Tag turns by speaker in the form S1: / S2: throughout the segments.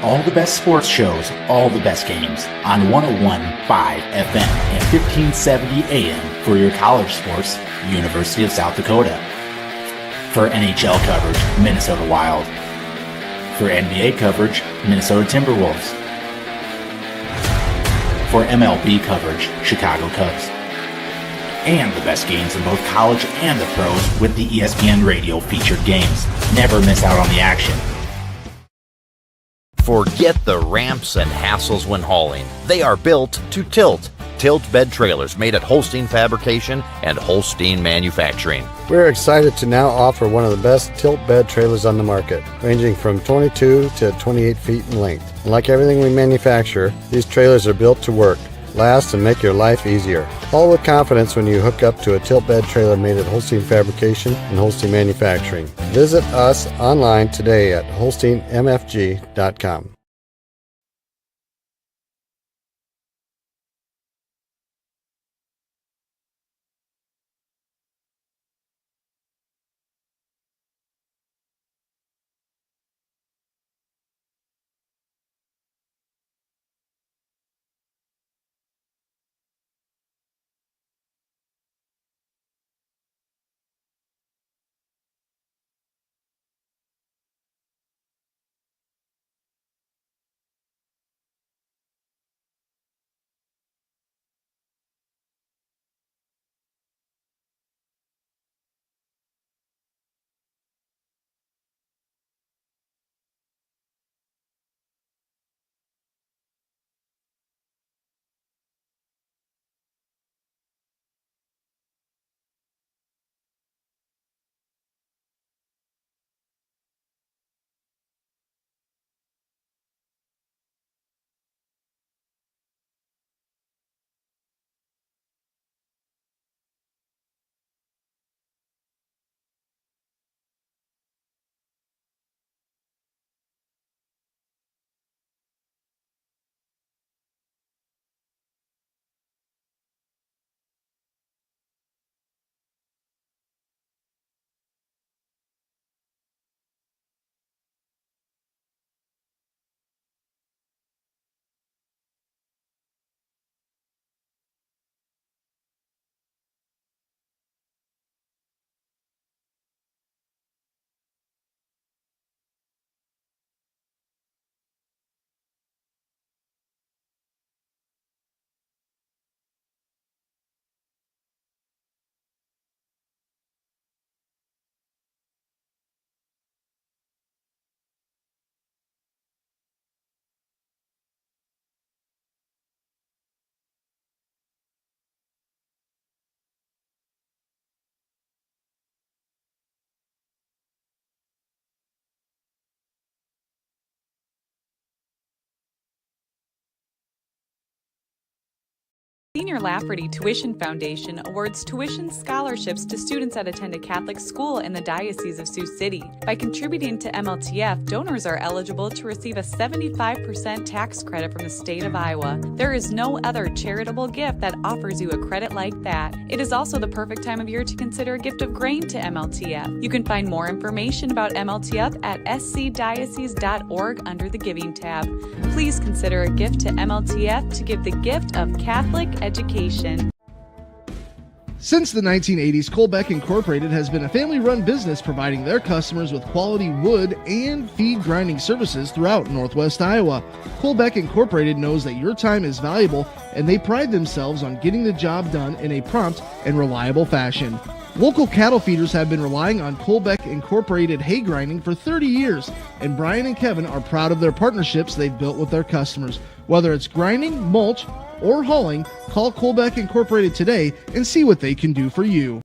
S1: All the best sports shows, all the best games on 101.5 FM and 1570 AM for your college sports, University of South Dakota. For NHL coverage, Minnesota Wild. For NBA coverage, Minnesota Timberwolves. For MLB coverage, Chicago Cubs. And the best games in both college and the pros with the ESPN Radio featured games. Never miss out on the action.
S2: Forget the ramps and hassles when hauling. They are built to tilt. Tilt bed trailers made at Holstein Fabrication and Holstein Manufacturing.
S3: We're excited to now offer one of the best tilt bed trailers on the market, ranging from 22 to 28 feet in length. And like everything we manufacture, these trailers are built to work, last, and make your life easier. Haul with confidence when you hook up to a tilt bed trailer made at Holstein Fabrication and Holstein Manufacturing. Visit us online today at holsteinmfg.com.
S4: Senior Lafferty Tuition Foundation awards tuition scholarships to students that attend a Catholic school in the Diocese of Sioux City. By contributing to MLTF, donors are eligible to receive a 75% tax credit from the state of Iowa. There is no other charitable gift that offers you a credit like that. It is also the perfect time of year to consider a gift of grain to MLTF. You can find more information about MLTF at scdiocese.org under the Giving tab. Please consider a gift to MLTF to give the gift of Catholic education.
S5: Since the 1980s, Colbeck Incorporated has been a family-run business providing their customers with quality wood and feed grinding services throughout Northwest Iowa. Colbeck Incorporated knows that your time is valuable, and they pride themselves on getting the job done in a prompt and reliable fashion. Local cattle feeders have been relying on Colbeck Incorporated hay grinding for 30 years, and Brian and Kevin are proud of their partnerships they've built with their customers. Whether it's grinding, mulch, or hauling, call Colbeck Incorporated today and see what they can do for you.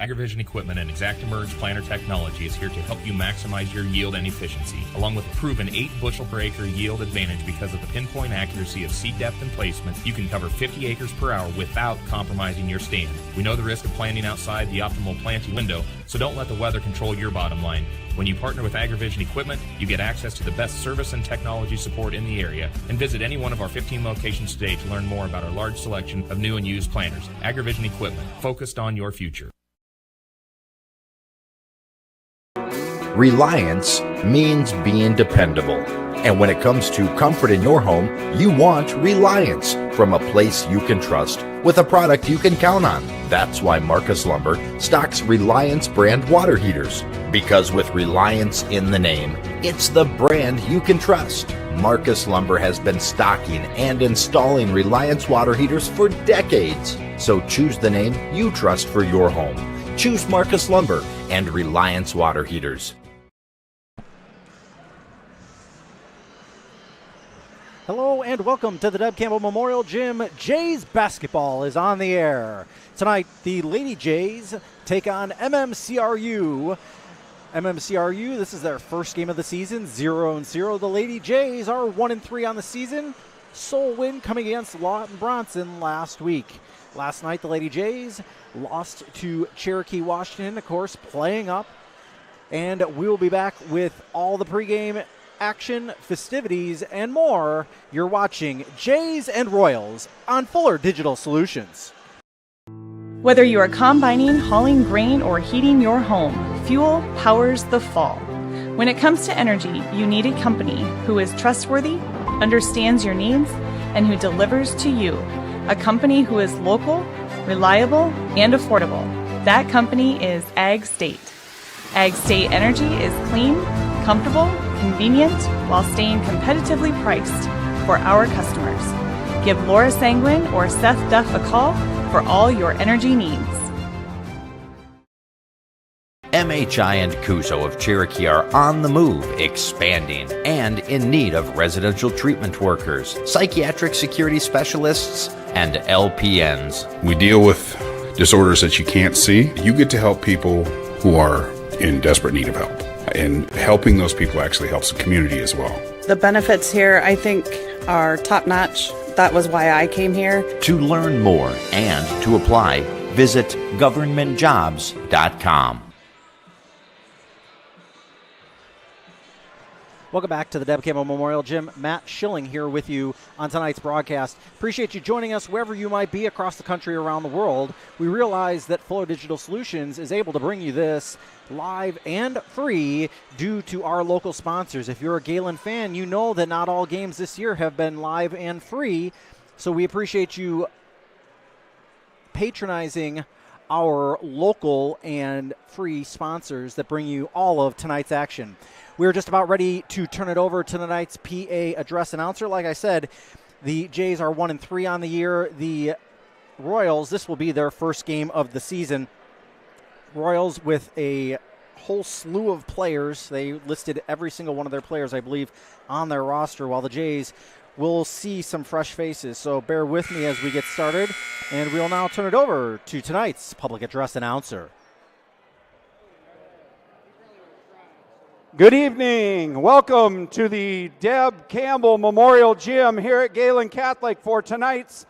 S6: AgriVision equipment and ExactEmerge planter technology is here to help you maximize your yield and efficiency, along with a proven 8 bushel per acre yield advantage because of the pinpoint accuracy of seed depth and placement. You can cover 50 acres per hour without compromising your stand. We know the risk of planting outside the optimal planting window, so don't let the weather control your bottom line. When you partner with AgriVision equipment, you get access to the best service and technology support in the area. And visit any one of our 15 locations today to learn more about our large selection of new and used planters. AgriVision equipment, focused on your future.
S2: Reliance means being dependable. And when it comes to comfort in your home, you want Reliance, from a place you can trust with a product you can count on. That's why Marcus Lumber stocks Reliance brand water heaters. Because with Reliance in the name, it's the brand you can trust. Marcus Lumber has been stocking and installing Reliance water heaters for decades. So choose the name you trust for your home. Choose Marcus Lumber and Reliance water heaters.
S7: Hello and welcome to the Deb Campbell Memorial Gym. Jays basketball is on the air. Tonight, the Lady Jays take on MMCRU. MMCRU, this is their first game of the season, 0-0. The Lady Jays are 1-3 on the season. Sole win coming against Lawton Bronson last week. Last night, the Lady Jays lost to Cherokee, Washington, of course, playing up. And we will be back with all the pregame action, festivities, and more. You're watching Jays and Royals on Fuller Digital Solutions.
S8: Whether you are combining, hauling grain, or heating your home, fuel powers the fall. When it comes to energy, you need a company who is trustworthy, understands your needs, and who delivers to you. A company who is local, reliable, and affordable. That company is Ag State. Ag State Energy is clean, comfortable, convenient, while staying competitively priced for our customers. Give Laura Sanguin or Seth Duff a call for all your energy needs.
S2: MHI and Kuzo of Cherokee are on the move, expanding, and in need of residential treatment workers, psychiatric security specialists, and LPNs.
S9: We deal with disorders that you can't see. You get to help people who are in desperate need of help. And helping those people actually helps the community as well.
S10: The benefits here, I think, are top-notch. That was why I came here.
S2: To learn more and to apply, visit governmentjobs.com.
S7: Welcome back to the Deb Campbell Memorial Gym. Matt Schilling here with you on tonight's broadcast. Appreciate you joining us wherever you might be across the country, around the world. We realize that Fuller Digital Solutions is able to bring you this live and free due to our local sponsors. If you're a Gehlen fan, you know that not all games this year have been live and free. So we appreciate you patronizing our local and free sponsors that bring you all of tonight's action. We're just about ready to turn it over to tonight's PA address announcer. Like I said, the Jays are 1-3 on the year. The Royals, this will be their first game of the season. Royals with a whole slew of players. They listed every single one of their players, I believe, on their roster, while the Jays will see some fresh faces. So bear with me as we get started, and we'll now turn it over to tonight's public address announcer.
S11: Good evening. Welcome to the Deb Campbell Memorial Gym here at Gehlen Catholic for tonight's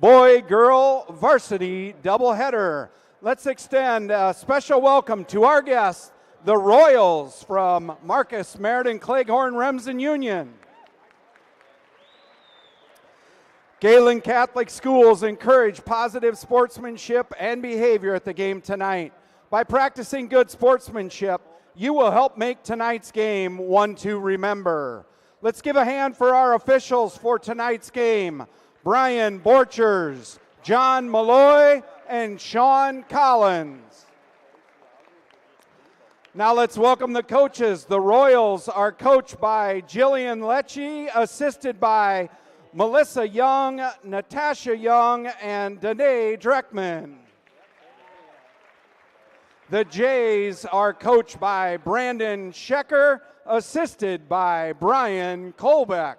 S11: boy-girl varsity doubleheader. Let's extend a special welcome to our guests, the Royals from Marcus, Meriden, Cleghorn, Remsen Union. Gehlen Catholic Schools encourage positive sportsmanship and behavior at the game tonight. By practicing good sportsmanship, you will help make tonight's game one to remember. Let's give a hand for our officials for tonight's game. Brian Borchers, John Malloy, and Sean Collins. Now let's welcome the coaches. The Royals are coached by Jillian Lecce, assisted by Melissa Young, Natasha Young, and Danae Dreckman. The Jays are coached by Brandon Schecker, assisted by Brian Kolbeck.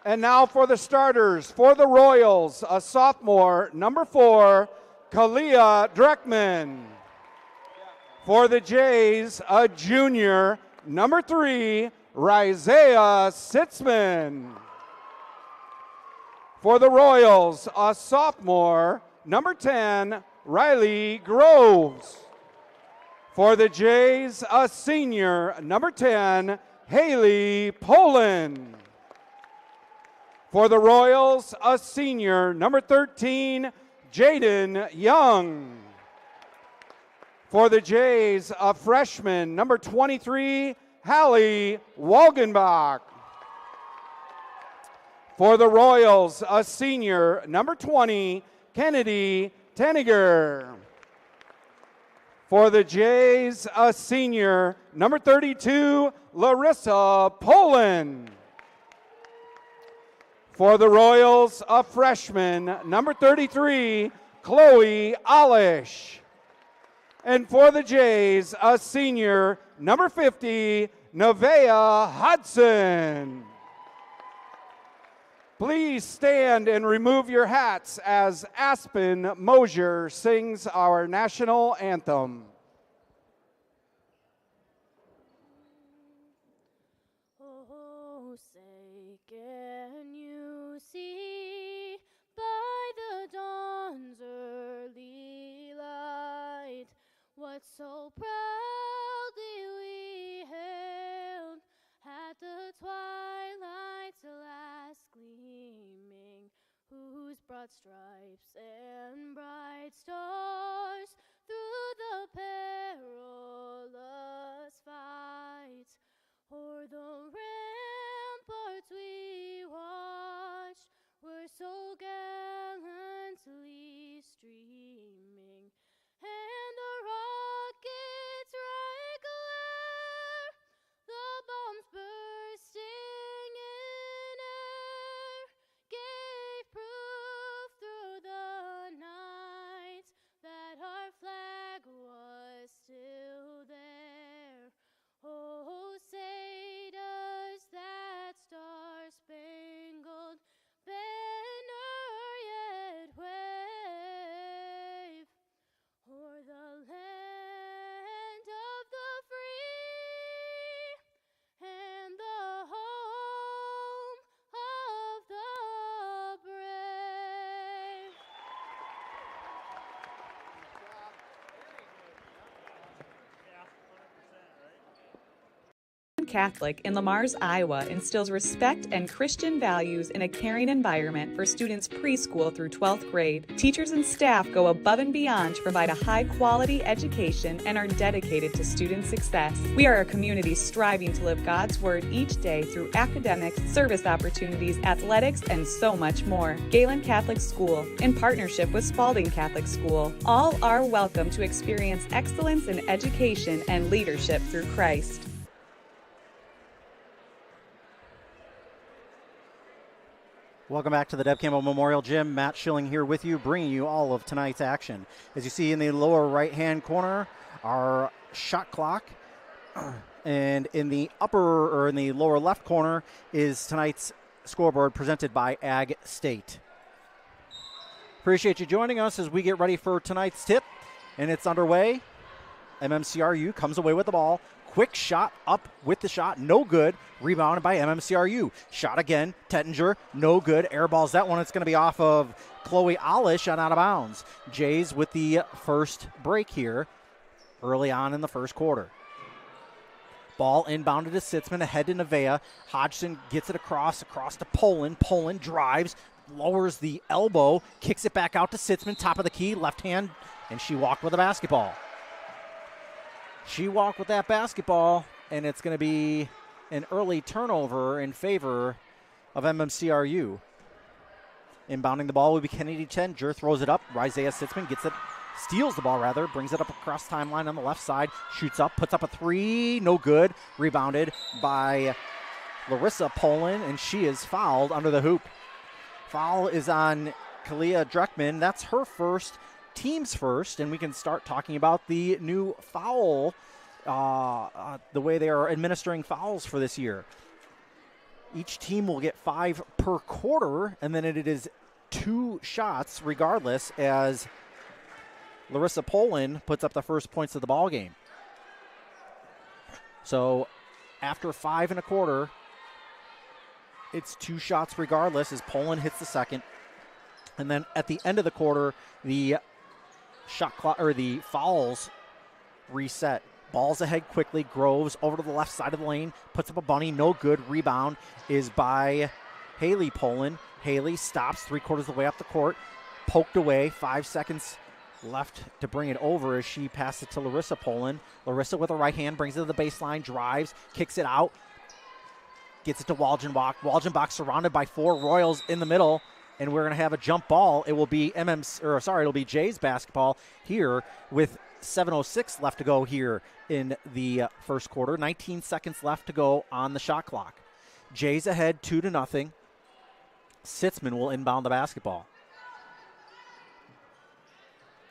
S11: And now for the starters. For the Royals, a sophomore, number 4, Kalia Dreckman. For the Jays, a junior, number 3, Rizea Sitzman. For the Royals, a sophomore, number 10, Riley Groves. For the Jays, a senior, number 10, Haley Poland. For the Royals, a senior, number 13, Jaden Young. For the Jays, a freshman, number 23, Hallie Walgenbach. For the Royals, a senior, number 20, Kennedy Teniger. For the Jays, a senior, number 32, Larissa Poland. For the Royals, a freshman, number 33, Chloe Alish. And for the Jays, a senior, number 50, Nevaeh Hudson. Please stand and remove your hats as Aspen Mosier sings our national anthem.
S12: Oh, say, can you see by the dawn's early light what so proudly we hailed at the twilight's last gleaming, whose broad stripes and bright stars through the perilous fight o'er the ramparts we watched were so gallantly streaming, and the rockets' regular, the bombs bursting in air, gave proof through the night that our flag was still there. Oh, say does that star-spangled banner yet wave o'er the land of the free and the home of the brave.
S4: Catholic in Lamar's, Iowa instills respect and Christian values in a caring environment for students preschool through 12th grade. Teachers and staff go above and beyond to provide a high-quality education and are dedicated to student success. We are a community striving to live God's Word each day through academics, service opportunities, athletics, and so much more. Gehlen Catholic School, in partnership with Spalding Catholic School, all are welcome to experience excellence in education and leadership through Christ.
S7: Welcome back to the Deb Campbell Memorial Gym. Matt Schilling here with you, bringing you all of tonight's action. As you see in the lower right-hand corner, our shot clock, and in the lower left corner is tonight's scoreboard presented by Ag State. Appreciate you joining us as we get ready for tonight's tip, and it's underway. MMCRU comes away with the ball. Quick shot up with the shot, no good. Rebounded by MMCRU. Shot again, Tettinger, no good. Airballs that one. It's going to be off of Chloe Alish and out of bounds. Jays with the first break here early on in the first quarter. Ball inbounded to Sitzman, ahead to Nevaeh. Hodgson gets it across to Poland. Poland drives, lowers the elbow, kicks it back out to Sitzman, top of the key, left hand, and she walked with the basketball. She walked with that basketball, and it's going to be an early turnover in favor of MMCRU. Inbounding the ball will be Kennedy Teniger, throws it up. Rizea Sitzman gets it, steals the ball rather, brings it up across timeline on the left side, shoots up, puts up a three, no good. Rebounded by Larissa Poland, and she is fouled under the hoop. Foul is on Kalia Dreckman. That's her first, team's first, and we can start talking about the new foul, the way they are administering fouls for this year. Each team will get 5 per quarter, and then it is 2 shots regardless, as Larissa Poland puts up the first points of the ball game. So after 5 1/4, it's 2 shots regardless as Poland hits the second. And then at the end of the quarter, the shot clock or the fouls reset. Balls ahead quickly. Groves over to the left side of the lane, puts up a bunny, no good. Rebound is by Haley Poland. Haley stops 3/4 of the way up the court, poked away. 5 seconds left to bring it over as she passes it to Larissa Poland. Larissa with a right hand brings it to the baseline, drives, kicks it out, gets it to Walgenbach. Walgenbach surrounded by 4 Royals in the middle, and we're going to have a jump ball. It will be it'll be Jay's basketball here with 7:06 left to go here in the first quarter. 19 seconds left to go on the shot clock. Jay's ahead 2-0. Sitzman will inbound the basketball.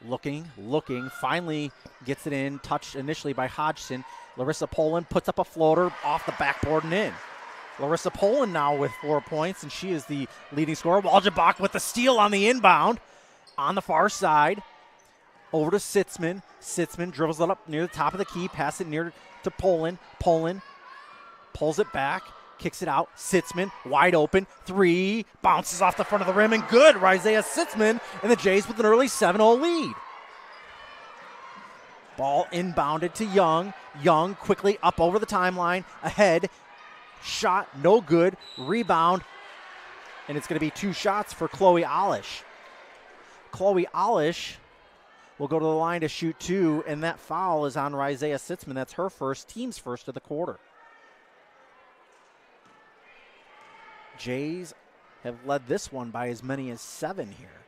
S7: Looking, finally gets it in, touched initially by Hodgson. Larissa Poland puts up a floater off the backboard and in. Larissa Poland now with 4 points, and she is the leading scorer. Walgenbach with the steal on the inbound on the far side. Over to Sitzman. Sitzman dribbles it up near the top of the key, pass it near to Poland. Poland pulls it back, kicks it out. Sitzman wide open. 3, bounces off the front of the rim, and good. Isaiah Sitzman, and the Jays with an early 7-0 lead. Ball inbounded to Young. Young quickly up over the timeline, ahead. Shot, no good. Rebound, and it's going to be 2 shots for Chloe Olish. Chloe Olish will go to the line to shoot 2, and that foul is on Isaiah Sitzman. That's her first, team's first of the quarter. Jays have led this one by as many as 7 here.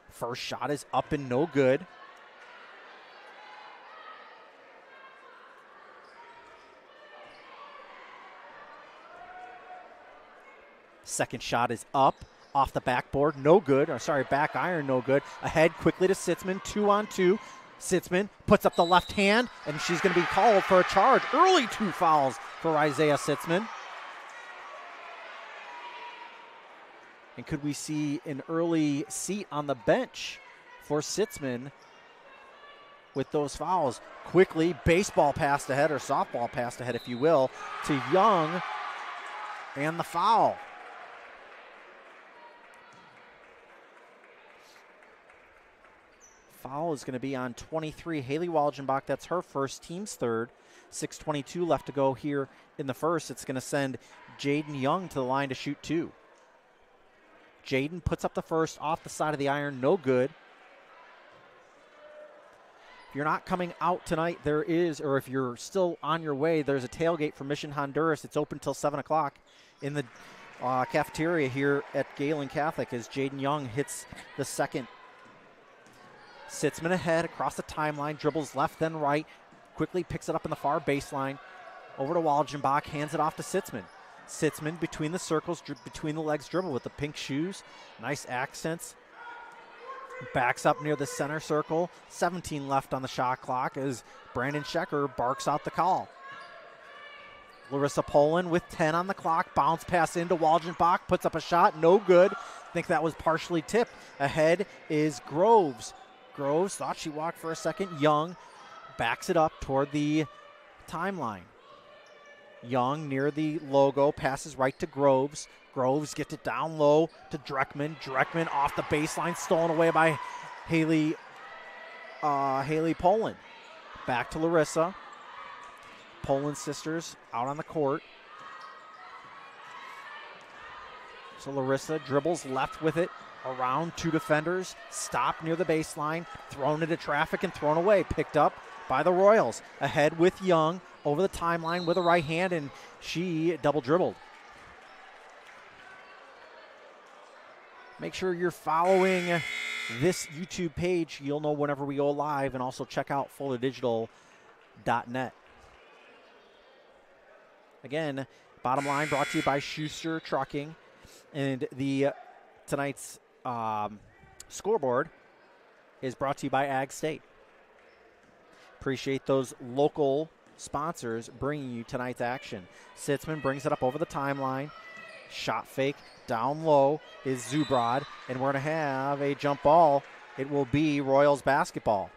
S7: First shot is up and no good. Second shot is up, off the backboard, no good. Back iron, no good. Ahead quickly to Sitzman, 2-on-2. Sitzman puts up the left hand, and she's going to be called for a charge. Early 2 fouls for Isaiah Sitzman. And could we see an early seat on the bench for Sitzman with those fouls? Quickly, baseball passed ahead, or softball passed ahead, if you will, to Young, and the foul. Foul is going to be on 23, Haley Walgenbach. That's her first, team's third. 6:22 left to go here in the first. It's going to send Jaden Young to the line to shoot 2. Jaden puts up the first off the side of the iron, no good. If you're not coming out tonight, there is, or if you're still on your way, there's a tailgate for Mission Honduras. It's open till 7 o'clock in the cafeteria here at Gehlen Catholic as Jaden Young hits the second. Sitzman ahead across the timeline, dribbles left then right, quickly picks it up in the far baseline. Over to Walgenbach, hands it off to Sitzman. Sitzman between the circles, between the legs dribble with the pink shoes. Nice accents. Backs up near the center circle. 17 left on the shot clock as Brandon Schecker barks out the call. Larissa Poland with 10 on the clock. Bounce pass into Walgenbach, puts up a shot, no good. I think that was partially tipped. Ahead is Groves. Groves thought she walked for a second. Young backs it up toward the timeline. Young near the logo, passes right to Groves. Groves gets it down low to Dreckman. Dreckman off the baseline, stolen away by Haley Poland. Back to Larissa. Poland sisters out on the court. So Larissa dribbles left with it. Around 2 defenders, stopped near the baseline, thrown into traffic and thrown away. Picked up by the Royals. Ahead with Young, over the timeline with a right hand, and she double dribbled. Make sure you're following this YouTube page. You'll know whenever we go live, and also check out FullerDigital.net. Again, bottom line brought to you by Schuster Trucking, and tonight's scoreboard is brought to you by Ag State. Appreciate those local sponsors bringing you tonight's action. Sitzman brings it up over the timeline. Shot fake down low is Zubrod, and we're going to have a jump ball it will be Royals basketball.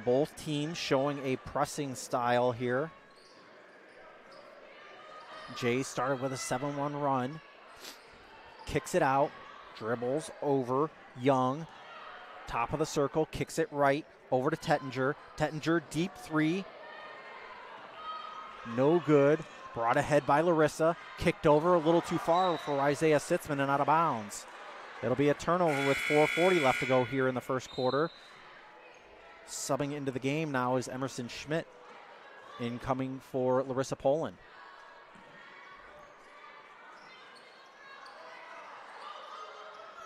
S7: Both teams showing a pressing style here. Jays started with a 7-1 run. Kicks it out. Dribbles over. Young. Top of the circle. Kicks it right. Over to Tettinger. Tettinger, deep three. No good. Brought ahead by Larissa. Kicked over a little too far for Isaiah Sitzman and out of bounds. It'll be a turnover with 4:40 left to go here in the first quarter. Subbing into the game now is Emerson Schmidt, incoming for Larissa Poland.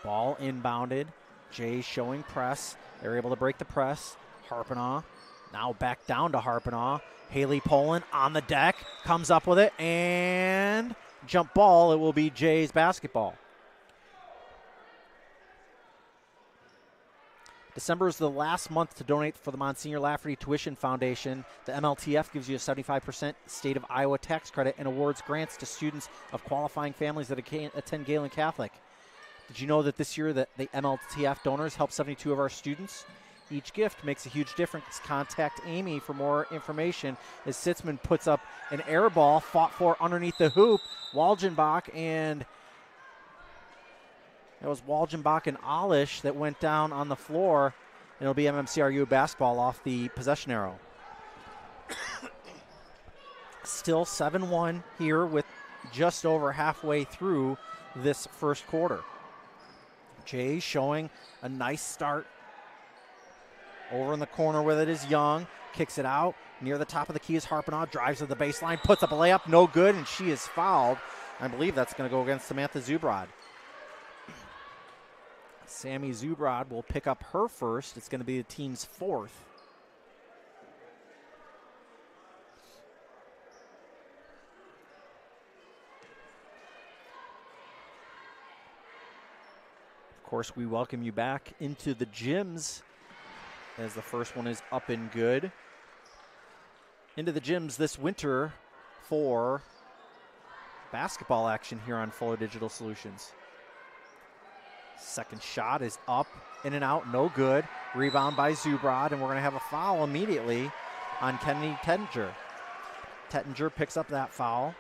S7: Ball inbounded. Jays showing press. They're able to break the press. Harpenaugh now back down to Harpenaugh. Haley Poland on the deck, comes up with it, and jump ball. It will be Jays basketball. December is the last month to donate for the Monsignor Lafferty Tuition Foundation. The MLTF gives you a 75% state of Iowa tax credit and awards grants to students of qualifying families that attend Gehlen Catholic. Did you know that this year that the MLTF donors help 72 of our students? Each gift makes a huge difference. Contact Amy for more information as Sitzman puts up an air ball, fought for underneath the hoop. Walgenbach, and it was Walgenbach and Alish that went down on the floor. And it'll be MMCRU basketball off the possession arrow. Still 7-1 here with just over halfway through this first quarter. Jay showing a nice start. Over in the corner with it is Young. Kicks it out. Near the top of the key is Harpenaugh. Drives to the baseline. Puts up a layup. No good, and she is fouled. I believe that's going to go against Samantha Zubrod. Sammy Zubrod will pick up her first. It's going to be the team's fourth. Of course, we welcome you back into the gyms as the first one is up and good. Into the gyms this winter for basketball action here on Fuller Digital Solutions. Second shot is up, in and out, no good. Rebound by Zubrod, and we're going to have a foul immediately on Kennedy Tettinger. Tettinger picks up that foul.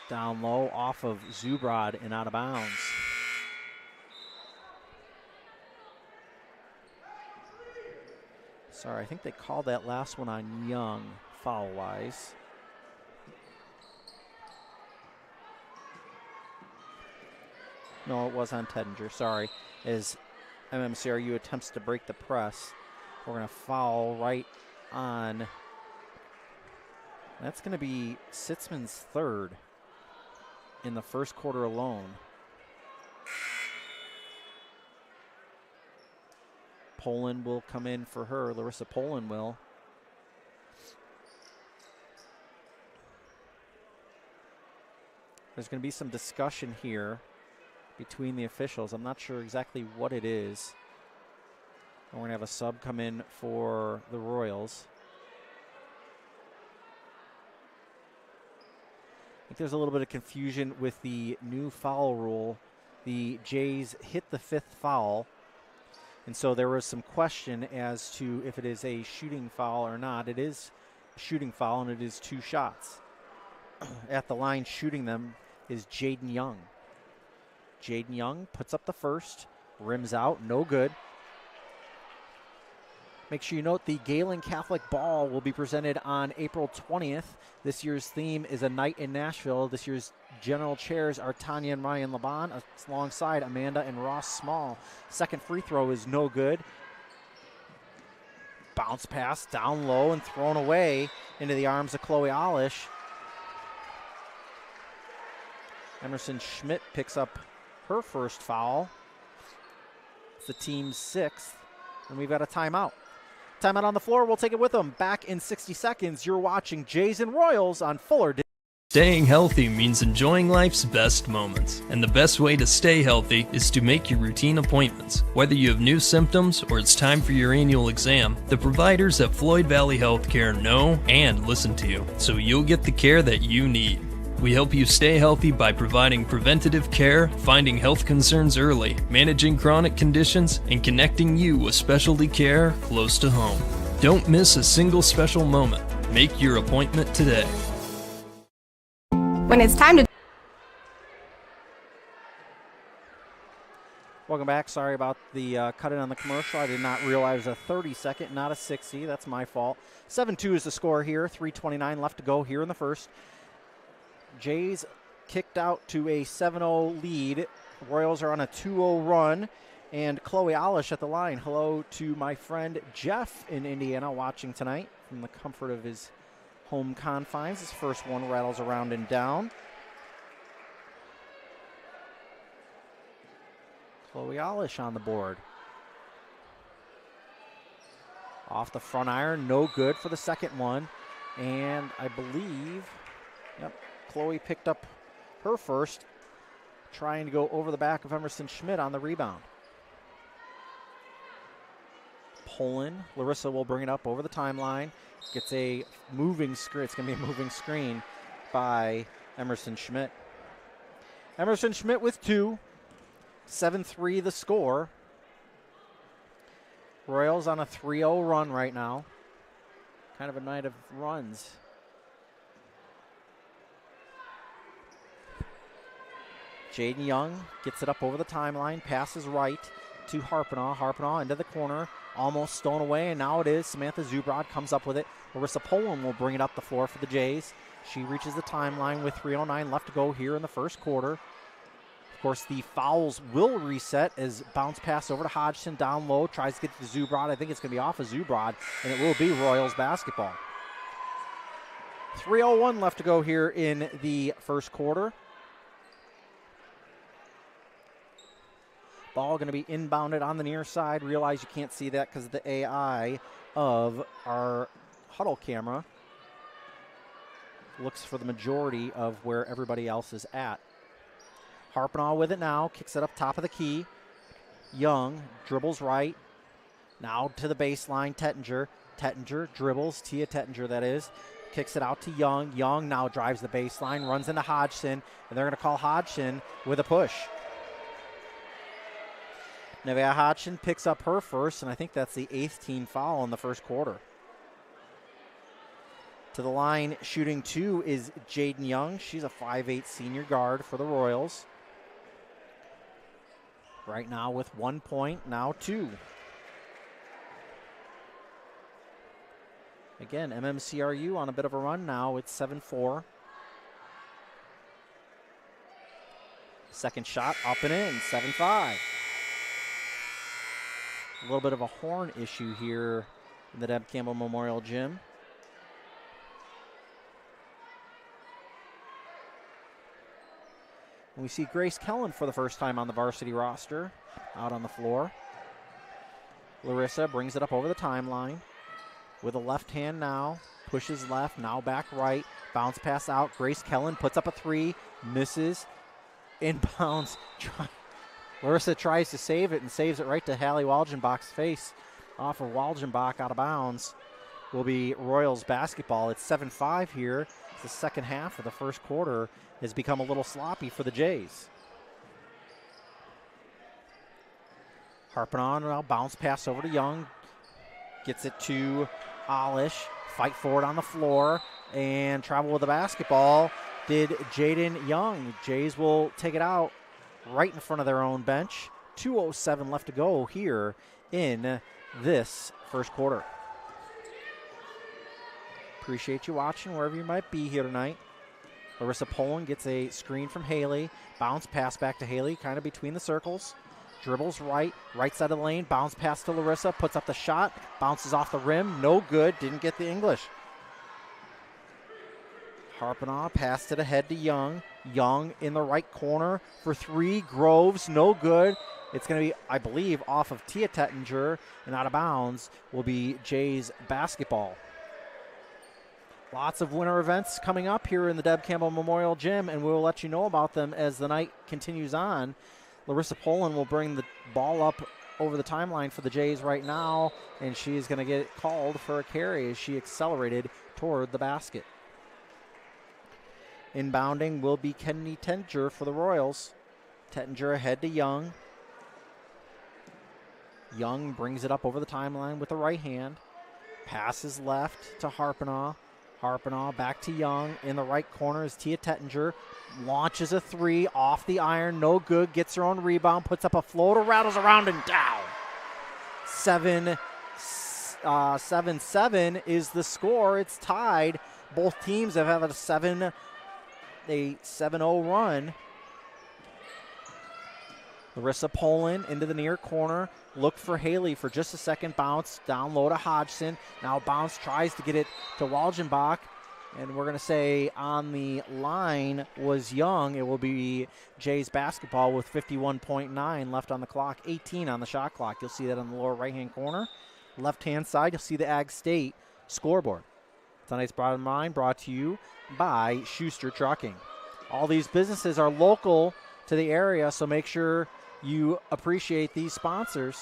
S7: Down low off of Zubrod and out of bounds. Sorry, I think they called that last one on Young, foul-wise. No, it was on Tettinger, sorry. As MMCRU attempts to break the press, we're going to foul right on. That's going to be Sitzman's third in the first quarter alone. Poland will come in for her. Larissa Poland will. There's going to be some discussion here between the officials. I'm not sure exactly what it is. We're going to have a sub come in for the Royals. I think there's a little bit of confusion with the new foul rule. The Jays hit the fifth foul, and so there was some question as to if it is a shooting foul or not. It is a shooting foul, and it is two shots. At the line shooting them is Jaden Young. Jaden Young puts up the first, rims out, no good. Make sure you note the Gehlen Catholic Ball will be presented on April 20th. This year's theme is A Night in Nashville. This year's general chairs are Tanya and Ryan Laban alongside Amanda and Ross Small. Second free throw is no good. Bounce pass down low and thrown away into the arms of Chloe Alish. Emerson Schmidt picks up her first foul. It's the team's sixth, and we've got a timeout. Timeout on the floor. We'll take it with them. Back in 60 seconds. You're watching Jays and Royals on Fuller.
S13: Staying healthy means enjoying life's best moments, and the best way to stay healthy is to make your routine appointments. Whether you have new symptoms or it's time for your annual exam, the providers at Floyd Valley Healthcare know and listen to you, so you'll get the care that you need. We help you stay healthy by providing preventative care, finding health concerns early, managing chronic conditions, and connecting you with specialty care close to home. Don't miss a single special moment. Make your appointment today.
S14: When it's time to...
S7: Welcome back. Sorry about the cut in on the commercial. I did not realize a 30-second, not a 60. That's my fault. 7-2 is the score here. 3:29 left to go here in the first. Jays kicked out to a 7-0 lead. Royals are on a 2-0 run. And Chloe Alish at the line. Hello to my friend Jeff in Indiana watching tonight from the comfort of his home confines. His first one rattles around and down. Chloe Alish on the board. Off the front iron, no good for the second one. And I believe, Chloe picked up her first, trying to go over the back of Emerson Schmidt on the rebound. Poland, Larissa will bring it up over the timeline. Gets a moving screen. It's going to be a moving screen by Emerson Schmidt. Emerson Schmidt with 2. 7-3 the score. Royals on a 3-0 run right now. Kind of a night of runs. Jaden Young gets it up over the timeline. Passes right to Harpenaugh. Harpenaugh into the corner. Almost stolen away, and now it is. Samantha Zubrod comes up with it. Larissa Poland will bring it up the floor for the Jays. She reaches the timeline with 3:09 left to go here in the first quarter. Of course, the fouls will reset as bounce pass over to Hodgson down low. Tries to get to Zubrod. I think it's going to be off of Zubrod, and it will be Royals basketball. 3:01 left to go here in the first quarter. Ball going to be inbounded on the near side. Realize you can't see that because of the AI of our huddle camera. Looks for the majority of where everybody else is at. Harpenaugh with it now. Kicks it up top of the key. Young dribbles right. Now to the baseline. Tettinger. Tettinger dribbles. Tia Tettinger, that is. Kicks it out to Young. Young now drives the baseline. Runs into Hodgson. And they're going to call Hodgson with a push. Nevaeh Hodgson picks up her first, and I think that's the 8th team foul in the first quarter. To the line shooting 2 is Jaden Young. She's a 5'8" senior guard for the Royals. Right now with 1 point, now 2. Again, MMCRU on a bit of a run now. It's 7-4. Second shot up and in, 7-5. A little bit of a horn issue here in the Deb Campbell Memorial Gym. And we see Grace Kellen for the first time on the varsity roster out on the floor. Larissa brings it up over the timeline with a left hand now. Pushes left, now back right. Bounce pass out. Grace Kellen puts up a 3, misses. Inbounds. Larissa tries to save it and saves it right to Hallie Walgenbach's face. Off of Walgenbach out of bounds will be Royals basketball. It's 7-5 here. The second half of the first quarter has become a little sloppy for the Jays. Harpenaugh now bounce pass over to Young. Gets it to Alish. Fight for it on the floor and travel with the basketball. Did Jaden Young. Jays will take it out right in front of their own bench. 2:07 left to go here in this first quarter. Appreciate you watching wherever you might be here tonight. Larissa Poland gets a screen from Haley. Bounce pass back to Haley, kind of between the circles. Dribbles right side of the lane. Bounce pass to Larissa, puts up the shot. Bounces off the rim, no good, didn't get the English. Harpinaugh passed it ahead to Young. Young in the right corner for three. Groves, no good. It's going to be, I believe, off of Tia Tettinger, and out of bounds will be Jays basketball. Lots of winter events coming up here in the Deb Campbell Memorial Gym, and we'll let you know about them as the night continues on. Larissa Poland will bring the ball up over the timeline for the Jays right now, and she is going to get called for a carry as she accelerated toward the basket. Inbounding will be Kenny Tettinger for the Royals. Tettinger ahead to Young. Young brings it up over the timeline with the right hand. Passes left to Harpinaugh. Harpinaugh back to Young. In the right corner is Tia Tettinger. Launches a three off the iron. No good. Gets her own rebound. Puts up a floater. Rattles around and down. 7-7 is the score. It's tied. Both teams have had a 7-0 run. Larissa Poland into the near corner. Look for Haley for just a second. Bounce down low to Hodgson. Now bounce tries to get it to Walgenbach. And we're going to say on the line was Young. It will be Jays basketball with 51.9 left on the clock. 18 on the shot clock. You'll see that on the lower right-hand corner. Left-hand side, you'll see the Ag State scoreboard. Tonight's Bottom Line brought to you by Schuster Trucking. All these businesses are local to the area, so make sure you appreciate these sponsors.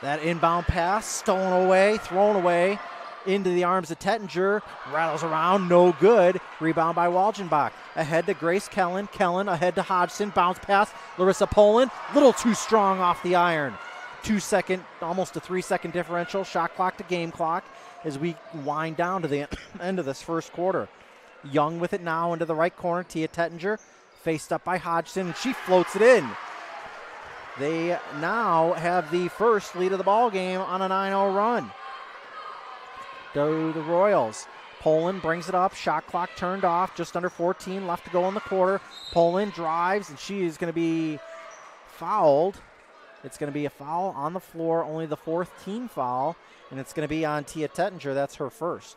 S7: That inbound pass, stolen away, thrown away into the arms of Tettinger. Rattles around, no good. Rebound by Walgenbach. Ahead to Grace Kellen. Kellen ahead to Hodgson. Bounce pass, Larissa Poland. Little too strong off the iron. 2 second, almost a 3 second differential. Shot clock to game clock as we wind down to the end of this first quarter. Young with it now into the right corner. Tia Tettinger faced up by Hodgson, and she floats it in. They now have the first lead of the ball game on a 9-0 run. To the Royals. Poland brings it up. Shot clock turned off. Just under 14 left to go in the quarter. Poland drives, and she is going to be fouled. It's going to be a foul on the floor, only the fourth team foul, and it's going to be on Tia Tettinger. That's her first.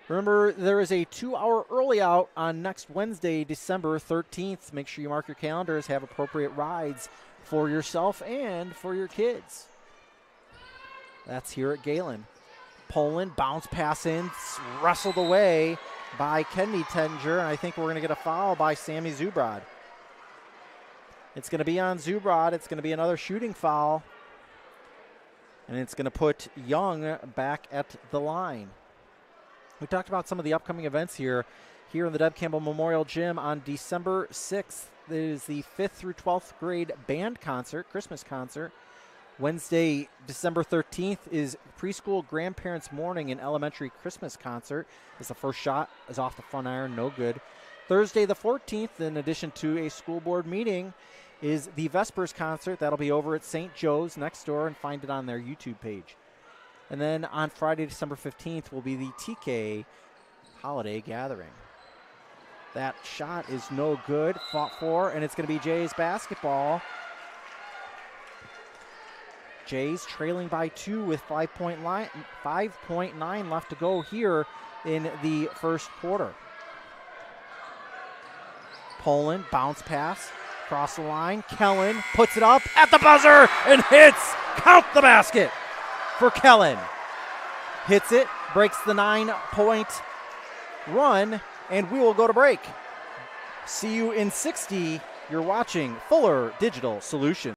S7: Remember, there is a 2-hour early out on next Wednesday, December 13th. Make sure you mark your calendars, have appropriate rides for yourself and for your kids. That's here at Gehlen. Poland, bounce pass in, wrestled away by Kenny Tettinger, and I think we're going to get a foul by Sammy Zubrod. It's going to be on Zubrod. It's going to be another shooting foul, and it's going to put Young back at the line. We talked about some of the upcoming events here in the Deb Campbell Memorial Gym on December 6th. It is the 5th through 12th grade band concert, Christmas concert. Wednesday, December 13th is preschool grandparents morning and elementary Christmas concert. As the first shot is off the front iron, no good. Thursday, the 14th, in addition to a school board meeting, is the Vespers concert. That'll be over at St. Joe's next door, and find it on their YouTube page. And then on Friday, December 15th, will be the TK holiday gathering. That shot is no good, fought for, and it's going to be Jays basketball. Jays trailing by 2 with 5.9 left to go here in the first quarter. Poland, bounce pass, cross the line. Kellen puts it up at the buzzer and hits. Count the basket for Kellen. Hits it, breaks the 9-point run, and we will go to break. See you in 60. You're watching Fuller Digital Solutions.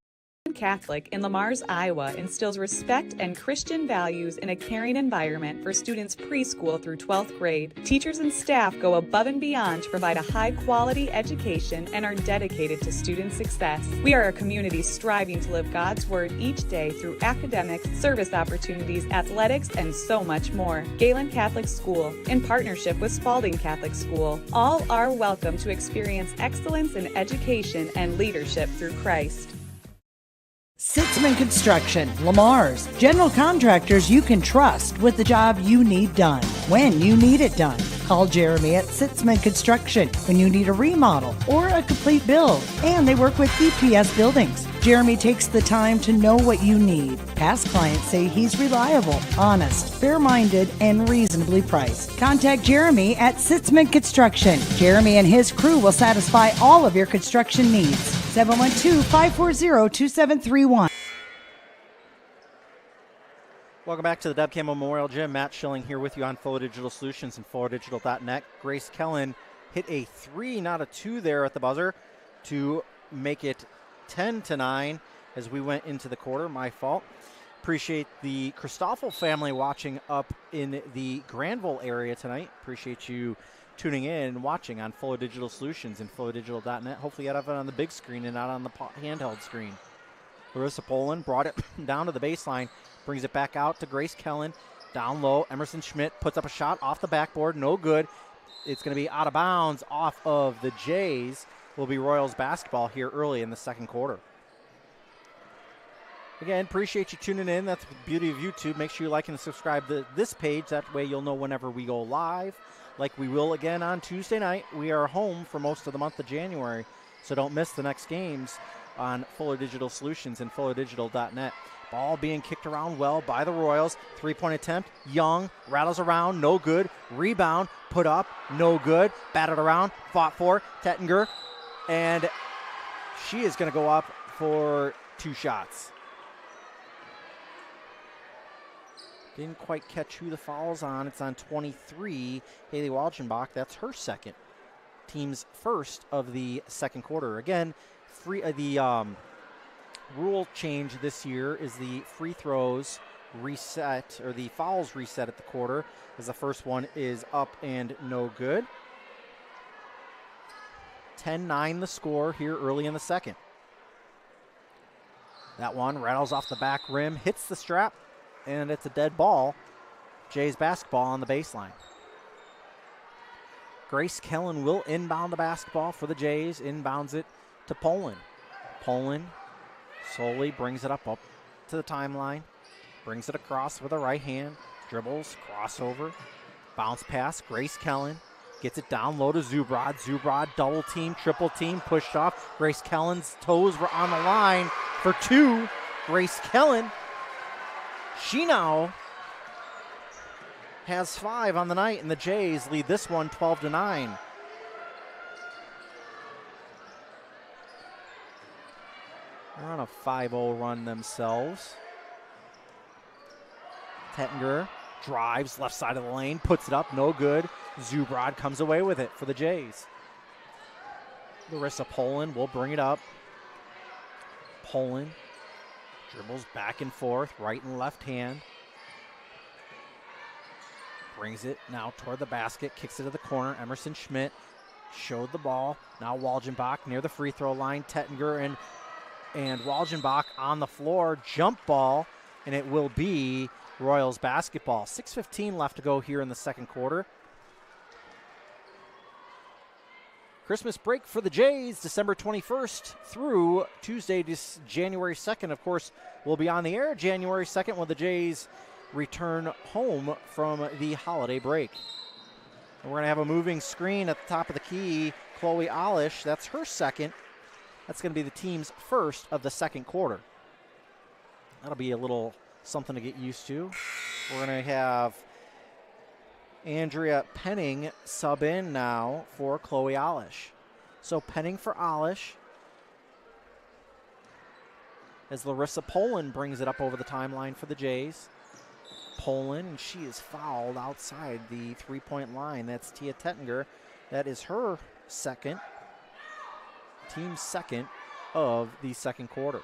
S4: Catholic in Lamar's, Iowa instills respect and Christian values in a caring environment for students preschool through 12th grade. Teachers and staff go above and beyond to provide a high-quality education and are dedicated to student success. We are a community striving to live God's Word each day through academics, service opportunities, athletics, and so much more. Gehlen Catholic School, in partnership with Spalding Catholic School, all are welcome to experience excellence in education and leadership through Christ.
S14: Sitzman Construction, Lamar's, general contractors you can trust with the job you need done, when you need it done. Call Jeremy at Sitzman Construction when you need a remodel or a complete build. And they work with EPS buildings. Jeremy takes the time to know what you need. Past clients say he's reliable, honest, fair-minded, and reasonably priced. Contact Jeremy at Sitzman Construction. Jeremy and his crew will satisfy all of your construction needs. 712-540-2731.
S7: Welcome back to the Deb Campbell Memorial Gym. Matt Schilling here with you on Flow Digital Solutions and FlowDigital.net. Grace Gehlen hit a 3, not a 2 there at the buzzer to make it 10-9 as we went into the quarter. My fault. Appreciate the Christoffel family watching up in the Granville area tonight. Appreciate you tuning in and watching on Flow Digital Solutions and FlowDigital.net. Hopefully you have it on the big screen and not on the handheld screen. Larissa Poland brought it down to the baseline, brings it back out to Grace Gehlen. Down low, Emerson Schmidt puts up a shot off the backboard, no good. It's going to be out of bounds off of the Jays. Will be Royals basketball here early in the second quarter. Again, appreciate you tuning in. That's the beauty of YouTube. Make sure you like and subscribe to this page. That way you'll know whenever we go live, like we will again on Tuesday night. We are home for most of the month of January, so don't miss the next games on Fuller Digital Solutions and FlowDigital.net. Ball being kicked around well by the Royals. Three-point attempt. Young rattles around, no good. Rebound, put up, no good. Batted around, fought for. Tettinger, and she is going to go up for 2 shots. Didn't quite catch who the foul's on. It's on 23, Haley Walgenbach. That's her second. Team's first of the second quarter. Again, the rule change this year is the free throws reset, or the fouls reset at the quarter, as the first one is up and no good. 10-9 the score here early in the second. That one rattles off the back rim, hits the strap, and it's a dead ball. Jays basketball on the baseline. Grace Gehlen will inbound the basketball for the Jays, inbounds it to Poland. Poland slowly brings it up to the timeline, brings it across with a right hand, dribbles, crossover, bounce pass. Grace Gehlen gets it down low to Zubrod. Zubrod double team, triple team, pushed off. Grace Kellen's toes were on the line for 2. Grace Gehlen, she now has 5 on the night, and the Jays lead this one 12-9. They're on a 5-0 run themselves. Tettinger drives left side of the lane, puts it up, no good. Zubrod comes away with it for the Jays. Larissa Poland will bring it up. Poland dribbles back and forth, right and left hand. Brings it now toward the basket, kicks it to the corner. Emerson Schmidt showed the ball. Now Walgenbach near the free throw line. Tettinger and Walgenbach on the floor. Jump ball, and it will be Royals basketball. 6:15 left to go here in the second quarter. Christmas break for the Jays, December 21st through Tuesday, January 2nd. Of course, we'll be on the air January 2nd when the Jays return home from the holiday break. And we're going to have a moving screen at the top of the key. Chloe Olish, that's her second. That's going to be the team's first of the second quarter. That'll be a little something to get used to. We're going to have Andrea Penning sub in now for Chloe Olish. So Penning for Olish, as Larissa Poland brings it up over the timeline for the Jays. Poland, and she is fouled outside the three-point line. That's Tia Tettinger. That is her second, team second of the second quarter.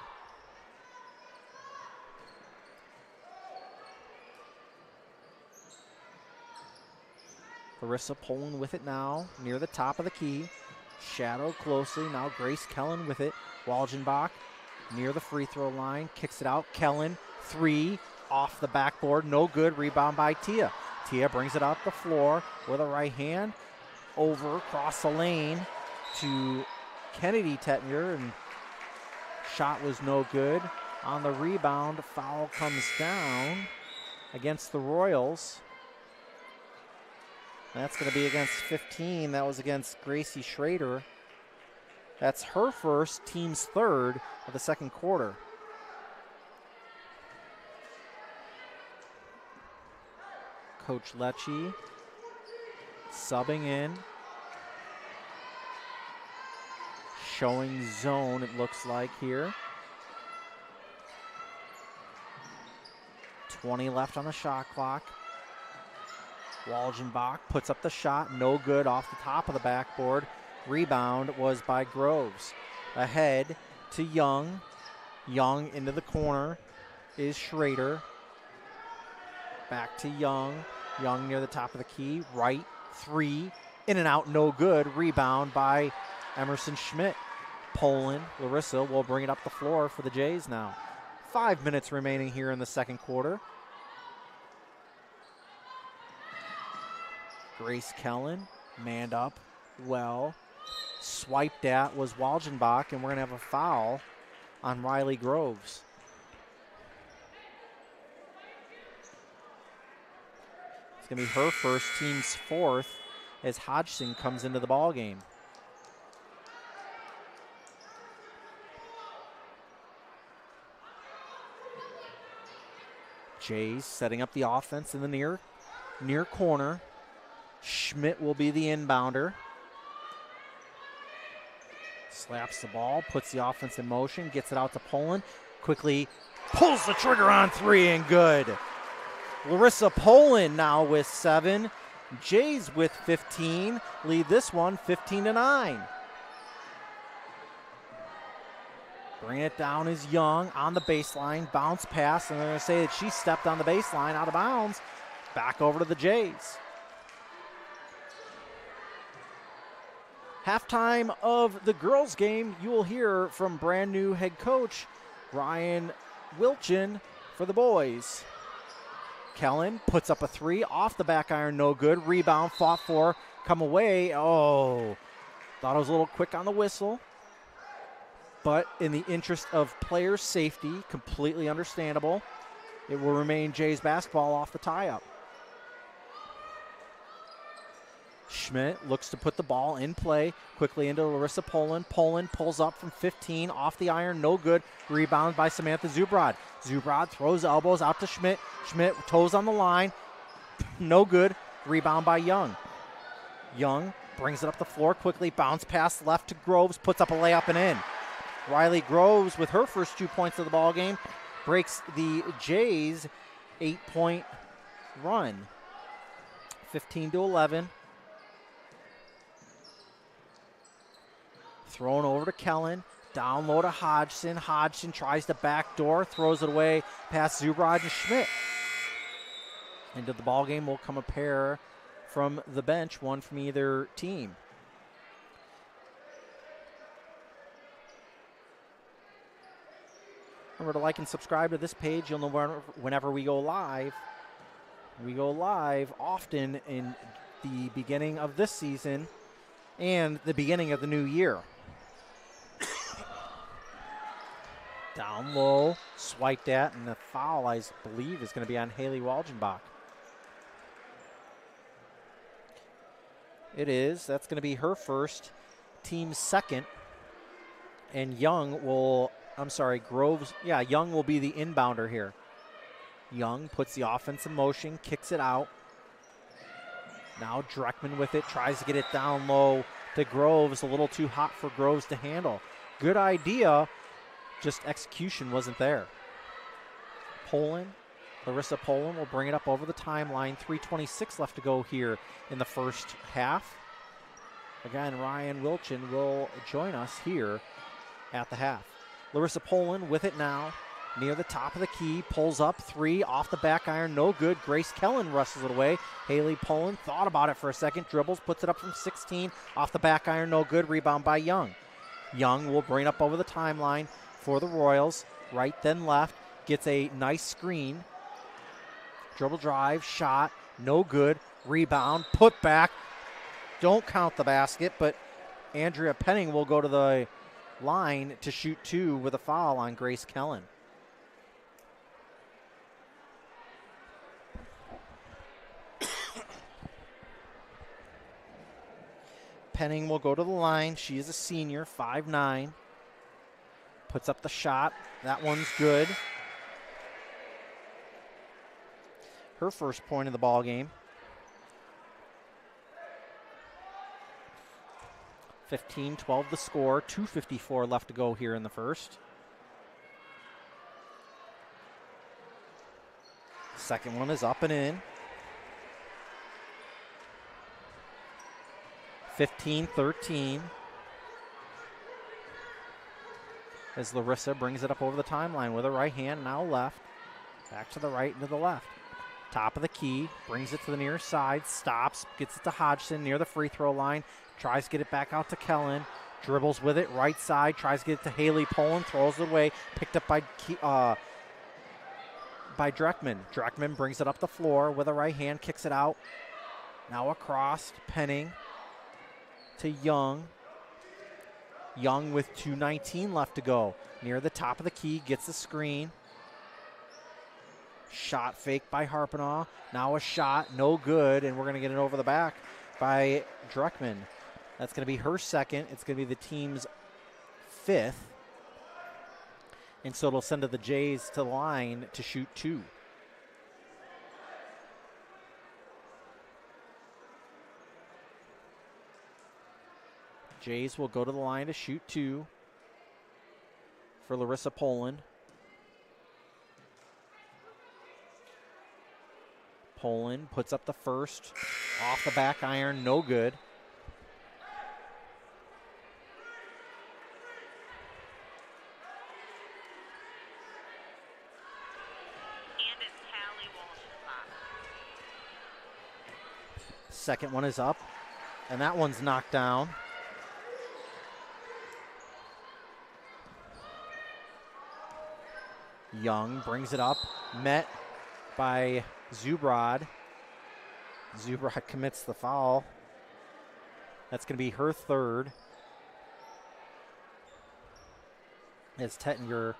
S7: Larissa Poland with it now, near the top of the key. Shadowed closely, now Grace Gehlen with it. Walgenbach near the free throw line, kicks it out. Gehlen, 3, off the backboard, no good. Rebound by Tia. Tia brings it up the floor with a right hand, over, across the lane to Kennedy Tettinger, and shot was no good. On the rebound, foul comes down against the Royals. That's going to be against 15. That was against Gracie Schrader. That's her first, team's third of the second quarter. Coach Lecce subbing in. Showing zone, it looks like here. 20 left on the shot clock. Walgenbach puts up the shot, no good, off the top of the backboard. Rebound was by Groves. Ahead to Young. Young into the corner is Schrader. Back to Young. Young near the top of the key. Right, three, in and out, no good. Rebound by Emerson Schmidt. Poland, Larissa will bring it up the floor for the Jays now. 5 minutes remaining here in the second quarter. Grace Kellen, manned up, well, swiped at was Walgenbach, and we're going to have a foul on Riley Groves. It's going to be her first, team's fourth, as Hodgson comes into the ball game. Jays setting up the offense in the near corner. Schmidt will be the inbounder. Slaps the ball, puts the offense in motion, gets it out to Poland. Quickly pulls the trigger on three and good. Larissa Poland now with 7. Jays with 15. Lead this one 15-9. Bringing it down is Young on the baseline. Bounce pass, and they're going to say that she stepped on the baseline out of bounds. Back over to the Jays. Halftime of the girls' game, you will hear from brand new head coach Ryan Wilchin for the boys. Kellen puts up a three, off the back iron, no good. Rebound, fought for, come away. Oh, thought it was a little quick on the whistle. But in the interest of player safety, completely understandable, it will remain Jays basketball off the tie-up. Schmidt looks to put the ball in play quickly into Larissa Poland. Poland pulls up from 15, off the iron, no good. Rebound by Samantha Zubrod. Zubrod throws elbows out to Schmidt. Schmidt toes on the line, no good. Rebound by Young. Young brings it up the floor quickly, bounce pass left to Groves, puts up a layup and in. Riley Groves with her first 2 points of the ball game breaks the Jays' 8-point run. 15-11. Thrown over to Kellen. Down low to Hodgson. Hodgson tries to backdoor, throws it away past Zubrod and Schmidt. Into the ball game will come a pair from the bench, one from either team. Remember to like and subscribe to this page. You'll know whenever we go live. We go live often in the beginning of this season and the beginning of the new year. Down low, swiped at, and the foul, I believe, is going to be on Haley Walgenbach. It is. That's going to be her first, team's second. And Young will, Groves, Young will be the inbounder here. Young puts the offense in motion, kicks it out. Now Dreckman with it, tries to get it down low to Groves. A little too hot for Groves to handle. Good idea, just execution wasn't there. Larissa Poland will bring it up over the timeline. 3:26 left to go here in the first half. Again, Ryan Wilchin will join us here at the half. Larissa Poland with it now. Near the top of the key, pulls up, three, off the back iron, no good. Grace Kellen wrestles it away. Haley Poland thought about it for a second, dribbles, puts it up from 16, off the back iron, no good. Rebound by Young. Young will bring it up over the timeline for the Royals. Right, then left, gets a nice screen. Dribble drive, shot, no good. Rebound, put back. Don't count the basket, but Andrea Penning will go to the line to shoot two with a foul on Grace Kellen. Penning will go to the line. She is a senior, 5'9". Puts up the shot. That one's good. Her first point of the ball game. 15-12 the score. 2:54 left to go here in the first. Second one is up and in. 15-13. As Larissa brings it up over the timeline with her right hand, now left. Back to the right and to the left. Top of the key, brings it to the near side, stops, gets it to Hodgson near the free throw line, tries to get it back out to Kellen, dribbles with it, right side, tries to get it to Haley Poland, throws it away, picked up by Dreckman. Dreckman brings it up the floor with a right hand, kicks it out. Now across, Penning to Young. Young with 2:19 left to go. Near the top of the key, gets the screen. Shot fake by Harpenaugh. Now a shot, no good, and we're going to get it over the back by Dreckman. That's going to be her second. It's going to be the team's fifth. And so it'll send to the Jays to the line to shoot two. Jays will go to the line to shoot two for Larissa Poland. Poland puts up the first. Off the back iron, no good. Second one is up, and that one's knocked down. Young brings it up, met by Zubrod. Zubrod commits the foul. That's going to be her third. As Tettinger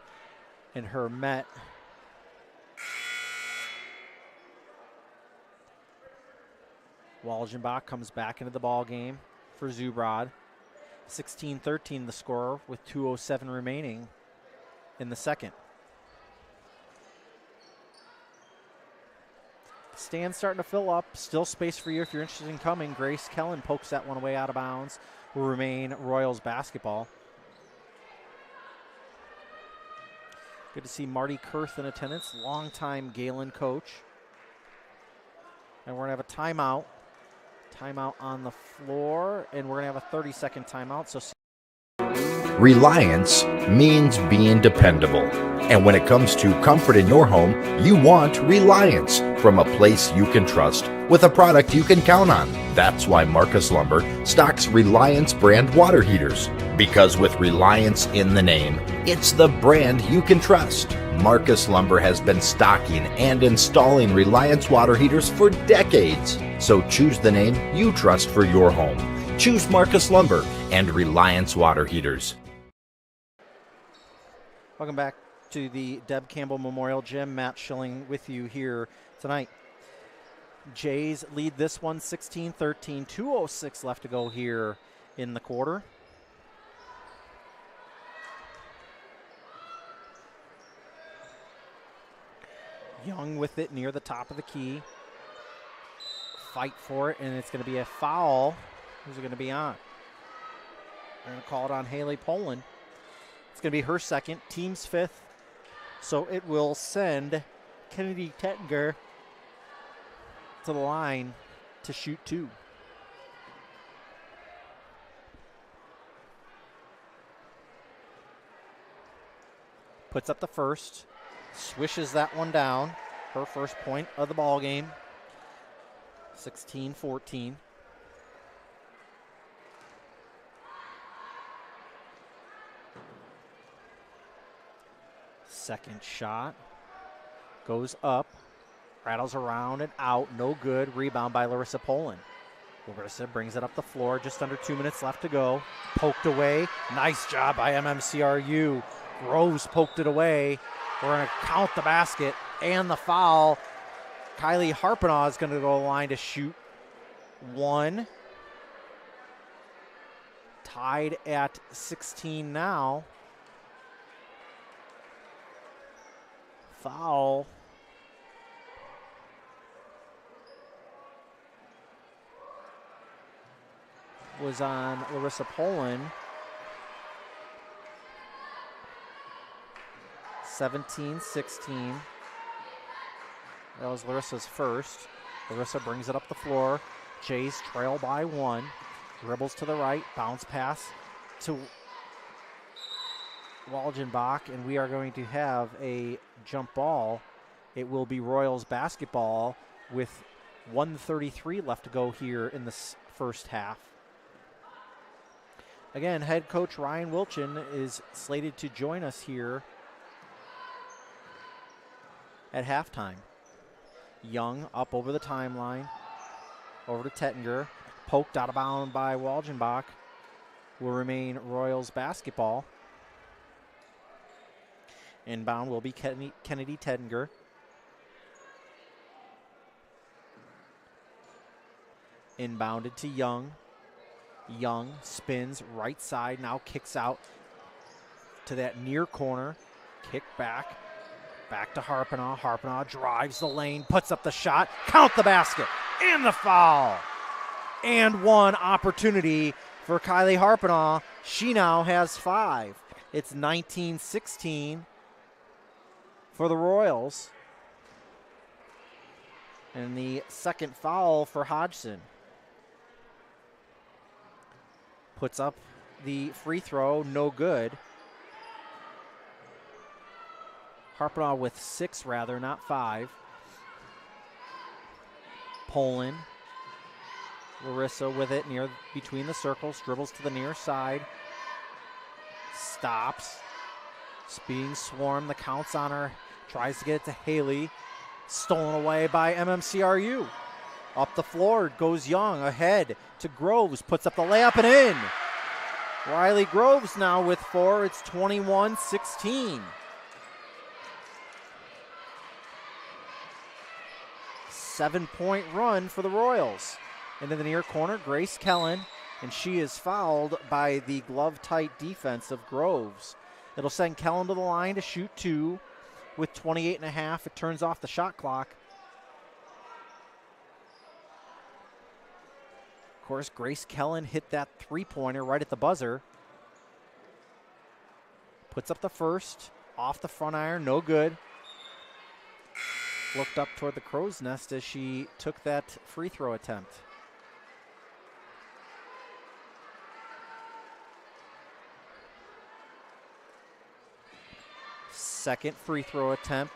S7: and her met. Walgenbach comes back into the ball game for Zubrod. 16-13 the score with 2:07 remaining in the second. Stand's starting to fill up. Still space for you if you're interested in coming. Grace Kellen pokes that one away out of bounds. Will remain Royals basketball. Good to see Marty Kurth in attendance, longtime Gehlen coach. And we're going to have a timeout. Timeout on the floor, and we're going to have a 30-second timeout. So
S2: Reliance means being dependable. And when it comes to comfort in your home, you want Reliance from a place you can trust with a product you can count on. That's why Marcus Lumber stocks Reliance brand water heaters. Because with Reliance in the name, it's the brand you can trust. Marcus Lumber has been stocking and installing Reliance water heaters for decades. So choose the name you trust for your home. Choose Marcus Lumber and Reliance water heaters.
S7: welcome back to the Deb Campbell Memorial Gym. Matt Schilling with you here tonight. Jays lead this one 16-13. 2:06 left to go here in the quarter. Young with it near the top of the key. Fight for it, and it's going to be a foul. Who's it going to be on? They're going to call it on Haley Poland. It's going to be her second, team's fifth. So it will send Kennedy Tettinger to the line to shoot two. Puts up the first, swishes that one down. Her first point of the ball game. 16-14. Second shot goes up, rattles around and out, no good. Rebound by Larissa Poland. Larissa brings it up the floor, just under 2 minutes left to go. Poked away, nice job by MMCRU. Groves poked it away. We're going to count the basket and the foul. Kylie Harpenaugh is going to go to the line to shoot one. tied at 16 now. Foul. Was on Larissa Poland. 17-16. That was Larissa's first. Larissa brings it up the floor. Jays trail by 1. Dribbles to the right. Bounce pass to Walgenbach. And we are going to have a jump ball. It will be Royals basketball with 1:33 left to go here in the first half. Again, head coach Ryan Wilchin is slated to join us here at halftime. Young up over the timeline, over to Tettinger, poked out of bounds by Walgenbach. Will remain Royals basketball. Inbound will be Kennedy Tettinger. Inbounded to Young. Young spins right side, now kicks out to that near corner. Kick back. Back to Harpenaugh. Harpenaugh drives the lane, puts up the shot, count the basket, and the foul. And one opportunity for Kylie Harpenaugh. She now has 5. It's 19-16 for the Royals. And the second foul for Hodgson. Puts up the free throw, no good. Harpenaugh with 6 rather, not 5. Poland. Larissa with it near between the circles, dribbles to the near side. Stops. Being swarmed, the count's on her. Tries to get it to Haley. Stolen away by MMCRU. Up the floor goes Young, ahead to Groves, puts up the layup and in. Riley Groves now with 4, it's 21-16. 7-point run for the Royals. Into the near corner, Grace Kellen, and she is fouled by the glove-tight defense of Groves. It'll send Kellen to the line to shoot 2 with 28.5. It turns off the shot clock. Of course, Grace Kellen hit that three-pointer right at the buzzer. Puts up the first, off the front iron, no good. Looked up toward the crow's nest as she took that free throw attempt. Second free throw attempt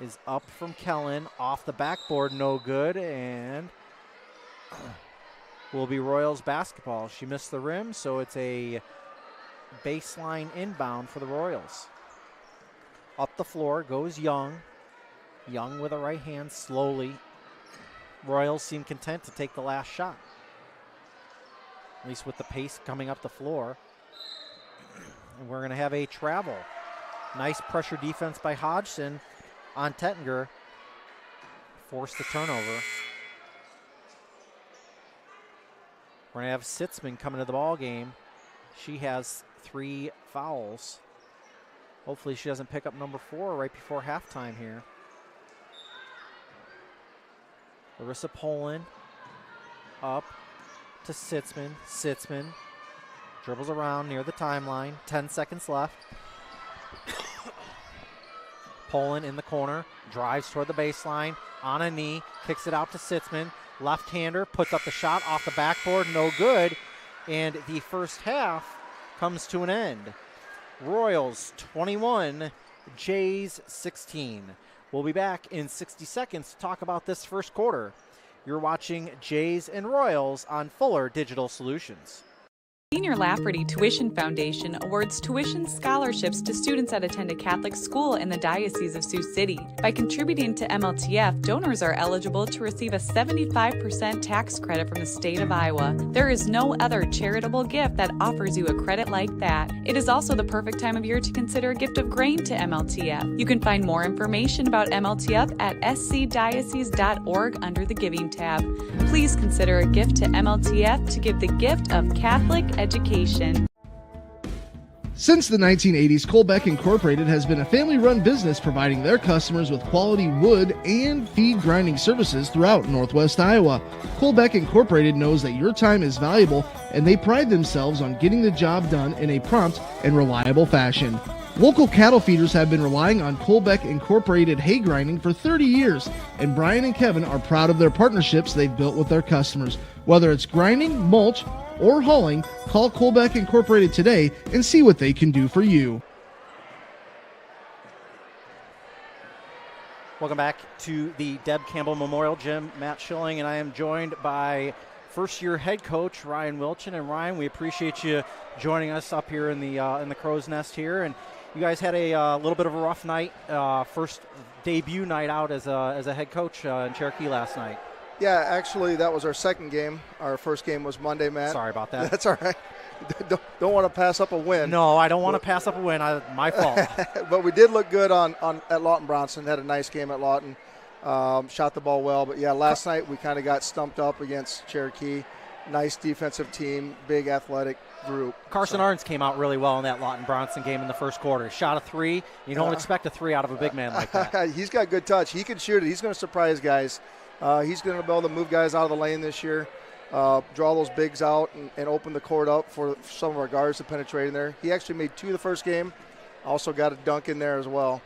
S7: is up from Kellen, off the backboard, no good, and will be Royals basketball. She missed the rim, so it's a baseline inbound for the Royals. Up the floor goes Young. Young with a right hand slowly. Royals seem content to take the last shot, at least with the pace coming up the floor. And we're going to have a travel. Nice pressure defense by Hodgson on Tettinger. Forced the turnover. We're going to have Sitzman coming to the ball game. She has 3 fouls. Hopefully she doesn't pick up number 4 right before halftime here. Larissa Poland up to Sitzman. Sitzman dribbles around near the timeline. 10 seconds left. Poland in the corner, drives toward the baseline, on a knee, kicks it out to Sitzman. Left-hander puts up the shot off the backboard, no good. And the first half comes to an end. Royals 21, Jays 16. We'll be back in 60 seconds to talk about this first quarter. You're watching Jays and Royals on Fuller Digital Solutions.
S4: Senior Lafferty Tuition Foundation awards tuition scholarships to students that attend a Catholic school in the Diocese of Sioux City. By contributing to MLTF, donors are eligible to receive a 75% tax credit from the state of Iowa. There is no other charitable gift that offers you a credit like that. It is also the perfect time of year to consider a gift of grain to MLTF. You can find more information about MLTF at scdiocese.org under the Giving tab. Please consider a gift to MLTF to give the gift of Catholic education.
S5: Since the 1980s, Colbeck Incorporated has been a family-run business providing their customers with quality wood and feed grinding services throughout Northwest Iowa. Colbeck Incorporated knows that your time is valuable, and they pride themselves on getting the job done in a prompt and reliable fashion. Local cattle feeders have been relying on Colbeck Incorporated hay grinding for 30 years, and Brian and Kevin are proud of their partnerships they've built with their customers. Whether it's grinding, mulch, or hauling, call Colbeck Incorporated today and see what they can do for you.
S7: Welcome back to the Deb Campbell Memorial Gym. Matt Schilling, and I am joined by first-year head coach Ryan Wilchin. And Ryan, we appreciate you joining us up here in the Crow's Nest here. And you guys had a little bit of a rough night, first debut night out as a head coach in Cherokee last night.
S15: Yeah, actually, that was our second game. Our first game was Monday, Matt.
S7: Sorry about that.
S15: That's all right. Don't want to pass up a win.
S7: No, I don't want to pass up a win. My fault.
S15: But we did look good at Lawton Bronson. Had a nice game at Lawton. Shot the ball well. But, yeah, last night we kind of got stumped up against Cherokee. Nice defensive team, big athletic group.
S7: Carson Arns came out really well in that Lawton Bronson game in the first quarter. Shot a three. You don't expect a three out of a big man like that.
S15: He's got good touch. He can shoot it. He's going to surprise guys. He's going to be able to move guys out of the lane this year, draw those bigs out, and open the court up for some of our guards to penetrate in there. He actually made 2 the first game. Also got a dunk in there as well.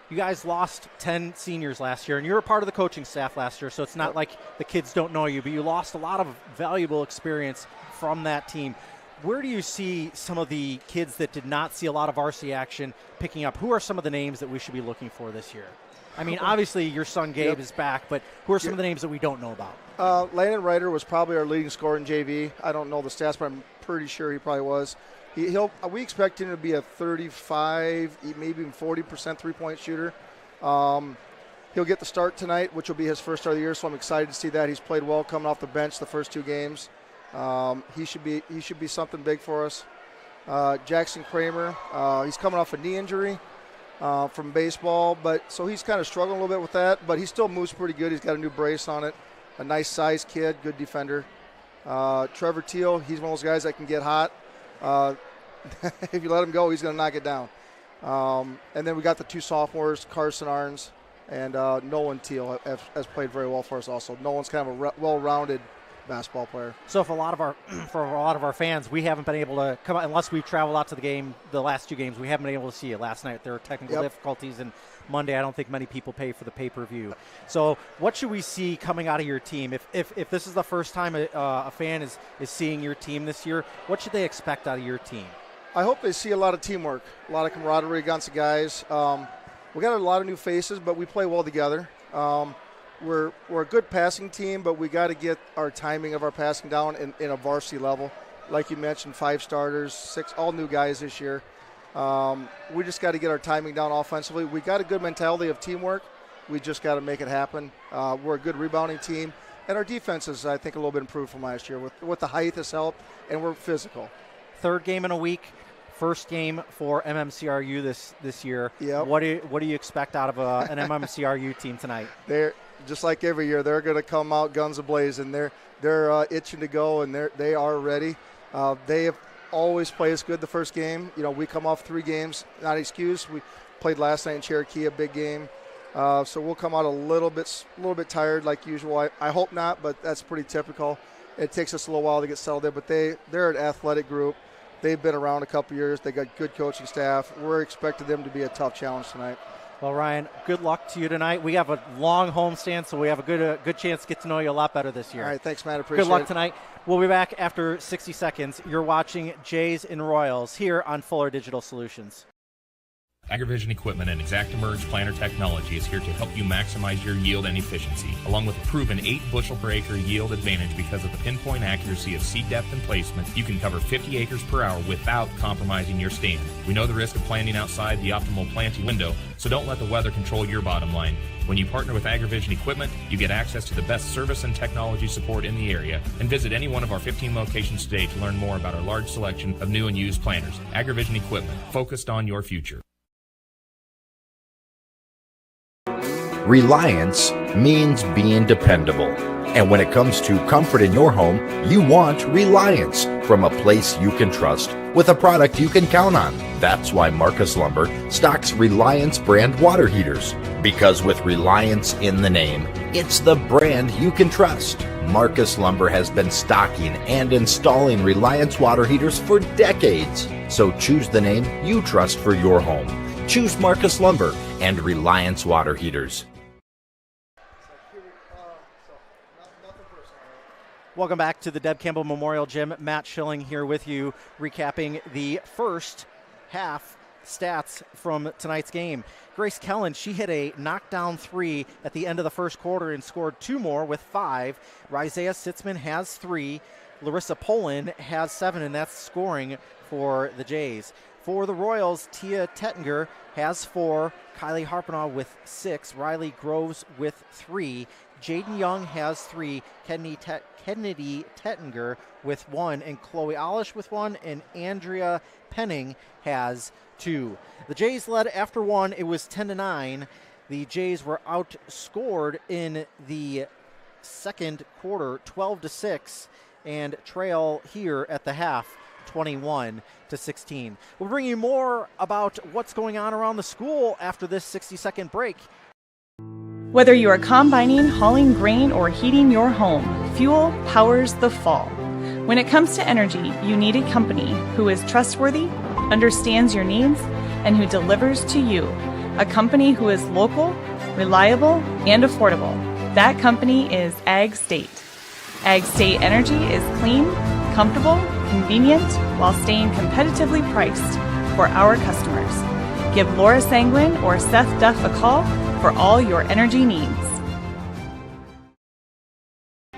S7: You guys lost 10 seniors last year, and you were part of the coaching staff last year, so it's not like the kids don't know you, but you lost a lot of valuable experience from that team. Where do you see some of the kids that did not see a lot of varsity action picking up? Who are some of the names that we should be looking for this year? I mean, obviously your son Gabe is back, but who are some of the names that we don't know about?
S15: Landon Ryder was probably our leading scorer in JV. I don't know the stats, but I'm pretty sure he probably was. We expect him to be a 35, maybe even 40% three-point shooter. He'll get the start tonight, which will be his first start of the year, so I'm excited to see that. He's played well coming off the bench the first 2 games. He should be something big for us. Jackson Kramer, he's coming off a knee injury. From baseball, but so he's kind of struggling a little bit with that, but he still moves pretty good. He's got a new brace on it. A nice sized kid, good defender. Trevor Teal, he's one of those guys that can get hot. If you let him go, he's going to knock it down. And then we got the 2 sophomores, Carson Arns and Nolan Teal has played very well for us also. Nolan's kind of a well-rounded basketball player.
S7: So for a lot of our fans, we haven't been able to come out unless we've traveled out to the game. The last 2 games, we haven't been able to see it. Last night there were technical difficulties, and Monday I don't think many people pay for the pay-per-view. So what should we see coming out of your team? If this is the first time a fan is seeing your team this year, what should they expect out of your team?
S15: I hope they see a lot of teamwork, a lot of camaraderie against the guys. We got a lot of new faces, but we play well together. We're a good passing team, but we got to get our timing of our passing down in a varsity level. Like you mentioned, 5 starters, 6 all new guys this year. We just got to get our timing down offensively. We got a good mentality of teamwork. We just got to make it happen. We're a good rebounding team, and our defense is, I think, a little bit improved from last year. With the height has helped, and we're physical.
S7: 3rd game in a week. First game for MMCRU this year.
S15: Yep.
S7: What do you expect out of an MMCRU team tonight?
S15: They're just like every year. They're going to come out guns ablazing. They're itching to go, and they are ready. They have always played us good the first game. You know, we come off 3 games, not an excuse. We played last night in Cherokee, a big game. So we'll come out a little bit tired like usual. I hope not, but that's pretty typical. It takes us a little while to get settled in, but they're an athletic group. They've been around a couple years. They got good coaching staff. We're expecting them to be a tough challenge tonight.
S7: Well, Ryan, good luck to you tonight. We have a long homestand, so we have a good chance to get to know you a lot better this year.
S15: All right, thanks, man. Appreciate it.
S7: Good luck tonight. We'll be back after 60 seconds. You're watching Jays and Royals here on Fuller Digital Solutions.
S6: AgriVision Equipment and ExactEmerge planter technology is here to help you maximize your yield and efficiency, along with a proven 8 bushel per acre yield advantage because of the pinpoint accuracy of seed depth and placement. You can cover 50 acres per hour without compromising your stand. We know the risk of planting outside the optimal planting window, so don't let the weather control your bottom line. When you partner with AgriVision Equipment, you get access to the best service and technology support in the area. And visit any one of our 15 locations today to learn more about our large selection of new and used planters. AgriVision Equipment, focused on your future.
S2: Reliance means being dependable. And when it comes to comfort in your home, you want Reliance from a place you can trust with a product you can count on. That's why Marcus Lumber stocks Reliance brand water heaters. Because with Reliance in the name, it's the brand you can trust. Marcus Lumber has been stocking and installing Reliance water heaters for decades. So choose the name you trust for your home. Choose Marcus Lumber and Reliance water heaters.
S7: Welcome back to the Deb Campbell Memorial Gym. Matt Schilling here with you, recapping the first half stats from tonight's game. Grace Gehlen, she hit a knockdown 3 at the end of the first quarter and scored 2 more with 5. Rizea Sitzman has 3. Larissa Poland has 7, and that's scoring for the Jays. For the Royals, Tia Tettinger has 4. Kylie Harpenaugh with 6. Riley Groves with 3. Jaden Young has 3. Kennedy Tettinger with 1. And Chloe Olish with 1. And Andrea Penning has 2. The Jays led after 1. It was 10-9. The Jays were outscored in the second quarter 12-6 and trail here at the half 21-16. We'll bring you more about what's going on around the school after this 60-second break.
S8: Whether you are combining, hauling grain, or heating your home, fuel powers the fall. When it comes to energy, you need a company who is trustworthy, understands your needs, and who delivers to you. A company who is local, reliable, and affordable. That company is Ag State. Ag State Energy is clean, comfortable, convenient, while staying competitively priced for our customers. Give Laura Sanguin or Seth Duff a call for all your energy needs.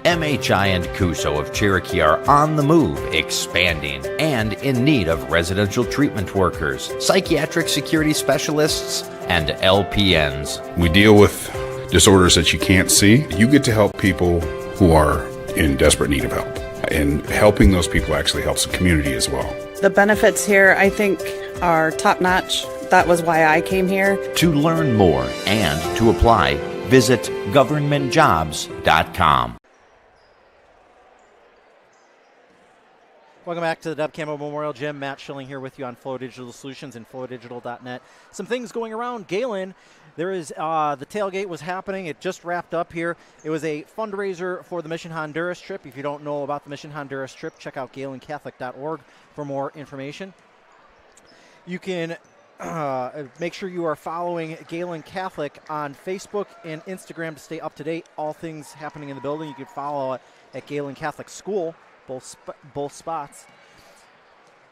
S2: MHI and Cuso of Cherokee are on the move, expanding, and in need of residential treatment workers, psychiatric security specialists, and LPNs.
S9: We deal with disorders that you can't see. You get to help people who are in desperate need of help. And helping those people actually helps the community as well.
S10: The benefits here, I think, are top-notch. That was why I came here.
S2: To learn more and to apply, visit governmentjobs.com.
S7: Welcome back to the Deb Campbell Memorial Gym. Matt Schilling here with you on Flow Digital Solutions and flowdigital.net. Some things going around Gehlen. There is the tailgate was happening. It just wrapped up here. It was a fundraiser for the Mission Honduras trip. If you don't know about the Mission Honduras trip, check out GehlenCatholic.org for more information. You can make sure you are following Gehlen Catholic on Facebook and Instagram to stay up to date. All things happening in the building. You can follow at Gehlen Catholic School. Both spots.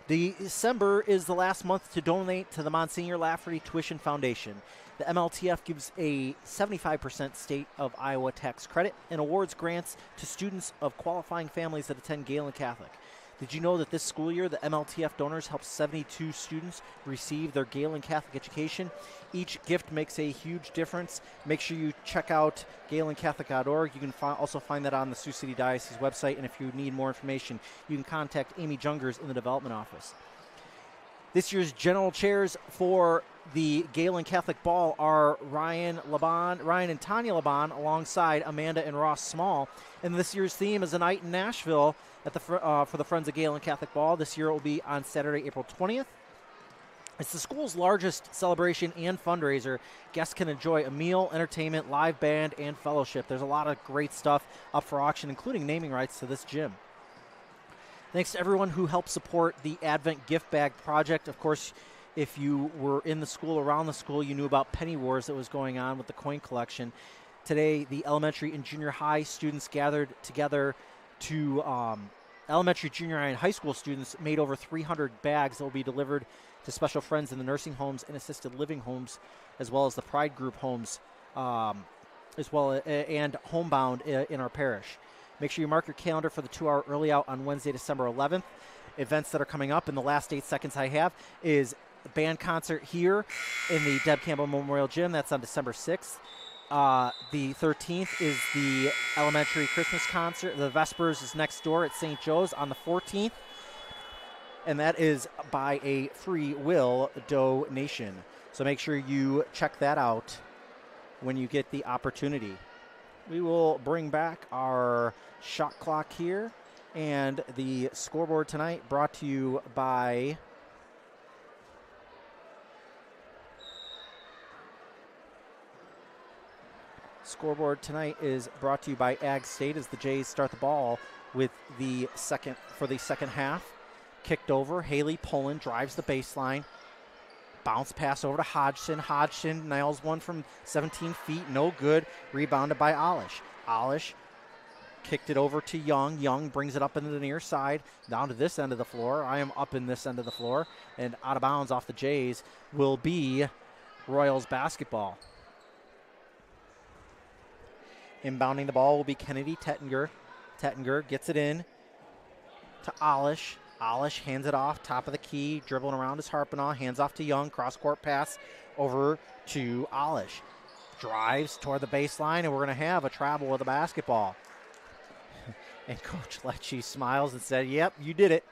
S7: December is the last month to donate to the Monsignor Lafferty Tuition Foundation. The MLTF gives a 75% state of Iowa tax credit and awards grants to students of qualifying families that attend Gehlen Catholic. Did you know that this school year the MLTF donors helped 72 students receive their Gehlen Catholic education? Each gift makes a huge difference. Make sure you check out GehlenCatholic.org. You can also find that on the Sioux City Diocese website. And if you need more information, you can contact Amy Jungers in the development office. This year's general chairs for the Gehlen Catholic Ball are Ryan and Tanya Laban alongside Amanda and Ross Small. And this year's theme is a night in Nashville at the for the Friends of Gehlen Catholic Ball. This year it will be on Saturday, April 20th. It's the school's largest celebration and fundraiser. Guests can enjoy a meal, entertainment, live band, and fellowship. There's a lot of great stuff up for auction, including naming rights to this gym. Thanks to everyone who helped support the Advent Gift Bag Project. Of course, if you were in the school, around the school, you knew about Penny Wars that was going on with the coin collection. Today, the elementary and junior high students gathered together to elementary, junior high, and high school students made over 300 bags that will be delivered to special friends in the nursing homes and assisted living homes, as well as the Pride Group homes, as well and homebound in our parish. Make sure you mark your calendar for the 2-hour early out on Wednesday, December 11th. Events that are coming up in the last 8 seconds I have is the band concert here in the Deb Campbell Memorial Gym. That's on December 6th. The 13th is the elementary Christmas concert. The Vespers is next door at St. Joe's on the 14th. And that is by a free will donation. So make sure you check that out when you get the opportunity. We will bring back our shot clock here and the scoreboard tonight, brought to you by Scoreboard tonight is brought to you by Ag State as the Jays start the ball with the second half. Kicked over, Haley Pullen drives the baseline. Bounce pass over to Hodgson. Hodgson nails one from 17 feet, no good. Rebounded by Alish. Alish kicked it over to Young. Young brings it up into the near side, down to this end of the floor. I am up in this end of the floor, and out of bounds off the Jays will be Royals basketball. Inbounding the ball will be Kennedy Tettinger. Tettinger gets it in to Alish. Alish hands it off, top of the key, dribbling around his Harpinaugh, hands off to Young, cross-court pass over to Alish. Drives toward the baseline, and we're going to have a travel with the basketball. And Coach Lecce smiles and said, yep, you did it.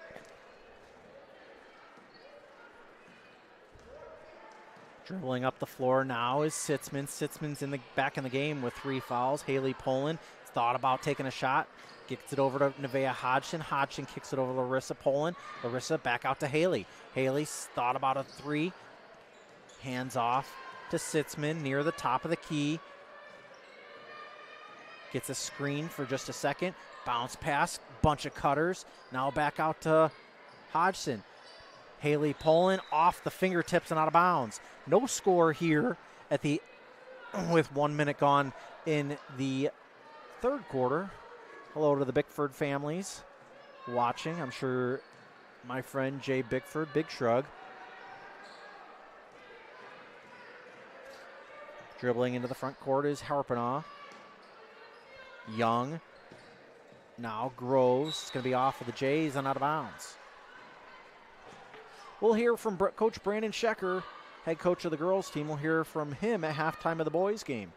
S7: Dribbling up the floor now is Sitzman. Sitzman's back in the game with 3 fouls. Haley Pullen thought about taking a shot. Gets it over to Nevaeh Hodgson. Hodgson kicks it over to Larissa Pullen. Larissa back out to Haley. Haley thought about a 3. Hands off to Sitzman near the top of the key. Gets a screen for just a second. Bounce pass, bunch of cutters. Now back out to Hodgson. Haley Pullen off the fingertips and out of bounds. No score here at the with 1 minute gone in the third quarter. Hello to the Bickford families watching. I'm sure my friend Jay Bickford, big shrug. Dribbling into the front court is Harpinaugh. Young. Now Groves. It's going to be off of the Jays and out of bounds. We'll hear from Coach Brandon Schecker, head coach of the girls team. We'll hear from him at halftime of the boys game.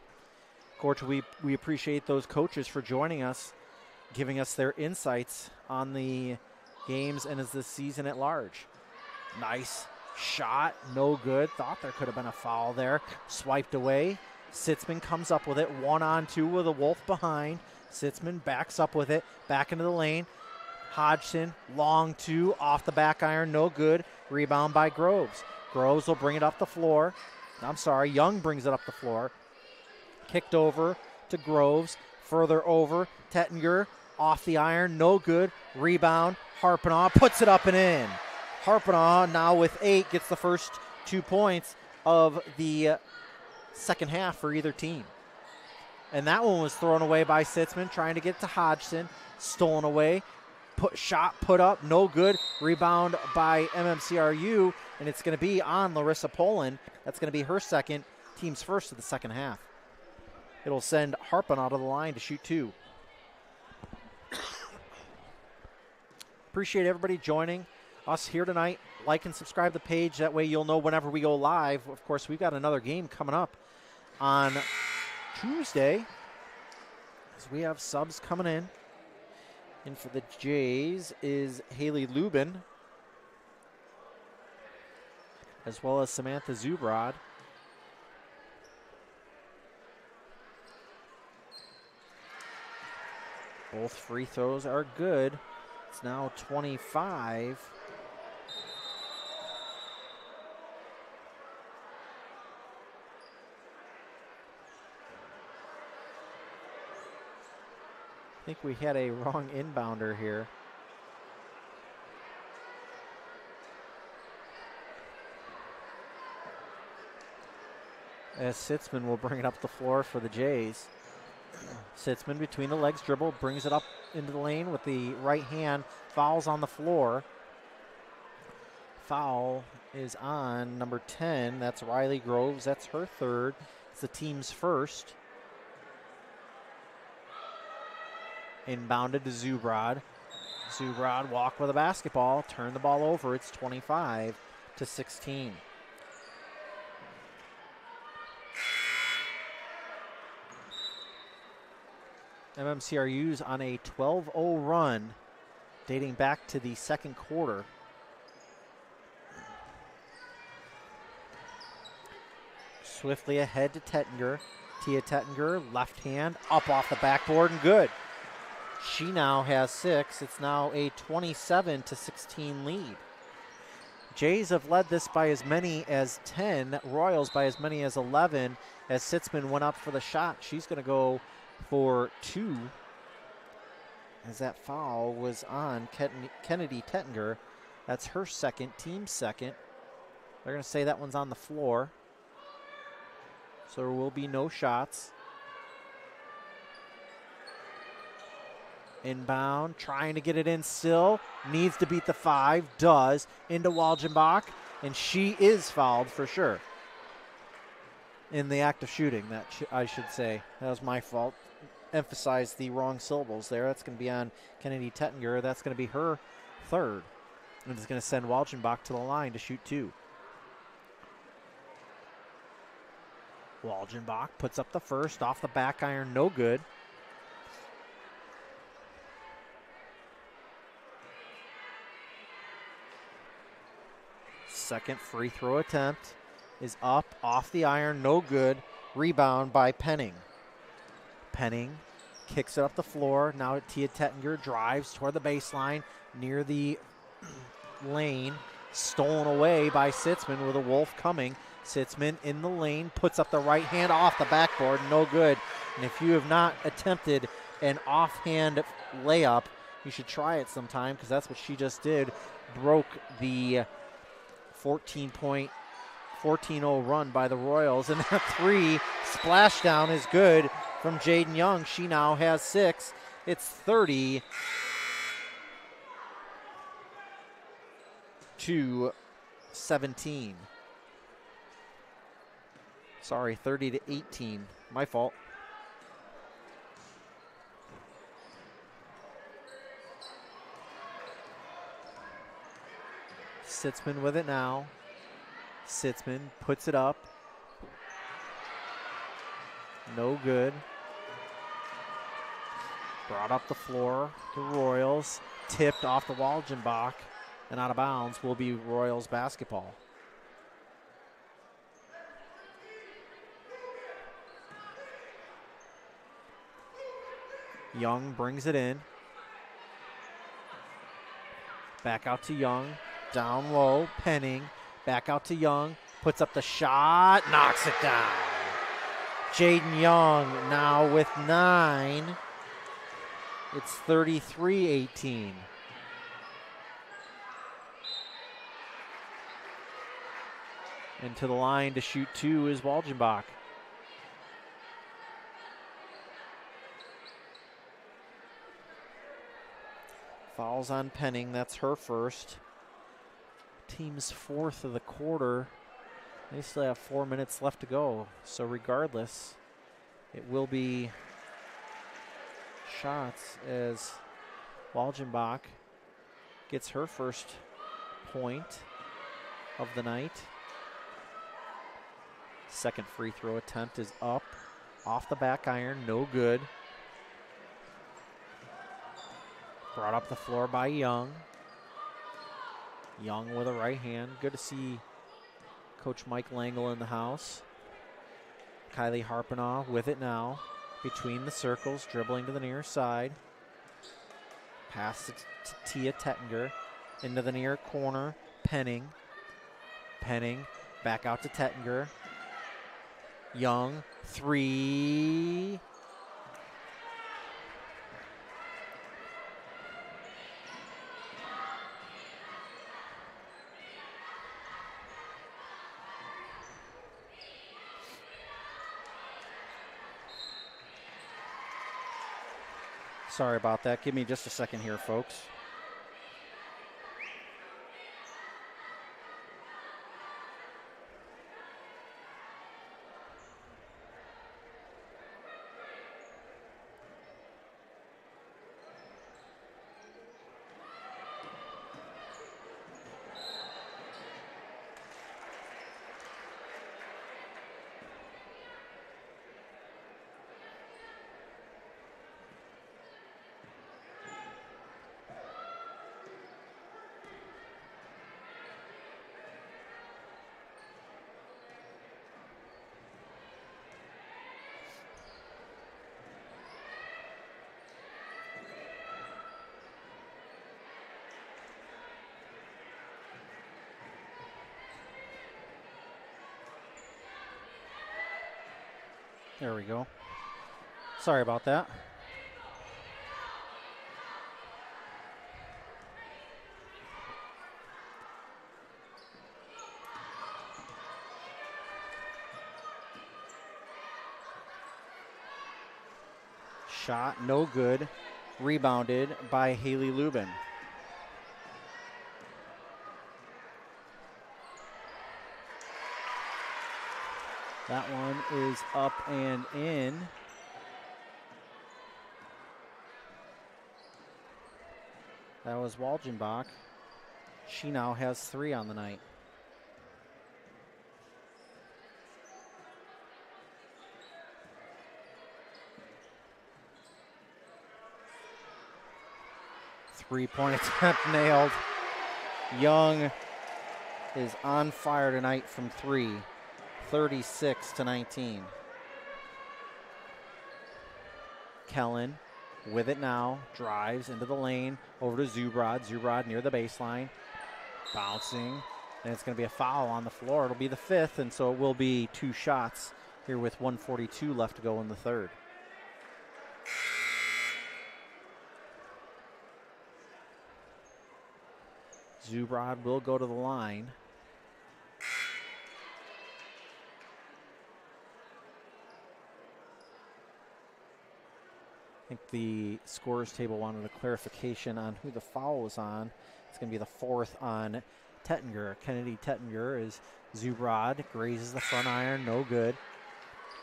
S7: Coach, we appreciate those coaches for joining us, giving us their insights on the games and as the season at large. Nice shot, no good. Thought there could have been a foul there. Swiped away. Sitzman comes up with it, 1-on-2 with a Wolf behind. Sitzman backs up with it, back into the lane. Hodgson, long 2, off the back iron, no good. Rebound by Groves. Groves will bring it up the floor. Young brings it up the floor. Kicked over to Groves. Further over, Tettinger off the iron, no good. Rebound, Harpinaugh puts it up and in. Harpinaugh now with 8 gets the first 2 points of the second half for either team. And that one was thrown away by Sitzman, trying to get to Hodgson. Stolen away. Shot put up, no good. Rebound by MMCRU, and it's going to be on Larissa Pullen. That's going to be her second, team's first of the second half. It'll send Harpinaugh to the line to shoot 2. Appreciate everybody joining us here tonight. Like and subscribe to the page. That way you'll know whenever we go live. Of course, we've got another game coming up on Tuesday, as we have subs coming in. And for the Jays is Haley Lubin, as well as Samantha Zubrod. Both free throws are good. It's now 25. I think we had a wrong inbounder here. As Sitzman will bring it up the floor for the Jays. Sitzman between the legs dribble, brings it up into the lane with the right hand, fouls on the floor. Foul is on number 10. That's Riley Groves. That's her third. It's the team's first. Inbounded to Zubrod. Zubrod walk with a basketball. Turn the ball over. It's 25-16. MMCRU's on a 12-0 run dating back to the second quarter. Swiftly ahead to Tettinger. Tia Tettinger, left hand, up off the backboard and good. She now has 6. It's now a 27-16 lead. Jays have led this by as many as 10. Royals by as many as 11 as Sitzman went up for the shot. She's going to go for 2 as that foul was on Kennedy Tettinger. That's her second, team second. They're going to say that one's on the floor. So there will be no shots. Inbound, trying to get it in still. Needs to beat the 5, does. Into Walgenbach, and she is fouled for sure. In the act of shooting, I should say. That was my fault. Emphasized the wrong syllables there. That's going to be on Kennedy Tettinger. That's going to be her third. And it's going to send Walgenbach to the line to shoot 2. Walgenbach puts up the first off the back iron, no good. Second free throw attempt is up off the iron, no good. Rebound by Penning. Penning kicks it up the floor. Now Tia Tettinger drives toward the baseline near the lane. Stolen away by Sitzman with a Wolf coming. Sitzman in the lane, puts up the right hand off the backboard, no good. And if you have not attempted an offhand layup, you should try it sometime because that's what she just did. Broke the 14-0 run by the Royals. And that 3 splashdown is good from Jaden Young. She now has 6. It's 30-17. Sorry, 30-18. My fault. Sitzman with it now. Sitzman puts it up. No good. Brought up the floor to Royals. Tipped off the Walgenbach and out of bounds will be Royals basketball. Young brings it in. Back out to Young. Down low. Penning. Back out to Young. Puts up the shot. Knocks it down. Jaden Young now with 9. It's 33-18. And to the line to shoot 2 is Walgenbach. Fouls on Penning, that's her first. Team's 4th of the quarter. They still have 4 minutes left to go. So regardless, it will be shots as Walgenbach gets her first point of the night. Second free throw attempt is up. Off the back iron, no good. Brought up the floor by Young. Young with a right hand. Good to see Coach Mike Langle in the house. Kylie Harpinaugh with it now. Between the circles, dribbling to the near side. Pass to Tia Tettinger. Into the near corner. Penning. Penning back out to Tettinger. Young, 3. Sorry about that. Give me just a second here, folks. There we go. Sorry about that. Shot, no good. Rebounded by Haley Lubin. That one is up and in. That was Walgenbach. She now has 3 on the night. Three-point attempt nailed. Young is on fire tonight from 3, 36-19. Gehlen with it now, drives into the lane, over to Zubrod. Zubrod near the baseline, bouncing, and it's going to be a foul on the floor. It'll be the 5th, and so it will be 2 shots here with 1:42 left to go in the 3rd. Zubrod will go to the line. I think the scorers table wanted a clarification on who the foul was on. It's going to be the 4th on Tettinger. Kennedy Tettinger is Zubrod, grazes the front iron, no good.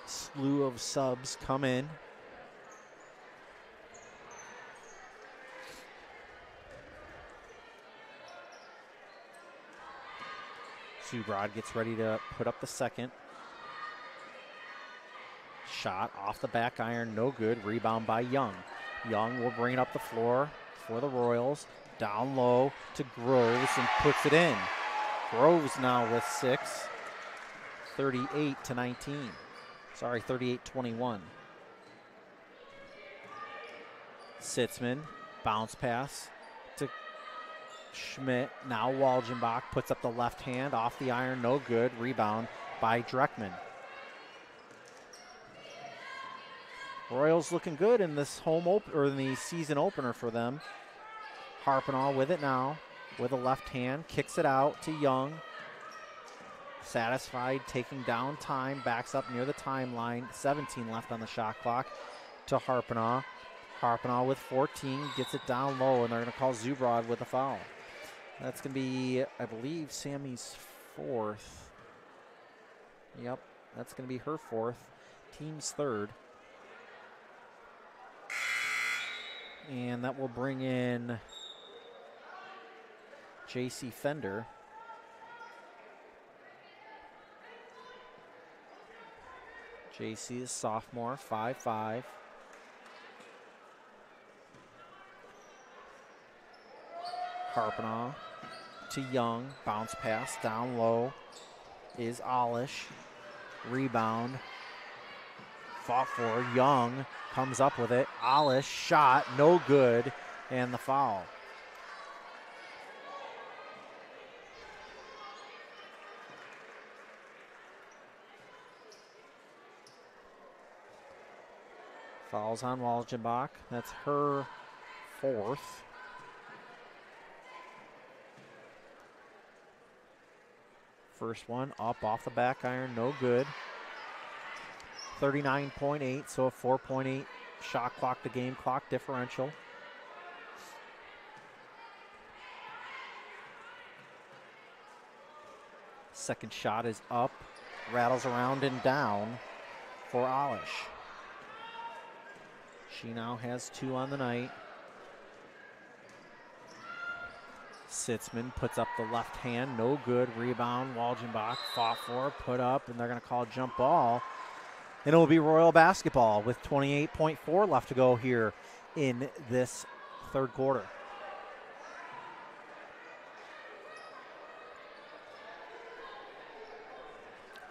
S7: Slew of subs come in. Zubrod gets ready to put up the 2nd. Shot off the back iron, no good. Rebound by Young. Young will bring it up the floor for the Royals. Down low to Groves and puts it in. Groves now with 6. 38-19. Sorry, 38-21. Sitzman, bounce pass to Schmidt. Now Walgenbach puts up the left hand off the iron, no good. Rebound by Dreckman. Royals looking good in this in the season opener for them. Harpinall with it now, with a left hand, kicks it out to Young. Satisfied, taking down time, backs up near the timeline. 17 left on the shot clock to Harpinall. Harpinall with 14, gets it down low, and they're going to call Zubrod with a foul. That's going to be, I believe, Sammy's 4th. Yep, that's going to be her 4th. Team's 3rd. And that will bring in J.C. Fender. J.C. is sophomore, 5'5". Harpinall to Young. Bounce pass down low is Alish. Rebound. Fought for. Young comes up with it. Alish shot, no good, and the foul. Fouls on Walgenbach. That's her 4th. First one up off the back iron, no good. 39.8, so a 4.8 shot clock to game clock differential. Second shot is up, rattles around and down for Alish. She now has 2 on the night. Sitzman puts up the left hand, no good. Rebound, Walgenbach fought for, put up, and they're going to call a jump ball. And it will be Royal basketball with 28.4 left to go here in this 3rd quarter.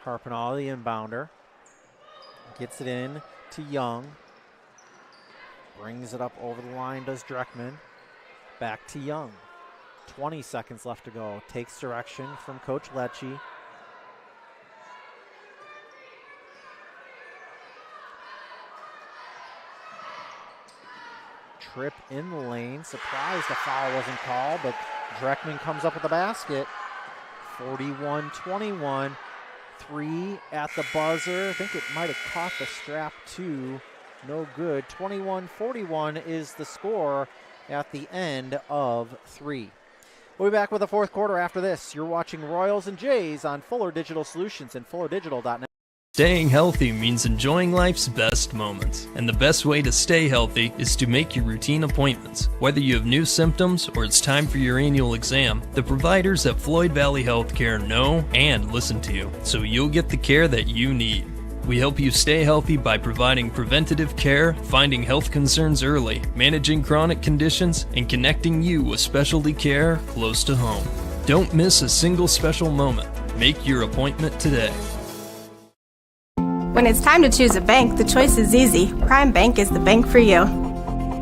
S7: Harpinall, the inbounder, gets it in to Young. Brings it up over the line, does Dreckman. Back to Young. 20 seconds left to go. Takes direction from Coach Lecce. trip in the lane. Surprised the foul wasn't called, but Dreckman comes up with the basket. 41-21. 3 at the buzzer. I think it might have caught the strap too. No good. 21-41 is the score at the end of 3. We'll be back with the fourth quarter after this. You're watching Royals and Jays on Fuller Digital Solutions and FullerDigital.net.
S13: Staying healthy means enjoying life's best moments, and the best way to stay healthy is to make your routine appointments. Whether you have new symptoms or it's time for your annual exam, the providers at Floyd Valley Healthcare know and listen to you, so you'll get the care that you need. We help you stay healthy by providing preventative care, finding health concerns early, managing chronic conditions, and connecting you with specialty care close to home. Don't miss a single special moment. Make your appointment today.
S16: When it's time to choose a bank, the choice is easy. Prime Bank is the bank for you.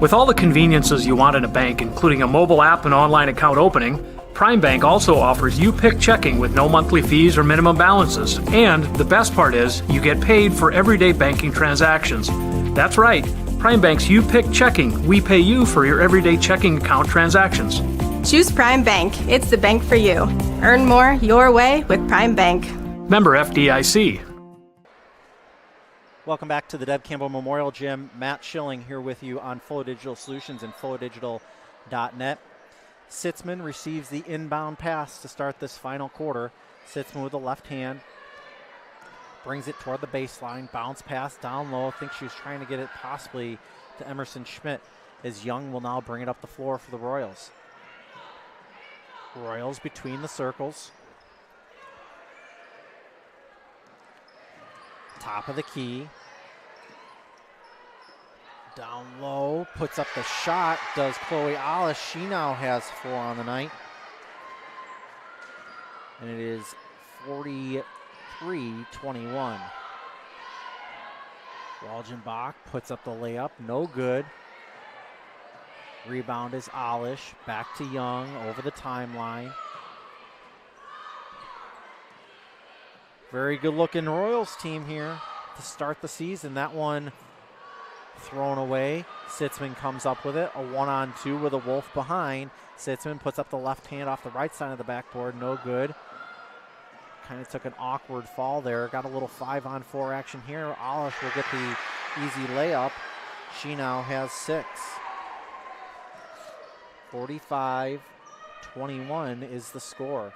S17: With all the conveniences you want in a bank, including a mobile app and online account opening, Prime Bank also offers You-Pick checking with no monthly fees or minimum balances. And the best part is, you get paid for everyday banking transactions. That's right, Prime Bank's You-Pick checking. We pay you for your everyday checking account transactions.
S16: Choose Prime Bank. It's the bank for you. Earn more your way with Prime Bank.
S17: Member FDIC.
S7: Welcome back to the Deb Campbell Memorial Gym. Matt Schilling here with you on Fuller Digital Solutions and FullerDigital.net. Sitzman receives the inbound pass to start this final quarter. Sitzman with the left hand. Brings it toward the baseline. Bounce pass down low. I think she was trying to get it possibly to Emerson Schmidt, as Young will now bring it up the floor for the Royals. Royals between the circles. Top of the key. Down low, puts up the shot, does Chloe Alice. She now has 4 on the night. And it is 43-21. Walgenbach puts up the layup, no good. Rebound is Alish, back to Young, over the timeline. Very good looking Royals team here to start the season. That one thrown away. Sitzman comes up with it. A 1-on-2 with a Wolf behind. Sitzman puts up the left hand off the right side of the backboard. No good. Kind of took an awkward fall there. Got a little 5-on-4 action here. Alish will get the easy layup. She now has 6. 45-21 is the score.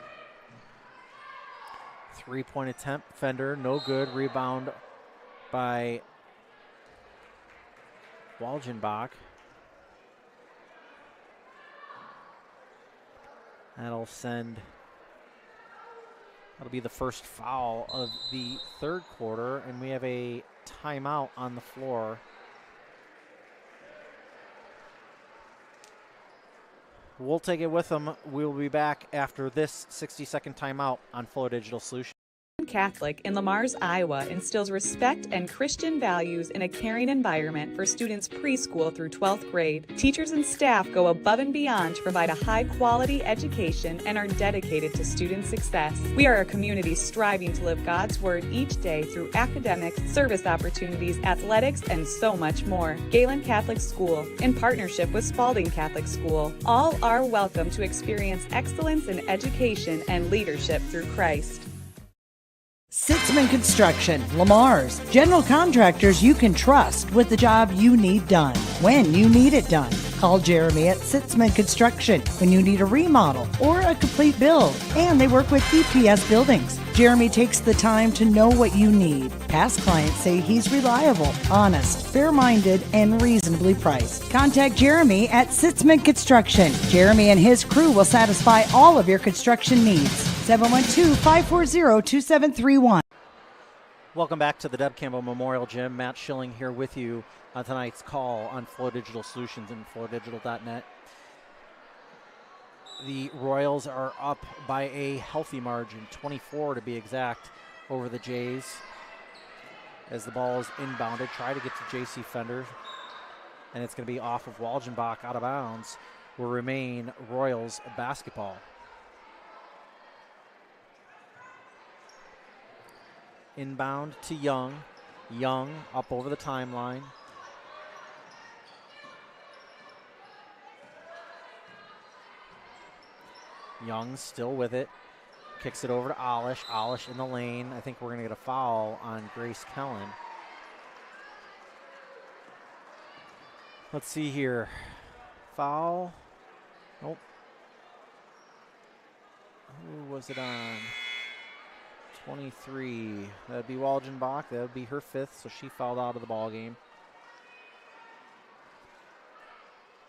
S7: 3-point attempt, Fender, no good. Rebound by Walgenbach. That'll be the first foul of the third quarter, and we have a timeout on the floor. We'll take it with them. We'll be back after this 60-second timeout on Fuller Digital Solutions.
S4: Catholic in Lamar's, Iowa instills respect and Christian values in a caring environment for students preschool through 12th grade. Teachers and staff go above and beyond to provide a high-quality education and are dedicated to student success. We are a community striving to live God's Word each day through academics, service opportunities, athletics, and so much more. Gehlen Catholic School, in partnership with Spalding Catholic School, all are welcome to experience excellence in education and leadership through Christ.
S14: Sitzman Construction, Lamar's, general contractors you can trust with the job you need done, when you need it done. Call Jeremy at Sitzman Construction when you need a remodel or a complete build. And they work with EPS buildings. Jeremy takes the time to know what you need. Past clients say he's reliable, honest, fair-minded, and reasonably priced. Contact Jeremy at Sitzman Construction. Jeremy and his crew will satisfy all of your construction needs. 712-540-2731.
S7: Welcome back to the Deb Campbell Memorial Gym. Matt Schilling here with you on tonight's call on Flow Digital Solutions and FlowDigital.net. The Royals are up by a healthy margin, 24 to be exact, over the Jays. As the ball is inbounded, try to get to J.C. Fender, and it's going to be off of Walgenbach, out of bounds. Will remain Royals basketball. Inbound to Young. Young up over the timeline. Young still with it. Kicks it over to Alish. Alish in the lane. I think we're going to get a foul on Grace Gehlen. Let's see here. Foul. Nope. Who was it on? 23. That'd be Walgenbach. That would be her 5th, so she fouled out of the ball game.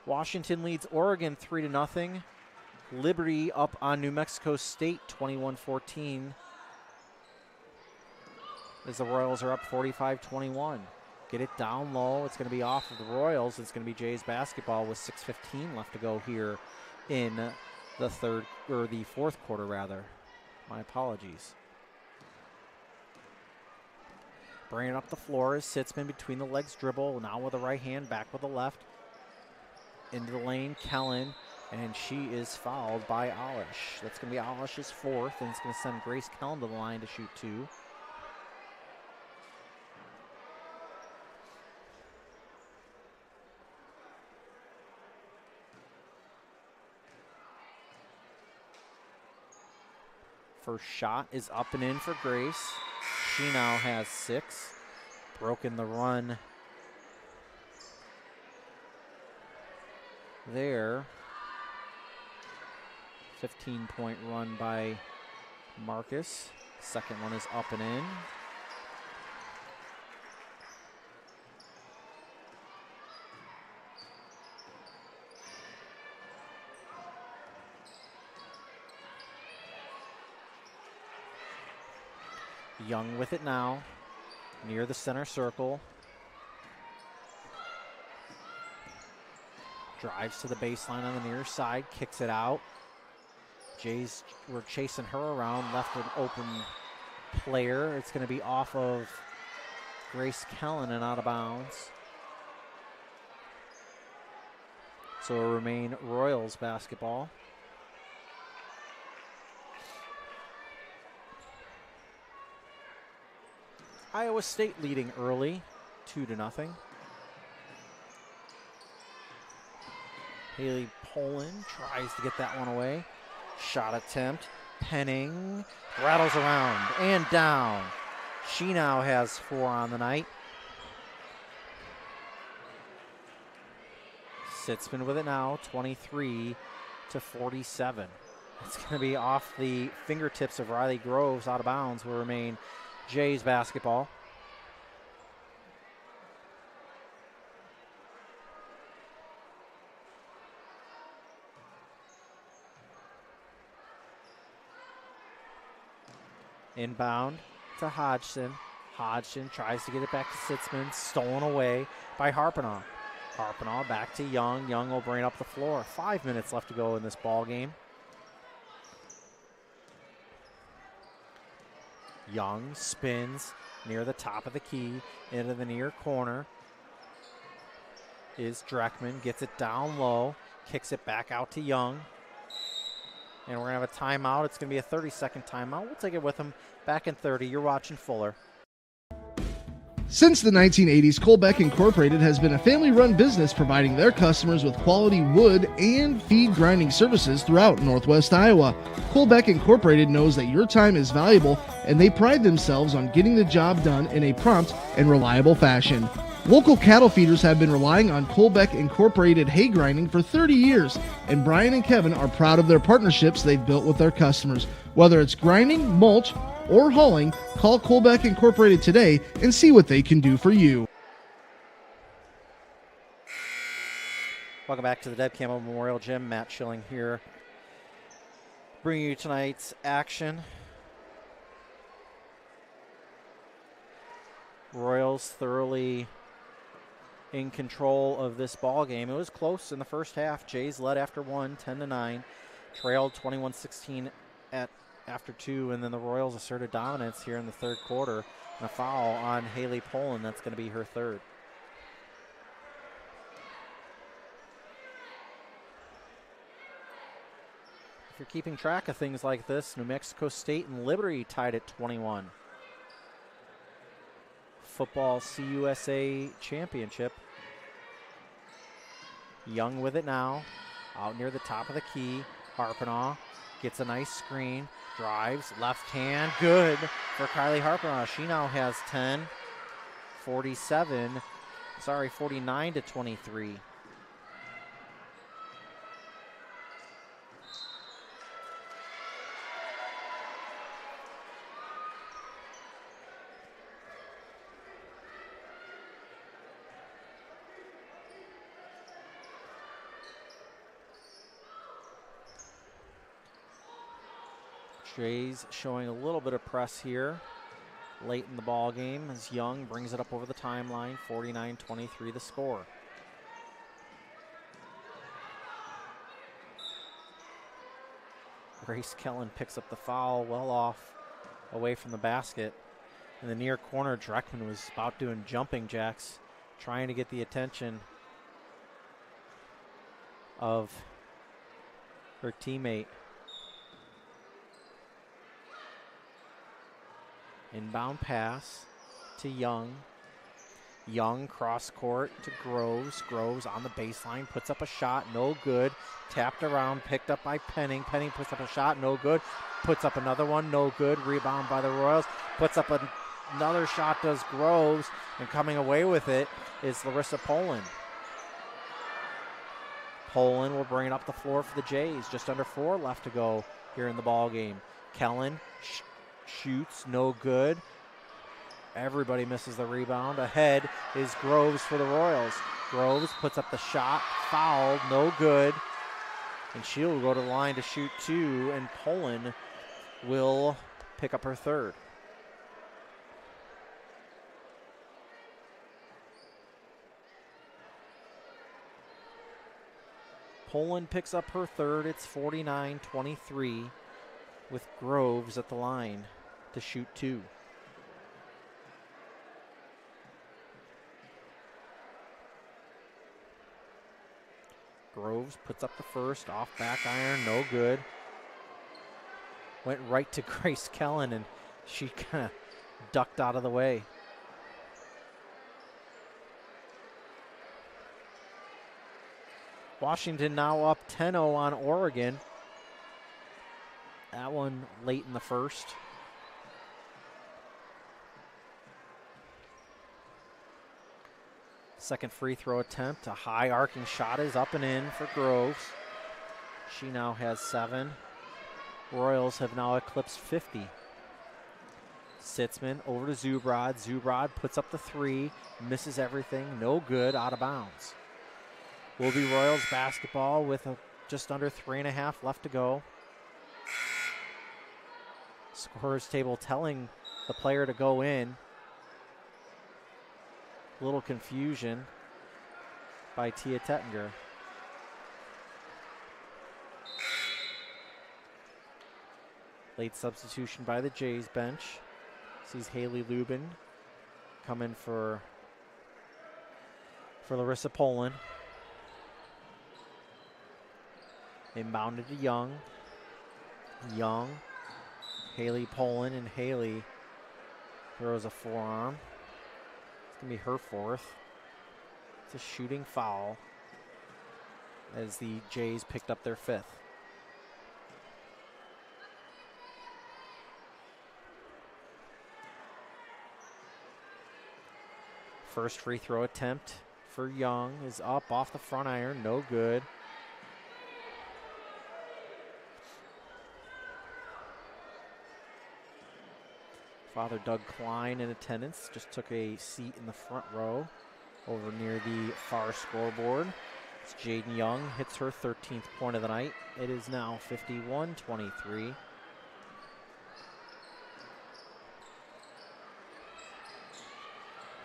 S7: Washington leads Oregon 3-0. Liberty up on New Mexico State 21-14. As the Royals are up 45-21. Get it down low. It's going to be off of the Royals. It's going to be Jays basketball with 6:15 left to go here in the fourth quarter rather. My apologies. Bringing it up the floor is Sitzman between the legs dribble. Now with the right hand, back with the left. Into the lane, Gehlen, and she is fouled by Alish. That's going to be Alish's 4th, and it's going to send Grace Gehlen to the line to shoot 2. First shot is up and in for Grace. She now has 6. Broken the run there. 15-point run by Marcus. Second one is up and in. Young with it now, near the center circle. Drives to the baseline on the near side, kicks it out. Jays were chasing her around, left an open player. It's going to be off of Grace Gehlen and out of bounds. So it'll remain Royals basketball. Iowa State leading early, 2-0. Haley Poland tries to get that one away. Shot attempt. Penning rattles around and down. She now has 4 on the night. Sitzman with it now, 23-47. It's going to be off the fingertips of Riley Groves, out of bounds. Will remain Jays basketball. Inbound to Hodgson. Hodgson tries to get it back to Sitzman. Stolen away by Harpinaugh. Harpinaugh back to Young. Young will bring it up the floor. 5 minutes left to go in this ball game. Young spins near the top of the key into the near corner. Is Dreckman, gets it down low, kicks it back out to Young. And we're going to have a timeout. It's going to be a 30-second timeout. We'll take it with them back in 30. You're watching Fuller.
S5: Since the 1980s, Colbeck Incorporated has been a family-run business providing their customers with quality wood and feed grinding services throughout Northwest Iowa. Colbeck Incorporated knows that your time is valuable, and they pride themselves on getting the job done in a prompt and reliable fashion. Local cattle feeders have been relying on Colbeck Incorporated hay grinding for 30 years, and Brian and Kevin are proud of their partnerships they've built with their customers. Whether it's grinding, mulch, or hauling, call Colbeck Incorporated today and see what they can do for you.
S7: Welcome back to the Deb Campbell Memorial Gym. Matt Schilling here, bringing you tonight's action. Royals thoroughly in control of this ball game. It was close in the first half. Jays led after 1, 10-9. Trailed 21-16 after 2, and then the Royals asserted dominance here in the third quarter. And a foul on Haley Poland. That's going to be her 3rd. If you're keeping track of things like this, New Mexico State and Liberty tied at 21. Football CUSA championship. Young with it now, out near the top of the key. Harpinaugh Gets a nice screen. Drives. Left hand. Good for Kylie Harper. She now has 10. 49 to 23. Jays showing a little bit of press here late in the ball game as Young brings it up over the timeline. 49-23 the score. Grace Gehlen picks up the foul well off away from the basket. In the near corner, Dreckman was about doing jumping jacks, trying to get the attention of her teammate. Inbound pass to Young. Young cross court to Groves. Groves on the baseline, puts up a shot, no good. Tapped around, picked up by Penning. Penning puts up a shot, no good. Puts up another one, no good. Rebound by the Royals. Puts up another shot, does Groves. And coming away with it is Larissa Poland. Poland will bring it up the floor for the Jays. Just under 4 left to go here in the ball game. Gehlen shoots, no good. Everybody misses the rebound. Ahead is Groves for the Royals. Groves puts up the shot, fouled, no good. And she'll go to the line to shoot 2, and Poland will pick up her 3rd. Poland picks up her 3rd. It's 49-23 with Groves at the line to shoot 2. Groves puts up the first, off back iron, no good. Went right to Grace Gehlen, and she kind of ducked out of the way. Washington now up 10-0 on Oregon. That one late in the first. Second free throw attempt. A high arcing shot is up and in for Groves. She now has 7. Royals have now eclipsed 50. Sitzman over to Zubrod. Zubrod puts up the 3. Misses everything. No good. Out of bounds. Will be Royals basketball with just under 3.5 left to go. Scorer's table telling the player to go in. A little confusion by Tia Tettinger. Late substitution by the Jays bench. Sees Haley Lubin come in for Larissa Poland. Inbounded to Young. Young. Haley Poland, and Haley throws a forearm. It's going to be her 4th. It's a shooting foul as the Jays picked up their 5th. First free throw attempt for Young is up off the front iron, no good. Father Doug Klein in attendance, just took a seat in the front row over near the far scoreboard. It's Jaden Young, hits her 13th point of the night. It is now 51-23.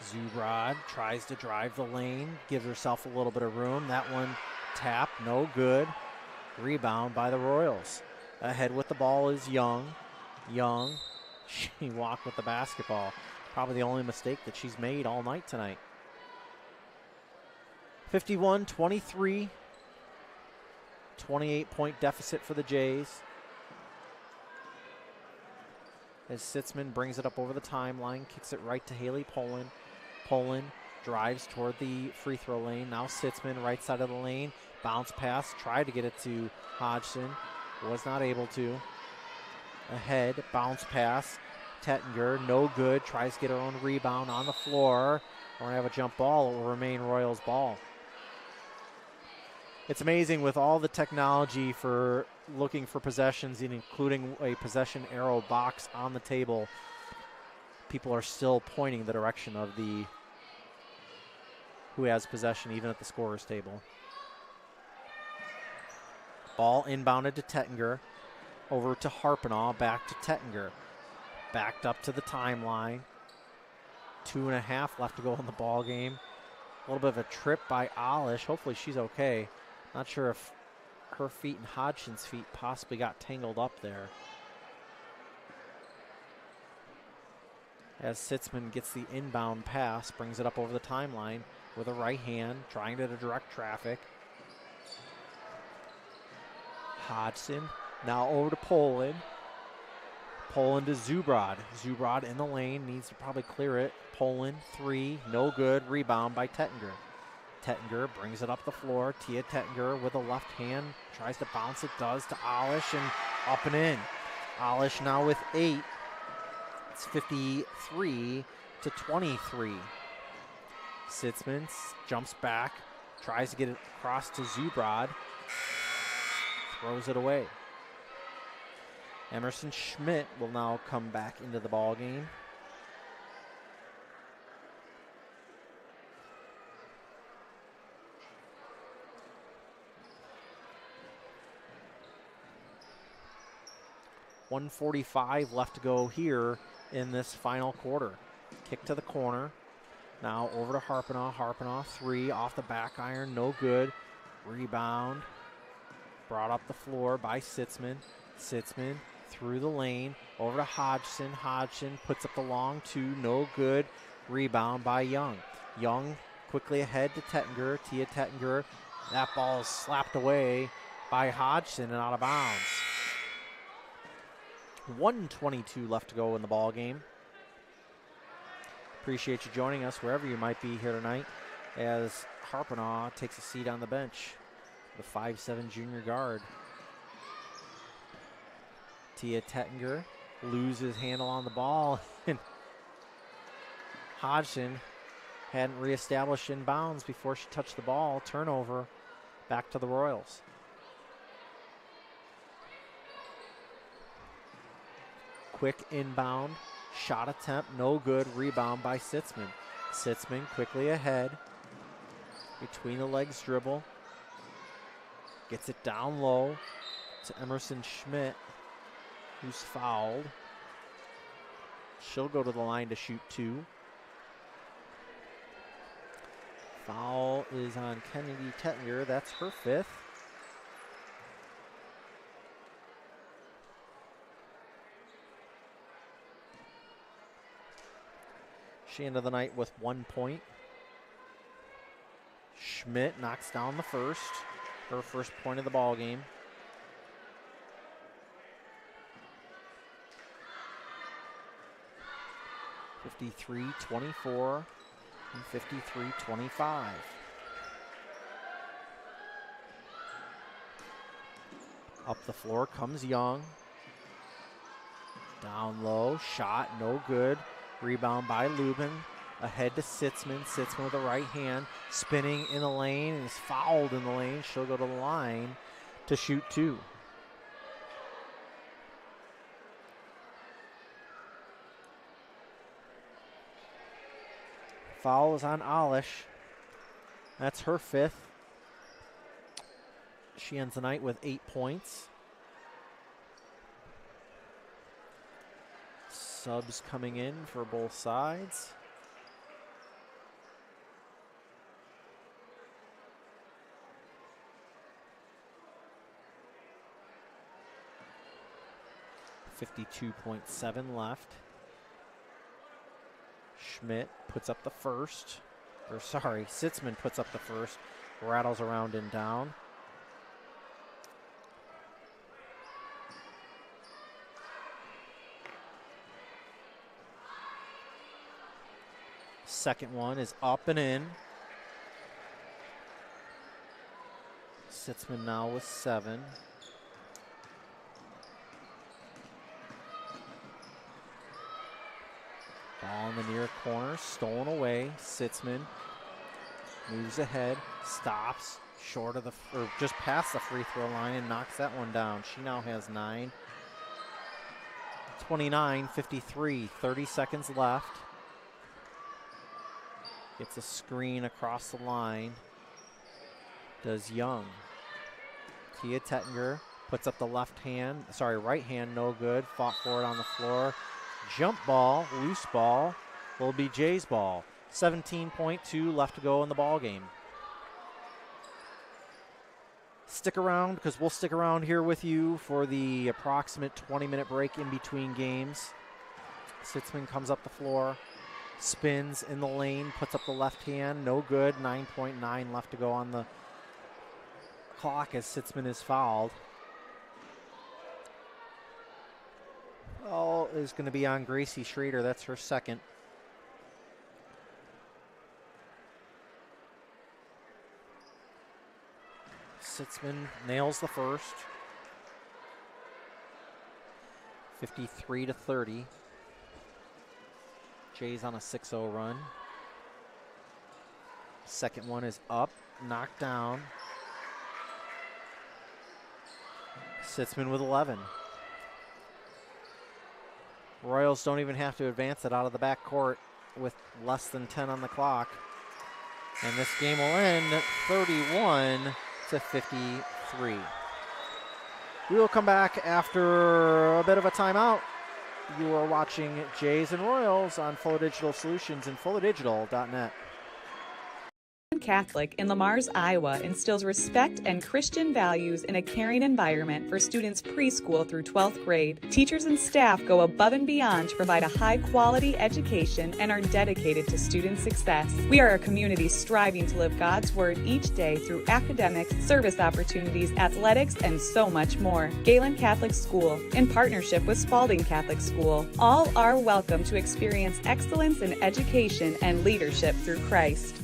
S7: Zubrod tries to drive the lane, gives herself a little bit of room. That one tapped, no good. Rebound by the Royals. Ahead with the ball is Young. Young. She walked with the basketball. Probably the only mistake that she's made all night tonight. 51-23. 28-point deficit for the Jays. As Sitzman brings it up over the timeline, kicks it right to Haley Poland. Poland drives toward the free throw lane. Now Sitzman, right side of the lane. Bounce pass, tried to get it to Hodgson. Was not able to. Ahead, bounce pass. Tettinger, no good. Tries to get her own rebound on the floor. We're going to have a jump ball. It will remain Royals ball. It's amazing with all the technology for looking for possessions, including a possession arrow box on the table. People are still pointing the direction of the who has possession, even at the scorer's table. Ball inbounded to Tettinger. Over to Harpenaugh, back to Tettinger. Backed up to the timeline. 2.5 left to go in the ball game. A little bit of a trip by Alish. Hopefully she's okay. Not sure if her feet and Hodgson's feet possibly got tangled up there. As Sitzman gets the inbound pass, brings it up over the timeline with a right hand, trying to direct traffic. Hodgson now over to Poland. Poland to Zubrod. Zubrod in the lane, needs to probably clear it. Poland, 3, no good. Rebound by Tettinger. Tettinger brings it up the floor. Tia Tettinger with a left hand, tries to bounce it, does to Alish, and up and in. Alish now with 8. It's 53-23. Sitzman jumps back, tries to get it across to Zubrod, throws it away. Emerson Schmidt will now come back into the ball game. .145 left to go here in this final quarter. Kick to the corner. Now over to Harpenaugh. Harpenaugh, 3 off the back iron, no good. Rebound. Brought up the floor by Sitzman. Sitzman through the lane. Over to Hodgson. Hodgson puts up the long 2, no good. Rebound by Young. Young quickly ahead to Tettinger. Tia Tettinger. That ball is slapped away by Hodgson and out of bounds. 1:22 left to go in the ball game. Appreciate you joining us wherever you might be here tonight as Harpenaugh takes a seat on the bench. The 5'7" junior guard. Tia Tettinger loses handle on the ball. And Hodgson hadn't reestablished in bounds before she touched the ball. Turnover back to the Royals. Quick inbound, shot attempt, no good. Rebound by Sitzman. Sitzman quickly ahead. Between the legs dribble. Gets it down low to Emerson Schmidt, who's fouled. She'll go to the line to shoot 2. Foul is on Kennedy Tettinger. That's her 5th. She ended the night with 1 point. Schmidt knocks down the first. Her first point of the ball game. (53-24) and 53-25. Up the floor comes Young. Down low, shot, no good. Rebound by Lubin. Ahead to Sitzman. Sitzman with the right hand. Spinning in the lane and is fouled in the lane. She'll go to the line to shoot 2. Foul is on Alish. That's her 5th. She ends the night with 8 points. Subs coming in for both sides. .7 left. Schmidt puts up the first. Sitzman puts up the first. Rattles around and down. Second one is up and in. Sitzman now with 7. Ball in the near corner, stolen away. Sitzman moves ahead, stops short of the, or just past the free throw line and knocks that one down. She now has 9. 29-53, 30 seconds left. Gets a screen across the line. Does Young. Tia Tettinger puts up the right hand, no good. Fought for it on the floor. Jump ball, loose ball, will be Jay's ball. 17.2 left to go in the ball game. Stick around, because we'll stick around here with you for the approximate 20-minute break in between games. Sitzman comes up the floor, spins in the lane, puts up the left hand, no good. 9.9 left to go on the clock as Sitzman is fouled. Foul is going to be on Gracie Schrader. That's her second. Sitzman nails the first. 53-30. Jay's on a 6-0 run. Second one is up, knocked down. Sitzman with 11. Royals don't even have to advance it out of the back court with less than 10 on the clock. And this game will end 31-53. We will come back after a bit of a timeout. You are watching Jays and Royals on Fuller Digital Solutions and fullerdigital.net.
S4: Catholic in Lamar's, Iowa instills respect and Christian values in a caring environment for students preschool through 12th grade. Teachers and staff go above and beyond to provide a high-quality education and are dedicated to student success. We are a community striving to live God's Word each day through academics, service opportunities, athletics, and so much more. Gehlen Catholic School, in partnership with Spalding Catholic School, all are welcome to experience excellence in education and leadership through Christ.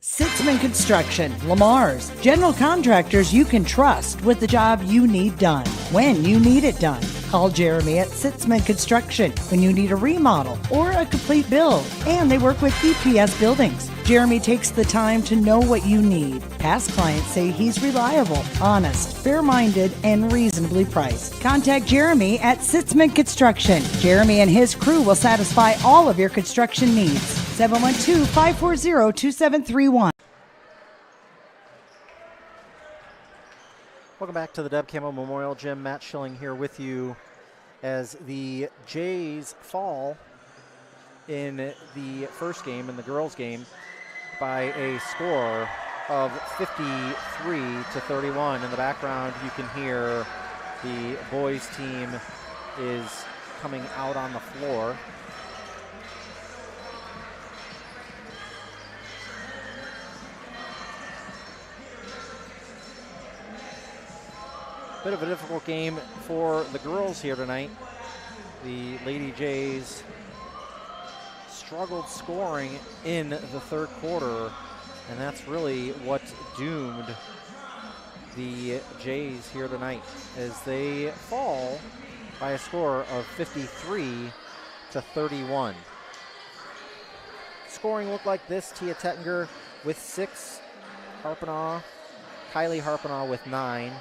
S14: Sitzman Construction, Lamar's, general contractors you can trust with the job you need done, when you need it done. Call Jeremy at Sitzman Construction when you need a remodel or a complete build. And they work with EPS buildings. Jeremy takes the time to know what you need. Past clients say he's reliable, honest, fair-minded, and reasonably priced. Contact Jeremy at Sitzman Construction. Jeremy and his crew will satisfy all of your construction needs. 712-540-2731.
S7: Welcome back to the Deb Campbell Memorial Gym. Matt Schilling here with you as the Jays fall in the first game, in the girls' game, by a score of 53-31. In the background, you can hear the boys' team is coming out on the floor. Bit of a difficult game for the girls here tonight. The Lady Jays struggled scoring in the third quarter, and that's really what doomed the Jays here tonight as they fall by a score of 53-31. Scoring looked like this: Tia Tettinger with 6, Kylie Harpenaugh with 9,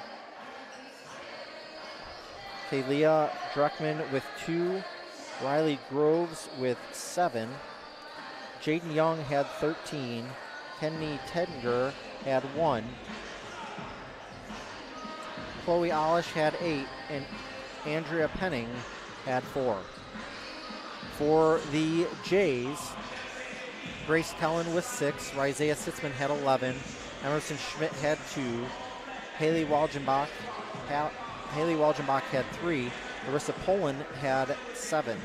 S7: Kalia Dreckman with 2, Riley Groves with 7, Jaden Young had 13, Kenny Tettinger had 1, Chloe Olish had 8, and Andrea Penning had 4. For the Jays, Grace Kellen with 6, Isaiah Sitzman had 11, Emerson Schmidt had 2, Haley Walgenbach had 3. Larissa Poland had 7.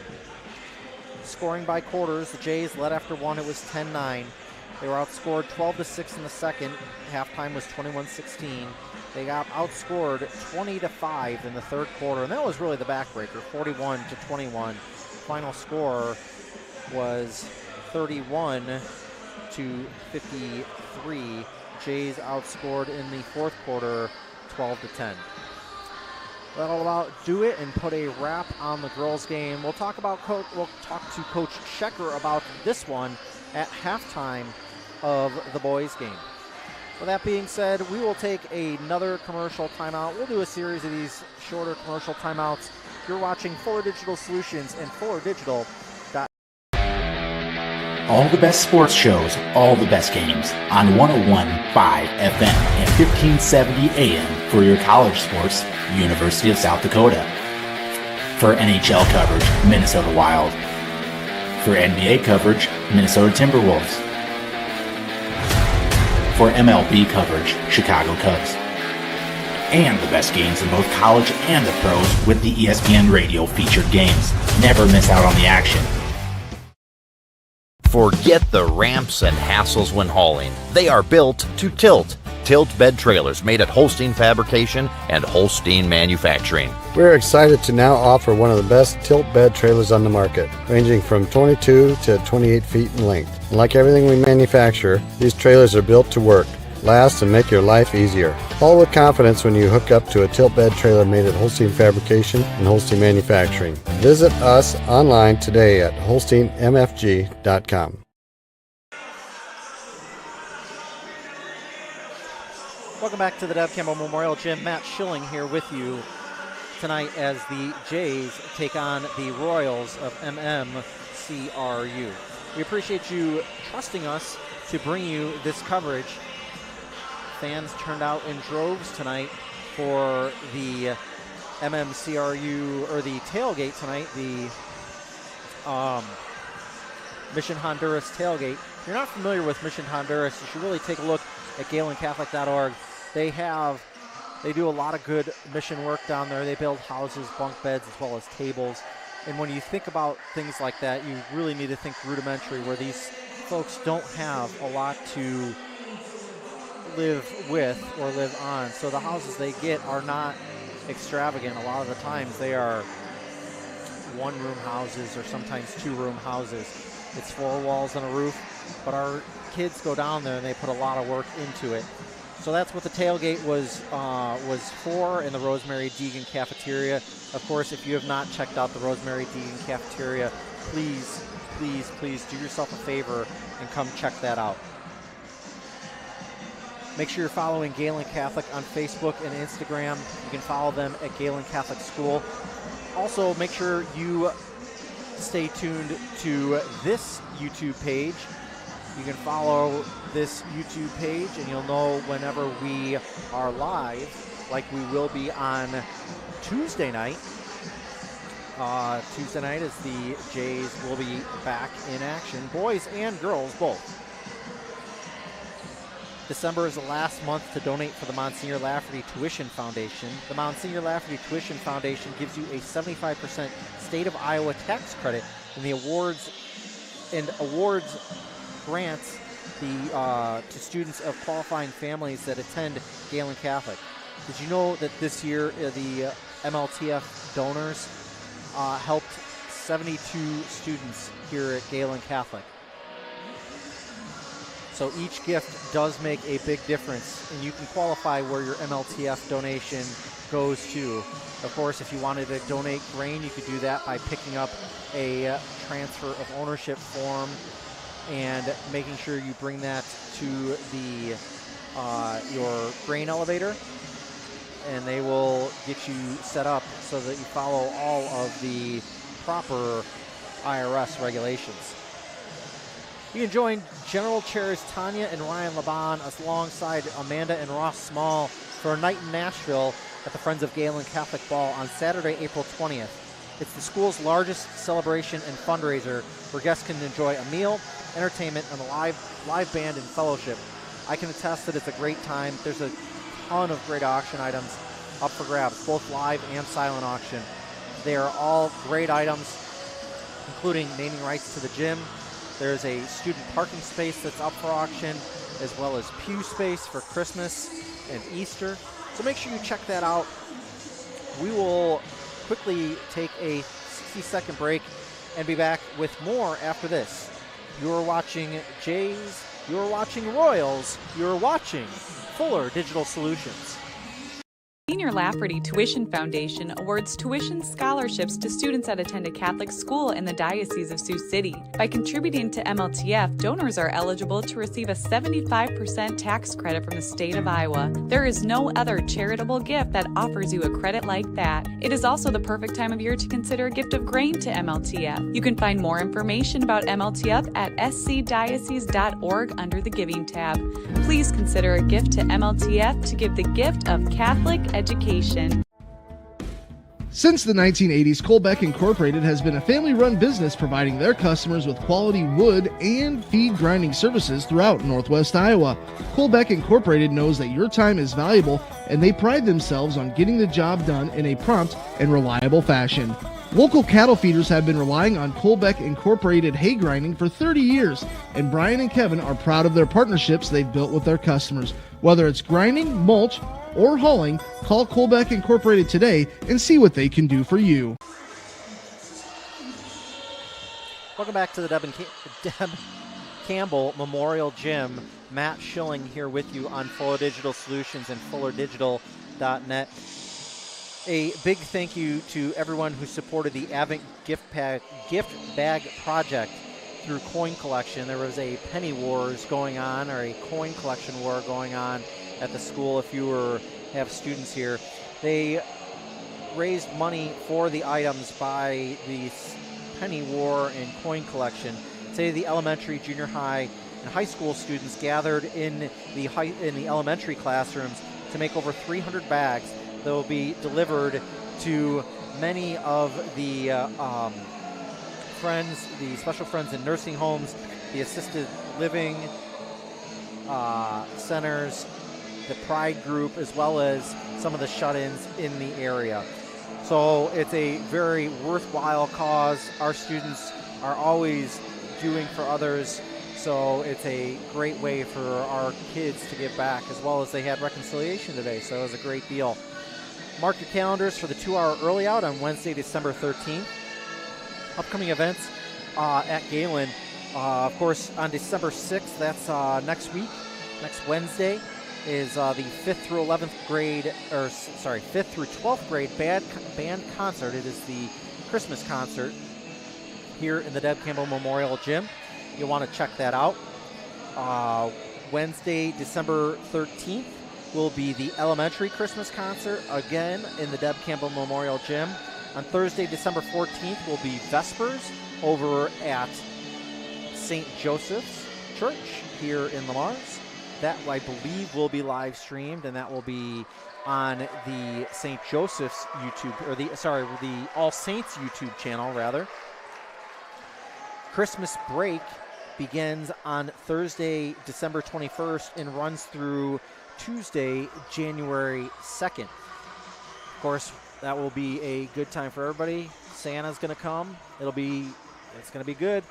S7: Scoring by quarters, the Jays led after 1. It was 10-9. They were outscored 12-6 in the second. Halftime was 21-16. They got outscored 20-5 in the third quarter, and that was really the backbreaker, 41-21. Final score was 31-53. Jays outscored in the fourth quarter 12-10. That'll about do it and put a wrap on the girls' game. We'll talk to Coach Schecker about this one at halftime of the boys' game. With that being said, we will take another commercial timeout. We'll do a series of these shorter commercial timeouts. You're watching Fuller Digital Solutions and FullerDigital.com.
S1: All the best sports shows, all the best games on 101.5 FM and 1570 AM for your college sports, University of South Dakota. For NHL coverage, Minnesota Wild. For NBA coverage, Minnesota Timberwolves. For MLB coverage, Chicago Cubs. And the best games in both college and the pros with the ESPN Radio featured games. Never miss out on the action.
S2: Forget the ramps and hassles when hauling. They are built to tilt. Tilt bed trailers made at Holstein Fabrication and Holstein Manufacturing.
S3: We're excited to now offer one of the best tilt bed trailers on the market, ranging from 22 to 28 feet in length. And like everything we manufacture, these trailers are built to work, last, and make your life easier. All with confidence when you hook up to a tilt bed trailer made at Holstein Fabrication and Holstein Manufacturing. Visit us online today at holsteinmfg.com.
S7: Welcome back to the Deb Campbell Memorial Gym. Matt Schilling here with you tonight as the Jays take on the Royals of MMCRU. We appreciate you trusting us to bring you this coverage. Fans turned out in droves tonight for the MMCRU, or the tailgate tonight, the Mission Honduras tailgate. If you're not familiar with Mission Honduras, you should really take a look at GehlenCatholic.org. They do a lot of good mission work down there. They build houses, bunk beds, as well as tables. And when you think about things like that, you really need to think rudimentary, where these folks don't have a lot to live with or live on. So the houses they get are not extravagant. A lot of the times they are one-room houses or sometimes two-room houses. It's 4 walls and a roof, but our kids go down there and they put a lot of work into it. So that's what the tailgate was for in the Rosemary Deegan Cafeteria. Of course, if you have not checked out the Rosemary Deegan Cafeteria, please, please, please do yourself a favor and come check that out. Make sure you're following Gehlen Catholic on Facebook and Instagram. You can follow them at Gehlen Catholic School. Also, make sure you stay tuned to this YouTube page. You can follow this YouTube page and you'll know whenever we are live, like we will be on Tuesday night. Tuesday night as the Jays will be back in action, boys and girls both. December is the last month to donate for the Monsignor Lafferty Tuition Foundation. The Monsignor Lafferty Tuition Foundation gives you a 75% state of Iowa tax credit in the awards grants to students of qualifying families that attend Gehlen Catholic. Did you know that this year the MLTF donors helped 72 students here at Gehlen Catholic? So each gift does make a big difference, and you can qualify where your MLTF donation goes to. Of course, if you wanted to donate grain, you could do that by picking up a transfer of ownership form and making sure you bring that to the your grain elevator, and they will get you set up so that you follow all of the proper IRS regulations. You can join General Chairs Tanya and Ryan Laban alongside Amanda and Ross Small for a night in Nashville at the Friends of Gehlen Catholic Ball on Saturday, April 20th. It's the school's largest celebration and fundraiser where guests can enjoy a meal, entertainment, and a live band and fellowship. I can attest that it's a great time. There's a ton of great auction items up for grabs, both live and silent auction. They are all great items, including naming rights to the gym. There's a student parking space that's up for auction, as well as pew space for Christmas and Easter. So make sure you check that out. We will quickly take a 60-second break and be back with more after this. You're watching Jays, you're watching Royals, you're watching Fuller Digital Solutions.
S4: Senior Lafferty Tuition Foundation awards tuition scholarships to students that attend a Catholic school in the Diocese of Sioux City. By contributing to MLTF, donors are eligible to receive a 75% tax credit from the state of Iowa. There is no other charitable gift that offers you a credit like that. It is also the perfect time of year to consider a gift of grain to MLTF. You can find more information about MLTF at scdiocese.org under the Giving tab. Please consider a gift to MLTF to give the gift of Catholic education.
S5: Since the 1980s, Colbeck Incorporated has been a family-run business providing their customers with quality wood and feed grinding services throughout Northwest Iowa. Colbeck Incorporated knows that your time is valuable, and they pride themselves on getting the job done in a prompt and reliable fashion. Local cattle feeders have been relying on Colbeck Incorporated hay grinding for 30 years, and Brian and Kevin are proud of their partnerships they've built with their customers. Whether it's grinding, mulch, or hauling, call Colbeck Incorporated today and see what they can do for you.
S7: Welcome back to the Deb Campbell Memorial Gym. Matt Schilling here with you on Fuller Digital Solutions and FullerDigital.net. A big thank you to everyone who supported the Advent gift bag project through coin collection. There was a penny wars going on, or a coin collection war going on at the school. If you have students here, they raised money for the items by the penny war and coin collection. Today, the elementary, junior high, and high school students gathered in the elementary classrooms to make over 300 bags that will be delivered to many of the friends, the special friends in nursing homes, the assisted living centers, the Pride group, as well as some of the shut-ins in the area. So it's a very worthwhile cause. Our students are always doing for others, so it's a great way for our kids to give back, as well as they had reconciliation today, so it was a great deal. Mark your calendars for the 2-hour early out on Wednesday, December 13th. Upcoming events at Gehlen, of course, on December 6th, that's next week, next Wednesday, is the 5th through 12th grade band concert. It is the Christmas concert here in the Deb Campbell Memorial Gym. You'll want to check that out. Wednesday, December 13th, will be the elementary Christmas concert, again in the Deb Campbell Memorial Gym. On Thursday, December 14th, will be Vespers over at St. Joseph's Church here in Lamars. That, I believe, will be live streamed, and that will be on the St. Joseph's YouTube, or the All Saints YouTube channel, rather. Christmas break begins on Thursday, December 21st, and runs through Tuesday, January 2nd. Of course, that will be a good time for everybody. Santa's going to come. It's going to be good.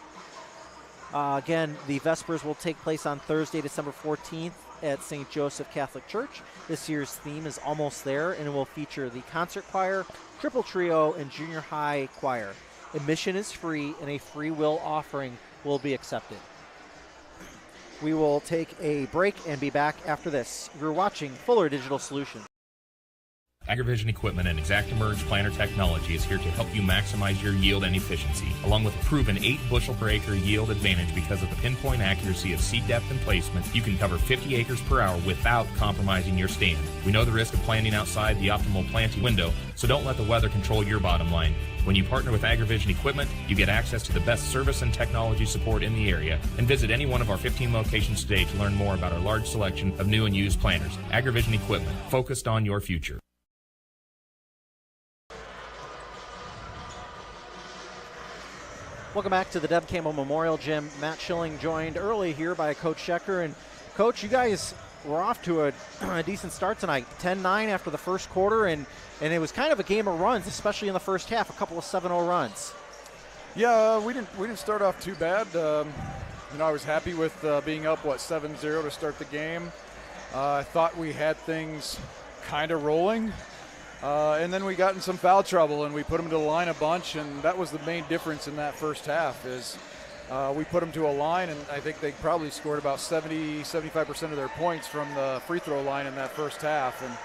S7: Again, the Vespers will take place on Thursday, December 14th at St. Joseph Catholic Church. This year's theme is Almost There, and it will feature the concert choir, triple trio, and junior high choir. Admission is free, and a free will offering will be accepted. We will take a break and be back after this. You're watching Fuller Digital Solutions.
S6: AgriVision Equipment and ExactEmerge planter technology is here to help you maximize your yield and efficiency, along with a proven 8 bushel per acre yield advantage because of the pinpoint accuracy of seed depth and placement. You can cover 50 acres per hour without compromising your stand. We know the risk of planting outside the optimal planting window, so don't let the weather control your bottom line. When you partner with AgriVision Equipment, you get access to the best service and technology support in the area. And visit any one of our 15 locations today to learn more about our large selection of new and used planters. AgriVision Equipment, focused on your future.
S7: Welcome back to the Deb Campbell Memorial Gym. Matt Schilling joined early here by Coach Schecker. And Coach, you guys were off to a decent start tonight. 10-9 after the first quarter, and it was kind of a game of runs, especially in the first half, a couple of 7-0 runs.
S18: Yeah, we didn't start off too bad. I was happy with being up, 7-0 to start the game. I thought we had things kind of rolling. And then we got in some foul trouble, and we put them to the line a bunch, and that was the main difference in that first half is we put them to a line, and I think they probably scored about 70-75% of their points from the free throw line in that first half. And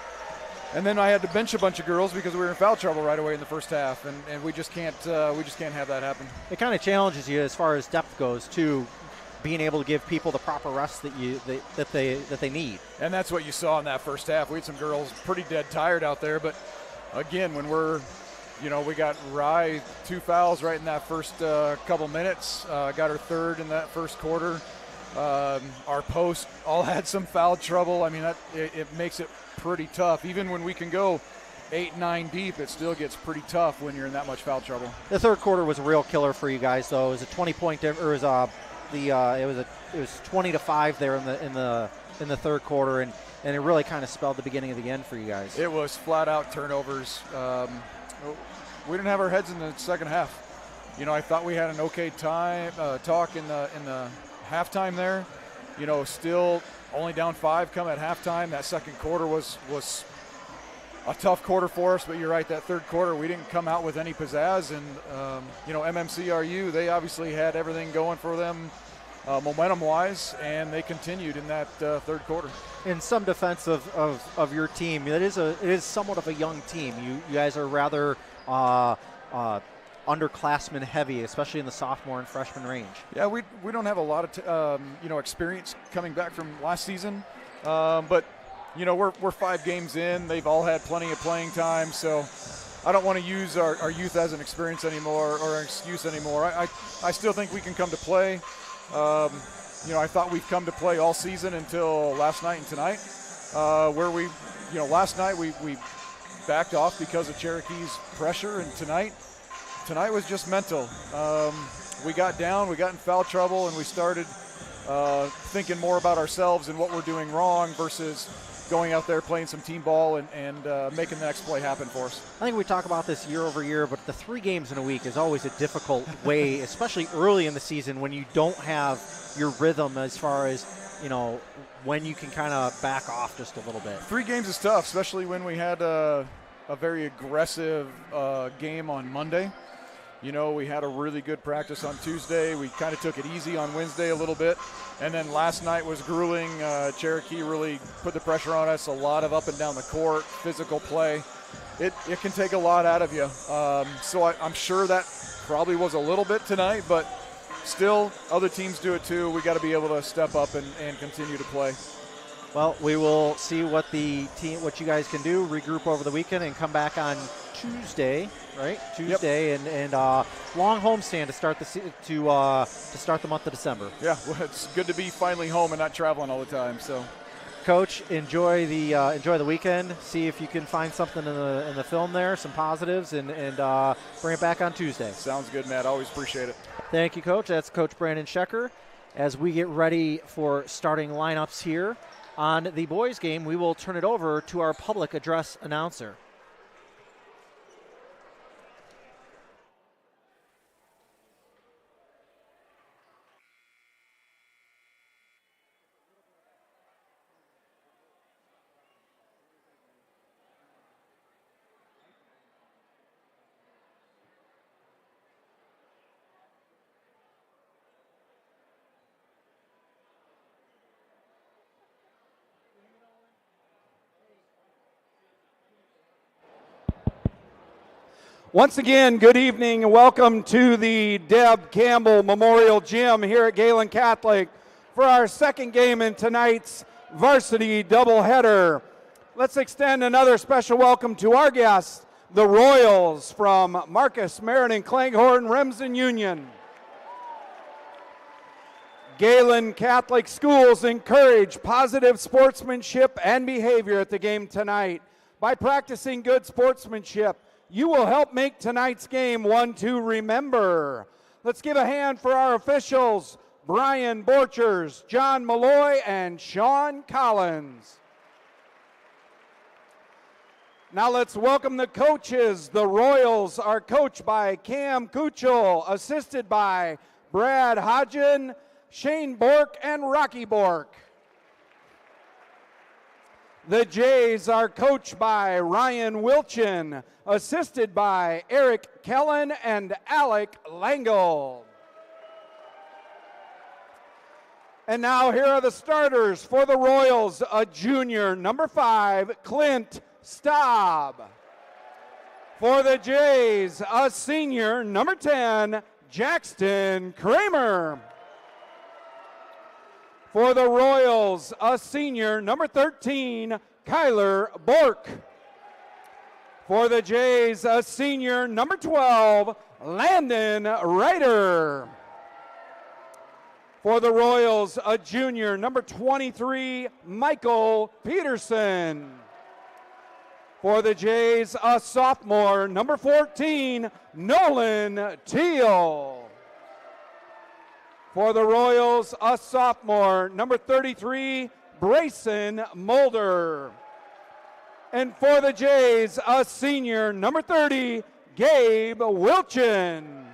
S18: And then I had to bench a bunch of girls because we were in foul trouble right away in the first half, and we just can't have that happen.
S7: It kind of challenges you as far as depth goes too, being able to give people the proper rest that they need.
S18: And that's what you saw in that first half. We had some girls pretty dead tired out there, but again, when we got Rye 2 fouls right in that first couple minutes, got her third in that first quarter. Our post all had some foul trouble. I mean, it makes it pretty tough. Even when we can go 8-9 deep, it still gets pretty tough when you're in that much foul trouble.
S7: The third quarter was a real killer for you guys, though. It was a 20-point difference. It was 20-5 there in the third quarter, and it really kind of spelled the beginning of the end for you guys.
S18: It was flat out turnovers. We didn't have our heads in the second half. I thought we had an okay talk in the halftime there. Still only down 5 come at halftime. That second quarter was a tough quarter for us, but you're right, that third quarter we didn't come out with any pizzazz, and MMCRU, they obviously had everything going for them momentum-wise, and they continued in that third quarter.
S7: In some defense of your team, it is somewhat of a young team. You guys are rather underclassmen heavy, especially in the sophomore and freshman range.
S18: Yeah, we don't have a lot of experience coming back from last season, but we're 5 games in. They've all had plenty of playing time, so I don't want to use our youth as an experience anymore or an excuse anymore. I still think we can come to play. I thought we'd come to play all season until last night and tonight, where last night we backed off because of Cherokee's pressure, and tonight was just mental. We got down, we got in foul trouble, and we started thinking more about ourselves and what we're doing wrong versus going out there playing some team ball and making the next play happen for us.
S7: I think we talk about this year over year, but the 3 games in a week is always a difficult way, especially early in the season when you don't have your rhythm as far as, when you can kind of back off just a little bit.
S18: 3 games is tough, especially when we had a very aggressive game on Monday. We had a really good practice on Tuesday. We kind of took it easy on Wednesday a little bit. And then last night was grueling. Cherokee really put the pressure on us, a lot of up and down the court, physical play. It can take a lot out of you. So I'm sure that probably was a little bit tonight, but still, other teams do it too. We got to be able to step up and continue to play.
S7: Well, we will see what what you guys can do, regroup over the weekend, and come back on Tuesday, right? Tuesday, yep. and long homestand to start the month of December.
S18: Yeah, well, it's good to be finally home and not traveling all the time. So,
S7: Coach, enjoy the weekend. See if you can find something in the film there, some positives, and bring it back on Tuesday.
S18: Sounds good, Matt. Always appreciate it.
S7: Thank you, Coach. That's Coach Brandon Schecker. As we get ready for starting lineups here on the boys' game, we will turn it over to our public address announcer.
S11: Once again, good evening and welcome to the Deb Campbell Memorial Gym here at Gehlen Catholic for our second game in tonight's varsity doubleheader. Let's extend another special welcome to our guests, the Royals from Marcus, Meriden, Clanghorn, Remsen Union. Gehlen Catholic Schools encourage positive sportsmanship and behavior at the game tonight. By practicing good sportsmanship, you will help make tonight's game one to remember. Let's give a hand for our officials, Brian Borchers, John Malloy, and Sean Collins. Now let's welcome the coaches. The Royals are coached by Cam Kuchel, assisted by Brad Hodgen, Shane Bork, and Rocky Bork. The Jays are coached by Ryan Wilchin, assisted by Eric Kellen and Alec Langle. And now here are the starters for the Royals. A junior, number 5, Clint Staub. For the Jays, a senior, number 10, Jackson Kramer. For the Royals, a senior, number 13, Kyler Bork. For the Jays, a senior, number 12, Landon Ryder. For the Royals, a junior, number 23, Michael Peterson. For the Jays, a sophomore, number 14, Nolan Teal. For the Royals, a sophomore, number 33, Brayson Mulder. And for the Jays, a senior, number 30, Gabe Wilchin.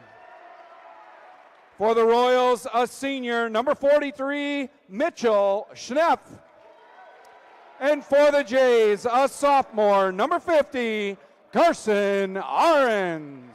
S11: For the Royals, a senior, number 43, Mitchell Schnepp. And for the Jays, a sophomore, number 50, Carson Ahrens.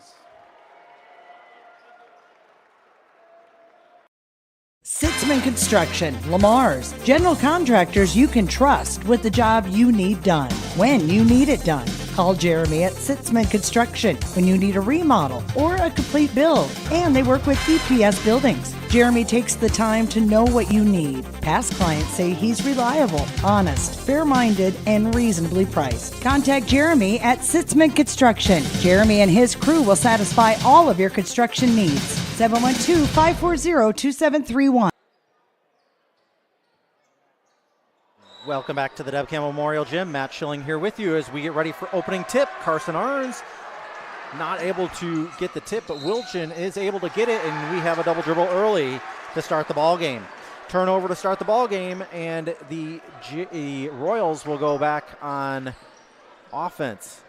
S14: Sitzman Construction, Lamar's, general contractors you can trust with the job you need done, when you need it done. Call Jeremy at Sitzman Construction when you need a remodel or a complete build. And they work with EPS buildings. Jeremy takes the time to know what you need. Past clients say he's reliable, honest, fair-minded, and reasonably priced. Contact Jeremy at Sitzman Construction. Jeremy and his crew will satisfy all of your construction needs. 712-540-2731.
S7: Welcome back to the Deb Campbell Memorial Gym. Matt Schilling here with you as we get ready for opening tip. Carson Ahrens not able to get the tip, but Wilchin is able to get it, and we have a double dribble early to start the ball game. Turnover to start the ball game, and the Royals will go back on offense.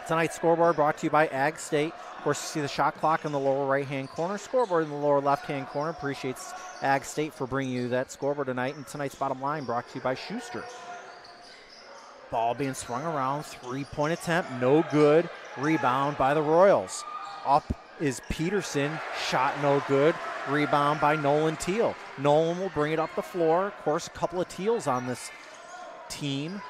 S7: Tonight's scoreboard brought to you by Ag State. Of course, you see the shot clock in the lower right-hand corner, scoreboard in the lower left-hand corner. Appreciates Ag State for bringing you that scoreboard tonight. And tonight's bottom line brought to you by Schuster. Ball being swung around, three-point attempt, no good. Rebound by the Royals. Up is Peterson, shot no good. Rebound by Nolan Teal. Nolan will bring it up the floor. Of course, a couple of Teals on this team.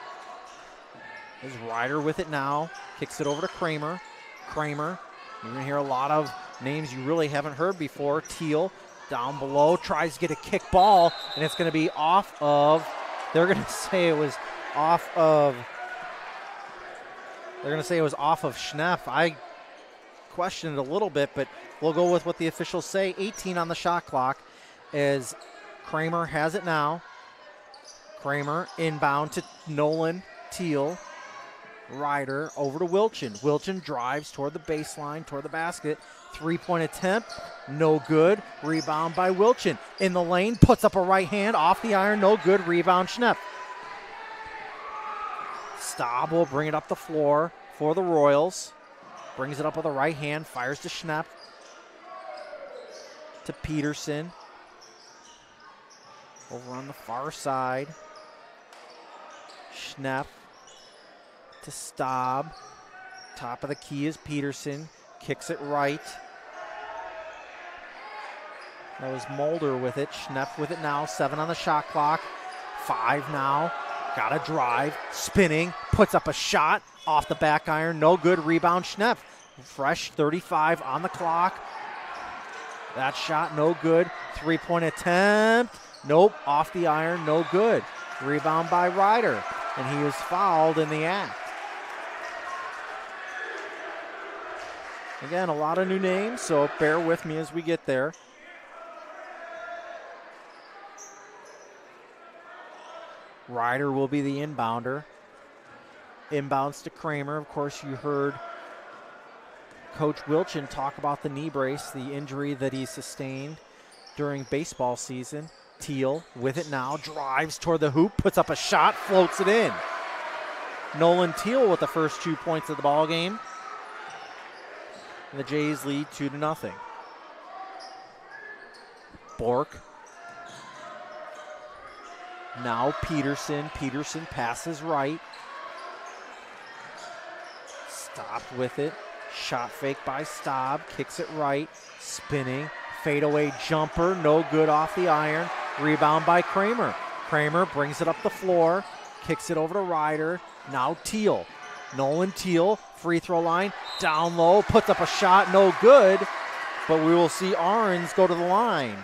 S7: There's Ryder with it now. Kicks it over to Kramer. Kramer, you're going to hear a lot of names you really haven't heard before. Teal down below, tries to get a kick ball, and it's going to be off of, they're going to say it was off of Schnepp. I questioned it a little bit, but we'll go with what the officials say. 18 on the shot clock as Kramer has it now. Kramer inbound to Nolan Teal. Ryder over to Wilchin. Wilchin drives toward the baseline, toward the basket. Three-point attempt, no good. Rebound by Wilchin. In the lane, puts up a right hand, off the iron, no good. Rebound Schnepp. Staub will bring it up the floor for the Royals. Brings it up with a right hand, fires to Schnepp. To Peterson. Over on the far side. Schnepp. To Staub. Top of the key is Peterson. Kicks it right. That was Mulder with it. Schnepp with it now. 7 on the shot clock. 5 now. Got a drive. Spinning. Puts up a shot. Off the back iron. No good. Rebound Schnepp. Fresh 35 on the clock. That shot no good. Three-point attempt. Nope. Off the iron. No good. Rebound by Ryder. And he was fouled in the act. Again, a lot of new names, so bear with me as we get there. Ryder will be the inbounder. Inbounds to Kramer. Of course, you heard Coach Wilchin talk about the knee brace, the injury that he sustained during baseball season. Teal with it now, drives toward the hoop, puts up a shot, floats it in. Nolan Teal with the first 2 points of the ball game. And the Jays lead 2-0. Bork. Now Peterson. Peterson passes right. Stopped with it. Shot fake by Staub. Kicks it right. Spinning. Fadeaway jumper. No good off the iron. Rebound by Kramer. Kramer brings it up the floor. kicks it over to Ryder. Now Teal. Nolan Teal, free throw line, down low, puts up a shot, no good, but we will see Arns go to the line.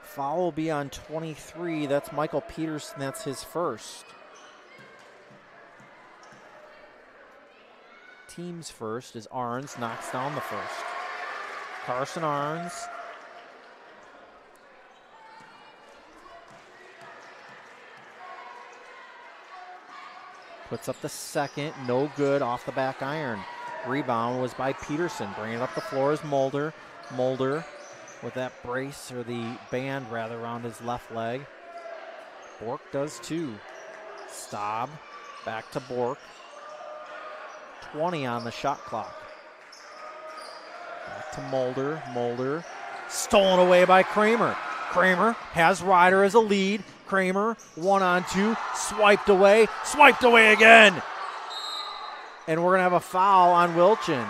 S7: Foul will be on 23. That's Michael Peterson. That's his first. Team's first is Arns, knocks down the first. Carson Arns. Puts up the second, no good, off the back iron. Rebound was by Peterson. Bringing it up the floor is Mulder. Mulder with that brace, or the band rather, around his left leg. Bork does too. Staub back to Bork. 20 on the shot clock. Back to Mulder. Mulder stolen away by Kramer. Kramer has Ryder as a lead. Kramer 1-on-2, swiped away again. And we're going to have a foul on Wilchin.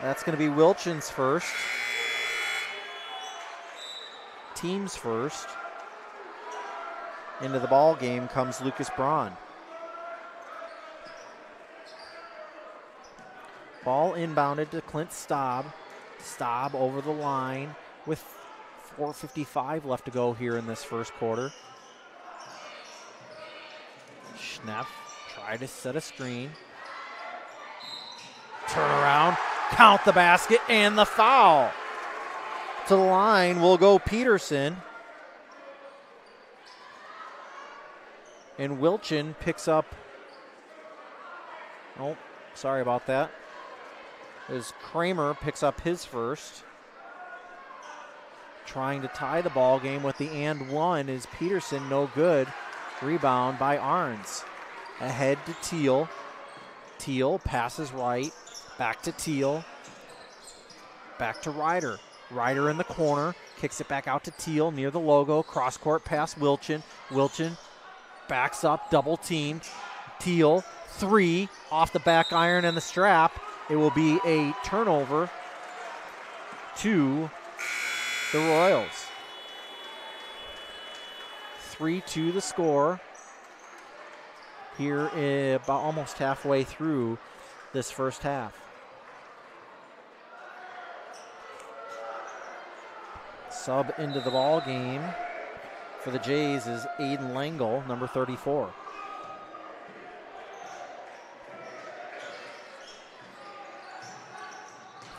S7: That's going to be Wilchin's first. Team's first. Into the ball game comes Lucas Braun. Ball inbounded to Clint Staub. Staub over the line with 4:55 left to go here in this first quarter. Schnepp tried to set a screen. Turn around, count the basket, and the foul. To the line will go Peterson. And Wilchin picks up, oh, sorry about that. As Kramer picks up his first. Trying to tie the ball game with the and one is Peterson, no good. Rebound by Arns. Ahead to Teal. Teal passes right. Back to Teal. Back to Ryder. Ryder in the corner. Kicks it back out to Teal near the logo. Cross court pass Wilchin. Wilchin backs up, double teamed. Teal, three off the back iron and the strap. It will be a turnover to the Royals. 3-2 the score here about almost halfway through this first half. Sub into the ball game for the Jays is Aiden Langle, number 34.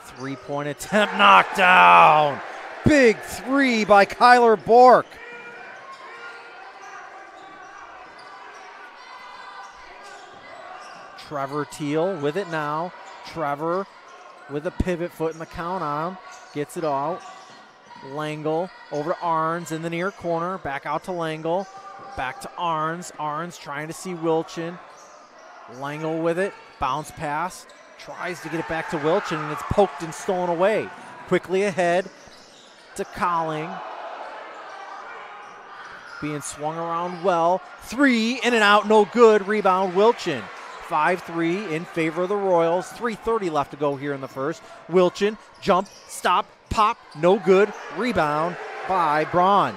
S7: Three-point attempt knocked down. Big three by Kyler Bork. Trevor Teal with it now. Trevor with a pivot foot in the count on him. Gets it out. Langle over to Arns in the near corner. Back out to Langle. Back to Arns. Arns trying to see Wilchin. Langle with it. Bounce pass. Tries to get it back to Wilchin, and it's poked and stolen away. Quickly ahead to Colling. Being swung around well. Three, in and out, no good. Rebound, Wilchin. 5-3 in favor of the Royals. 3:30 left to go here in the first. Wilchin, jump, stop, pop, no good. Rebound by Braun.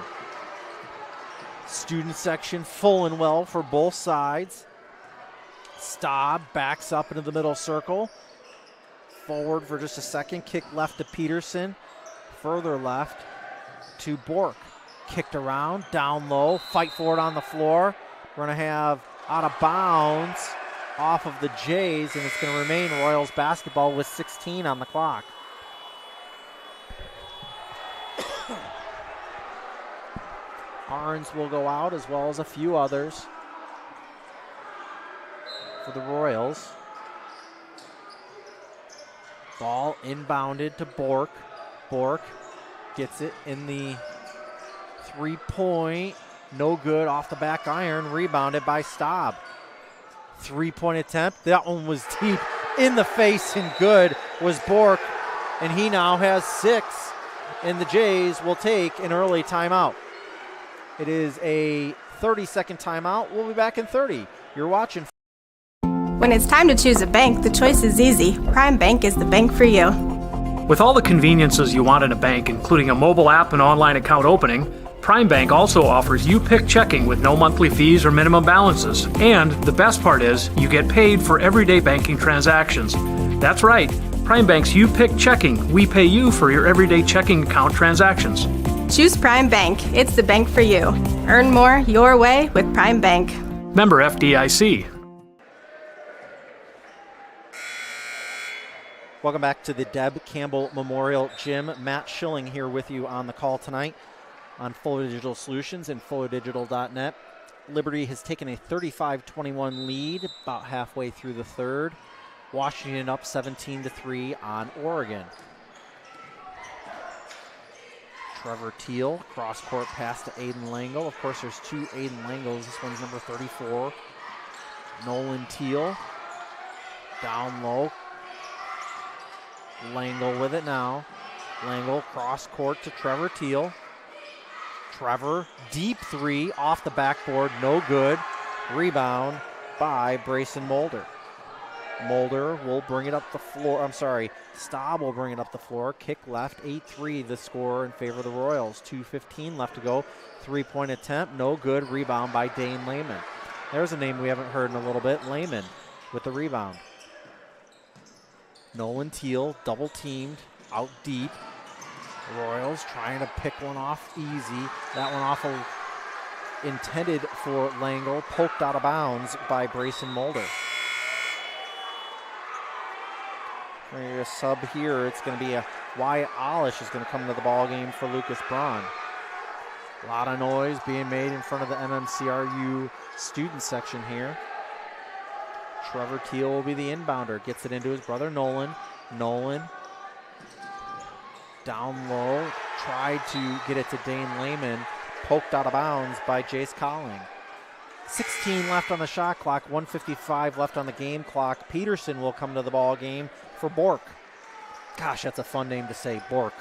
S7: Student section full and well for both sides. Staub backs up into the middle circle. Forward for just a second. Kick left to Peterson. Further left to Bork. Kicked around, down low. Fight for it on the floor. We're going to have out of bounds off of the Jays, and it's going to remain Royals basketball with 16 on the clock. Arns will go out as well as a few others for the Royals. Ball inbounded to Bork. Bork gets it in the three-point. No good off the back iron. Rebounded by Staub. Three-point attempt. That one was deep in the face and good was Bork. And he now has 6. And the Jays will take an early timeout. It is a 30-second timeout. We'll be back in 30. You're watching.
S16: When it's time to choose a bank, the choice is easy. Prime Bank is the bank for you.
S17: With all the conveniences you want in a bank, including a mobile app and online account opening, Prime Bank also offers you-pick checking with no monthly fees or minimum balances. And the best part is, you get paid for everyday banking transactions. That's right, Prime Bank's you-pick checking. We pay you for your everyday checking account transactions.
S16: Choose Prime Bank. It's the bank for you. Earn more your way with Prime Bank.
S17: Member FDIC.
S7: Welcome back to the Deb Campbell Memorial Gym. Matt Schilling here with you on the call tonight on Fuller Digital Solutions and FullerDigital.net. Liberty has taken a 35-21 lead about halfway through the third. Washington up 17-3 on Oregon. Trevor Teal, cross-court pass to Aiden Langle. Of course, there's two Aiden Langles. This one's number 34. Nolan Teal, down low. Langle with it now. Langle cross-court to Trevor Teal. Trevor, deep three, off the backboard, no good. Rebound by Brayson Mulder. Mulder will bring it up the floor. Staub will bring it up the floor. Kick left, 8-3 the score in favor of the Royals. 2:15 left to go. Three-point attempt, no good. Rebound by Dane Lehman. There's a name we haven't heard in a little bit. Lehman with the rebound. Nolan Teal double-teamed out deep. Royals trying to pick one off easy. That one off intended for Langle, poked out of bounds by Brayson Mulder. A sub here. It's going to be a Wyatt Olish is going to come to the ball game for Lucas Braun. A lot of noise being made in front of the MMCRU student section here. Trevor Teal will be the inbounder. Gets it into his brother Nolan. Nolan down low. Tried to get it to Dane Lehman. Poked out of bounds by Jace Colling. 16 left on the shot clock. 1:55 left on the game clock. Peterson will come to the ball game for Bork. Gosh, that's a fun name to say, Bork.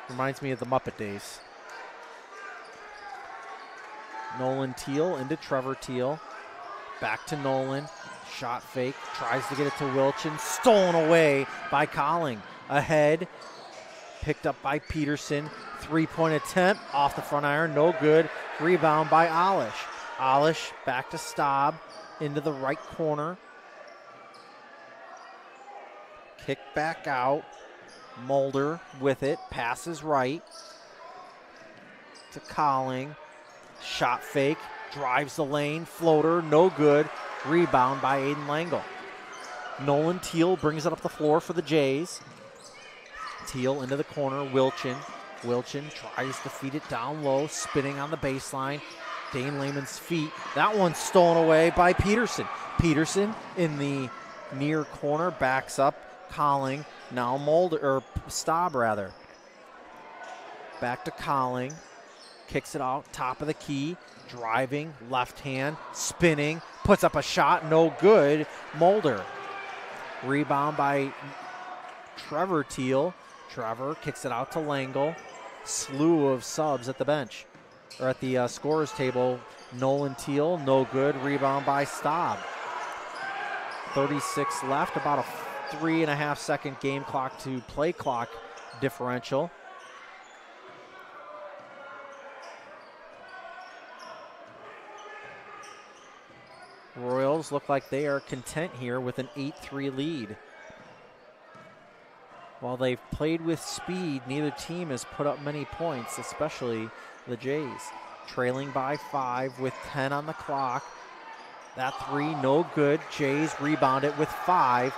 S7: Reminds me of the Muppet days. Nolan Teal into Trevor Teal. Back to Nolan. Shot fake. Tries to get it to Wilchin. Stolen away by Colling. Ahead. Picked up by Peterson. Three-point attempt. Off the front iron. No good. Rebound by Olish. Olish back to Staub. Into the right corner. Kick back out. Mulder with it. Passes right. To Colling. Shot fake. Drives the lane. Floater. No good. Rebound by Aiden Langle. Nolan Teal brings it up the floor for the Jays. Teal into the corner. Wilchin tries to feed it down low. Spinning on the baseline. Dane Lehman's feet. That one's stolen away by Peterson. Peterson in the near corner. Backs up. Colling. Now Staub rather. Back to Colling. Kicks it out. Top of the key. Driving. Left hand. Spinning. Puts up a shot. No good. Mulder. Rebound by Trevor Teal. Trevor kicks it out to Langle. Slew of subs at the bench. Or at the scorer's table. Nolan Teal. No good. Rebound by Staub. 36 left. About a 3.5 second game clock to play clock differential. Royals look like they are content here with an 8-3 lead. While they've played with speed, neither team has put up many points, especially the Jays. Trailing by 5 with 10 on the clock. That three, no good. Jays rebound it with 5.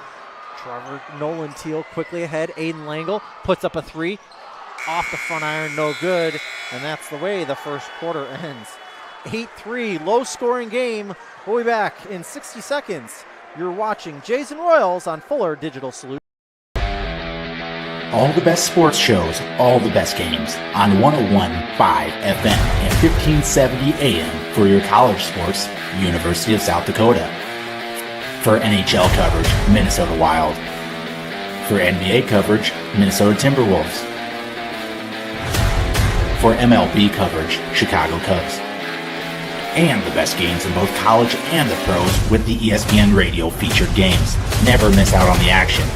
S7: Nolan Teal quickly ahead. Aiden Langle puts up a 3. Off the front iron, no good. And that's the way the first quarter ends. 8-3, low-scoring game. We'll be back in 60 seconds. You're watching Jays and Royals on Fuller Digital Solutions.
S1: All the best sports shows, all the best games on 101.5 FM and 1570 AM for your college sports, University of South Dakota. For NHL coverage, Minnesota Wild. For NBA coverage, Minnesota Timberwolves. For MLB coverage, Chicago Cubs. And the best games in both college and the pros with the ESPN Radio featured games. Never miss out on the action.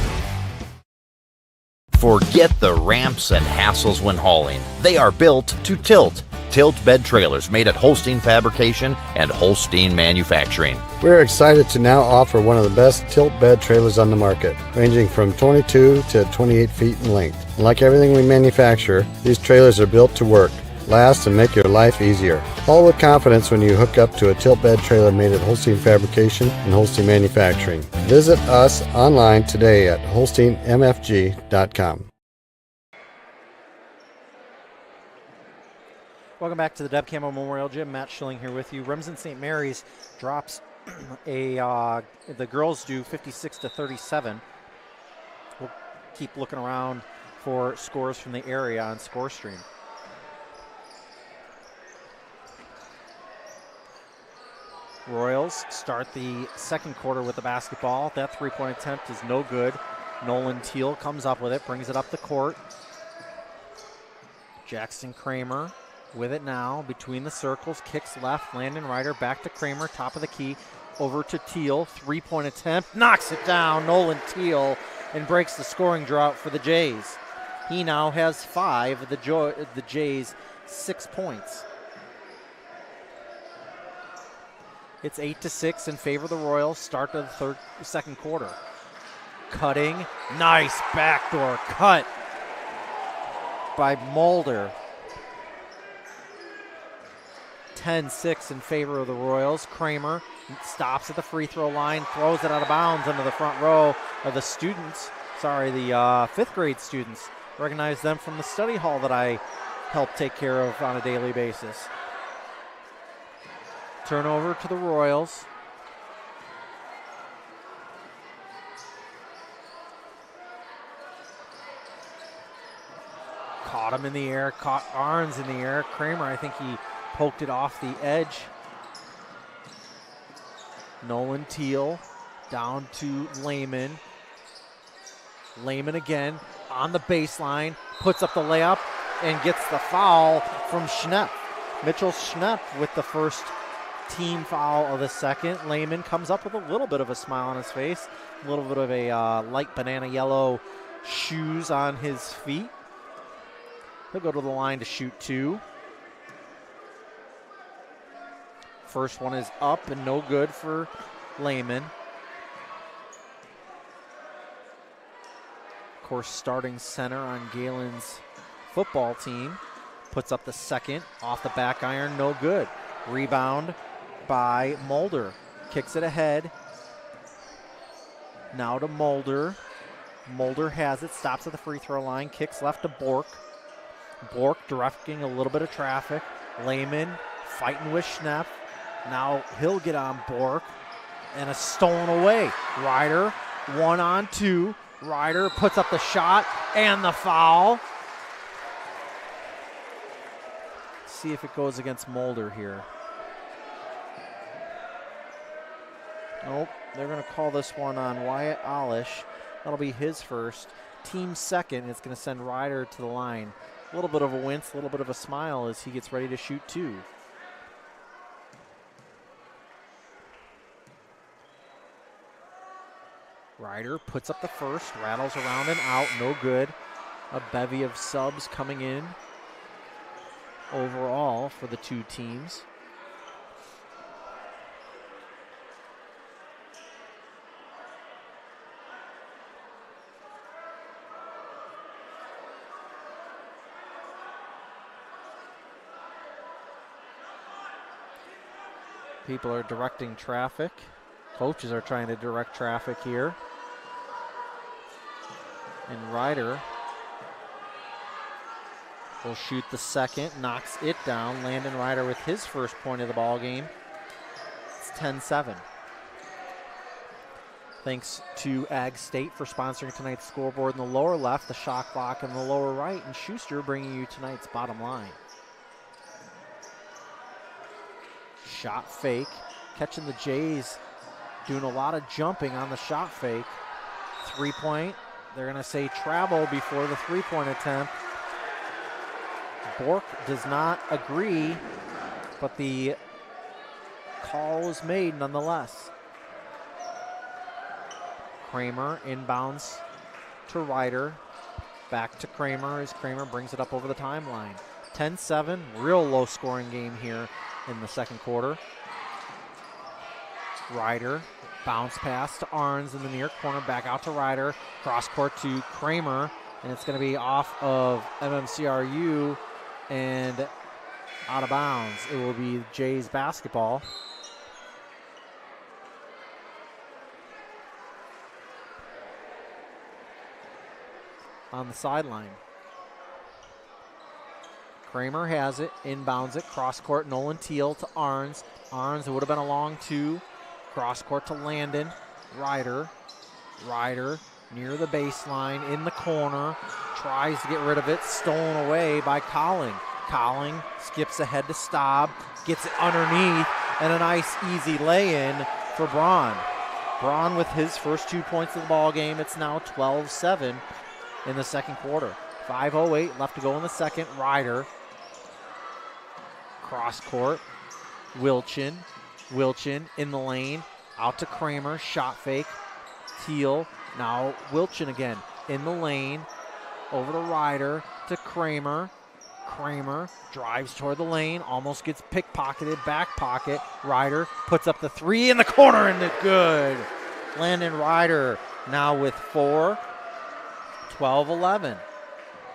S2: Forget the ramps and hassles when hauling. They are built to tilt. Tilt bed trailers made at Holstein Fabrication and Holstein Manufacturing.
S3: We're excited to now offer one of the best tilt bed trailers on the market, ranging from 22 to 28 feet in length. And like everything we manufacture, these trailers are built to work, last, and make your life easier. All with confidence when you hook up to a tilt bed trailer made at Holstein Fabrication and Holstein Manufacturing. Visit us online today at holsteinmfg.com.
S7: Welcome back to the Deb Campbell Memorial Gym. Matt Schilling here with you. Remsen St. Mary's drops the girls do 56-37. We'll keep looking around for scores from the area on ScoreStream. Royals start the second quarter with the basketball. That three-point attempt is no good. Nolan Teal comes up with it, brings it up the court. Jackson Kramer with it now, between the circles, kicks left, Landon Ryder back to Kramer, top of the key, over to Teal, three-point attempt, knocks it down, Nolan Teal, and breaks the scoring drought for the Jays. He now has 5, the Jays 6 points. It's 8-6 in favor of the Royals, start of the second quarter. Cutting, nice backdoor cut by Mulder. 10-6 in favor of the Royals. Kramer stops at the free throw line, throws it out of bounds into the front row of the students. The fifth grade students. Recognize them from the study hall that I help take care of on a daily basis. Turnover to the Royals. Caught him in the air, caught Arns in the air. Kramer, I think he poked it off the edge. Nolan Teal down to Lehman. Lehman again on the baseline, puts up the layup and gets the foul from Schnepp. Mitchell Schnepp with the first team foul of the second. Lehman comes up with a little bit of a smile on his face, a little bit of a light banana yellow shoes on his feet. He'll go to the line to shoot 2. First one is up and no good for Lehman. Of course, starting center on Gehlen's football team. Puts up the second, off the back iron, no good. Rebound by Mulder. Kicks it ahead. Now to Mulder. Mulder has it, stops at the free throw line, kicks left to Bork. Bork directing a little bit of traffic. Lehman fighting with Schnepp. Now he'll get on Bork, and a stolen away. Ryder, 1-on-2. Ryder puts up the shot and the foul. See if it goes against Mulder here. Nope, they're going to call this one on Wyatt Olish. That'll be his first. Team second. It's going to send Ryder to the line. A little bit of a wince, a little bit of a smile as he gets ready to shoot 2. Ryder puts up the first, rattles around and out, no good. A bevy of subs coming in overall for the two teams. People are directing traffic. Coaches are trying to direct traffic here. And Ryder will shoot the second, knocks it down. Landon Ryder with his first point of the ball game. It's 10-7. Thanks to Ag State for sponsoring tonight's scoreboard in the lower left, the shot clock in the lower right, and Schuster bringing you tonight's bottom line. Shot fake, catching the Jays doing a lot of jumping on the shot fake. 3-point, they're going to say travel before the 3-point attempt. Bork does not agree, but the call is made nonetheless. Kramer inbounds to Ryder. Back to Kramer as Kramer brings it up over the timeline. 10-7, real low-scoring game here in the second quarter. Ryder, bounce pass to Arns in the near corner, back out to Ryder. Cross court to Kramer, and it's going to be off of MMCRU and out of bounds. It will be Jays basketball. On the sideline. Kramer has it, inbounds it, cross court, Nolan Teal to Arns. Arns, it would have been a long two. Cross court to Landon. Ryder near the baseline, in the corner, tries to get rid of it, stolen away by Colling. Colling skips ahead to Staub, gets it underneath, and a nice easy lay-in for Braun. Braun with his first 2 points of the ball game. It's now 12-7 in the second quarter. 5:08 left to go in the second. Ryder, cross court, Wilchin in the lane, out to Kramer, shot fake, Teal, now Wilchin again, in the lane, over to Ryder, to Kramer. Kramer drives toward the lane, almost gets pickpocketed, back pocket. Ryder puts up the three in the corner, and it's good. Landon Ryder now with 4. 12-11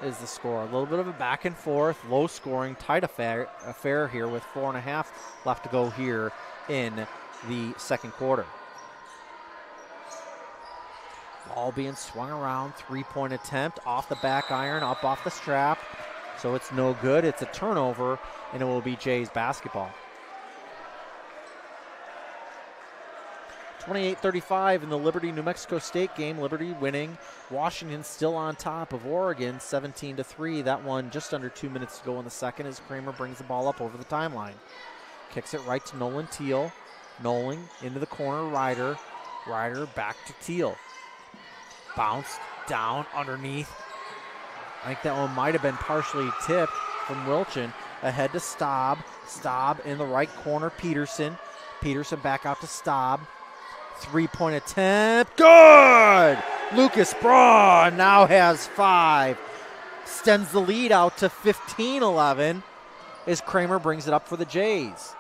S7: is the score. A little bit of a back and forth, low scoring, tight affair here with 4.5 left to go here in the second quarter. Ball being swung around, 3-point attempt, off the back iron, up off the strap. So it's no good. It's a turnover, and it will be Jays basketball. 28-35 in the Liberty-New Mexico State game. Liberty winning. Washington still on top of Oregon, 17-3. That one just under 2 minutes to go in the second as Kramer brings the ball up over the timeline. Kicks it right to Nolan Teal. Nolan into the corner, Ryder. Ryder back to Teal. Bounced down underneath. I think that one might have been partially tipped from Wilchin. Ahead to Staub. Staub in the right corner, Peterson. Peterson back out to Staub. 3-point attempt. Good! Lucas Braun now has 5. Extends the lead out to 15-11 as Kramer brings it up for the Jays.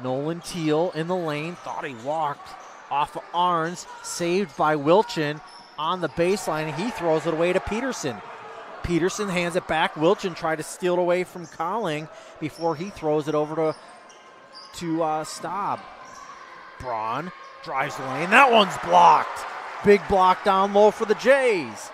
S7: Nolan Teal in the lane. Thought he walked off of Arns. Saved by Wilchin on the baseline. He throws it away to Peterson. Peterson hands it back. Wilchin tried to steal it away from Colling before he throws it over to Staub. Braun drives the lane. That one's blocked. Big block down low for the Jays.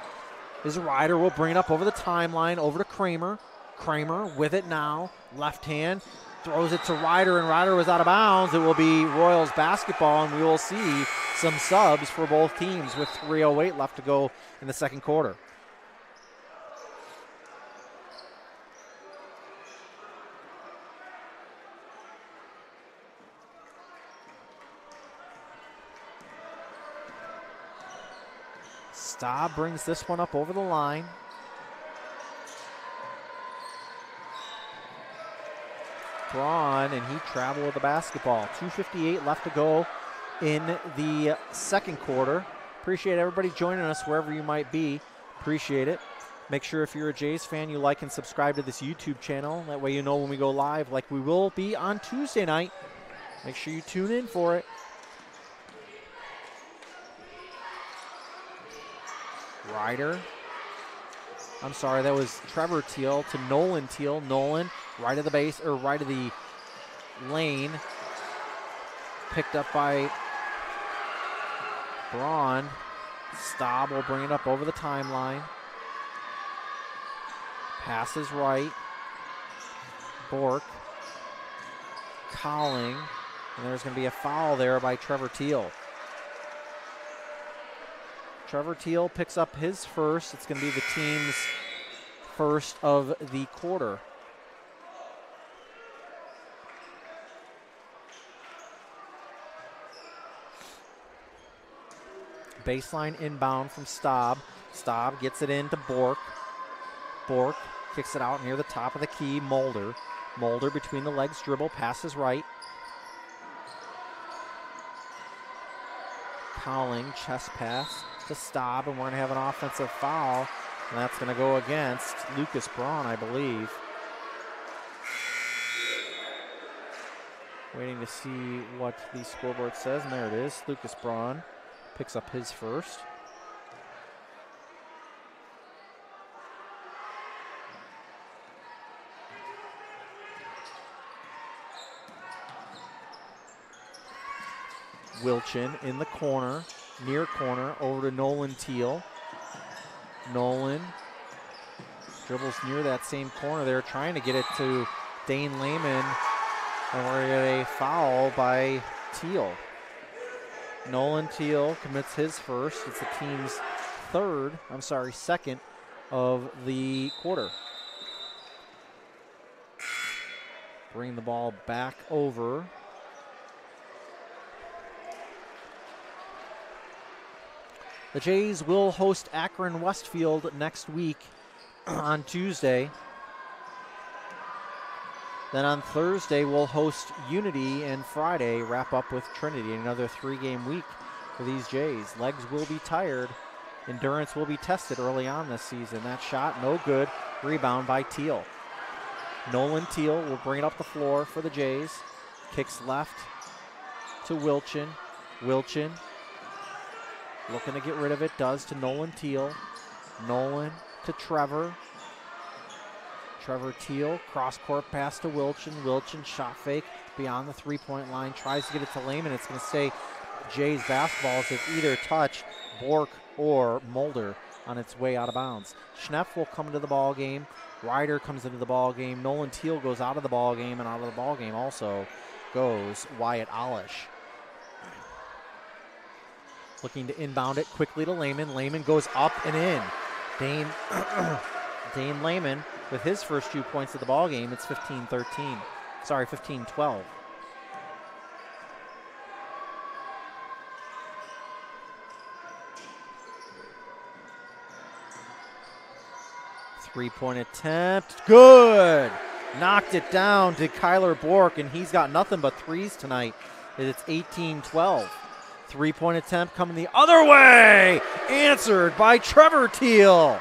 S7: His Ryder will bring it up over the timeline, over to Kramer. Kramer with it now. Left hand. Throws it to Ryder, and Ryder was out of bounds. It will be Royals basketball, and we will see some subs for both teams with 3:08 left to go in the second quarter. Staub brings this one up over the line. Braun, and he traveled with the basketball. 2:58 left to go in the second quarter. Appreciate everybody joining us wherever you might be. Appreciate it. Make sure if you're a Jays fan, you like and subscribe to this YouTube channel. That way you know when we go live, like we will be on Tuesday night. Make sure you tune in for it. Ryder. I'm sorry, that was Trevor Teal to Nolan Teal. Nolan, right of the base, or right of the lane. Picked up by Braun. Staub will bring it up over the timeline. Passes right. Bork. Colling. And there's going to be a foul there by Trevor Teal. Trevor Teal picks up his first. It's going to be the team's first of the quarter. Baseline inbound from Staub. Staub gets it into Bork. Bork kicks it out near the top of the key. Mulder. Mulder between the legs, dribble, passes right. Cowling, chest pass to Staub, and we're going to have an offensive foul, and that's going to go against Lucas Braun, I believe. Waiting to see what the scoreboard says, and there it is. Lucas Braun picks up his first. Wilchin in the corner, near corner, over to Nolan Teal. Nolan dribbles near that same corner there, trying to get it to Dane Lehman, and we're going to get a foul by Teal. Nolan Teal commits his first. It's the team's second of the quarter. Bring the ball back over. The Jays will host Akron Westfield next week on Tuesday. Then on Thursday, we'll host Unity, and Friday wrap up with Trinity. Another 3-game week for these Jays. Legs will be tired. Endurance will be tested early on this season. That shot, no good. Rebound by Teal. Nolan Teal will bring it up the floor for the Jays. Kicks left to Wilchin. Wilchin looking to get rid of it, does to Nolan Teal. Nolan to Trevor. Trevor Teal, cross-court pass to Wilchin. Wilchin, shot fake beyond the three-point line. Tries to get it to Lehman. It's going to stay Jays basketball as it either touched Bork or Mulder on its way out of bounds. Schneff will come into the ball game. Ryder comes into the ball game. Nolan Teal goes out of the ball game, and out of the ball game also goes Wyatt Olish. Looking to inbound it quickly to Lehman. Lehman goes up and in. Dane Lehman with his first 2 points of the ball game. It's 15-13. Sorry, 15-12. Three-point attempt. Good. Knocked it down to Kyler Bork, and he's got nothing but threes tonight. It's 18-12. Three-point attempt coming the other way. Answered by Trevor Teal.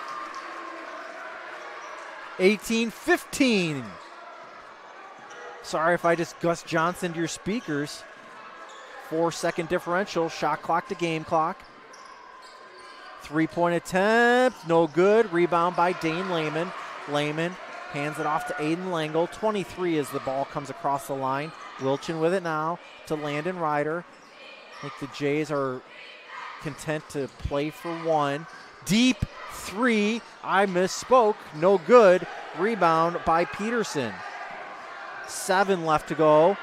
S7: 18-15. Sorry if I just Gus Johnson to your speakers. 4-second differential. Shot clock to game clock. Three-point attempt. No good. Rebound by Dane Lehman. Lehman hands it off to Aiden Langle. 23 as the ball comes across the line. Wilchin with it now to Landon Ryder. I think the Jays are content to play for one. Deep three. I misspoke. No good. Rebound by Peterson. 7 left to go.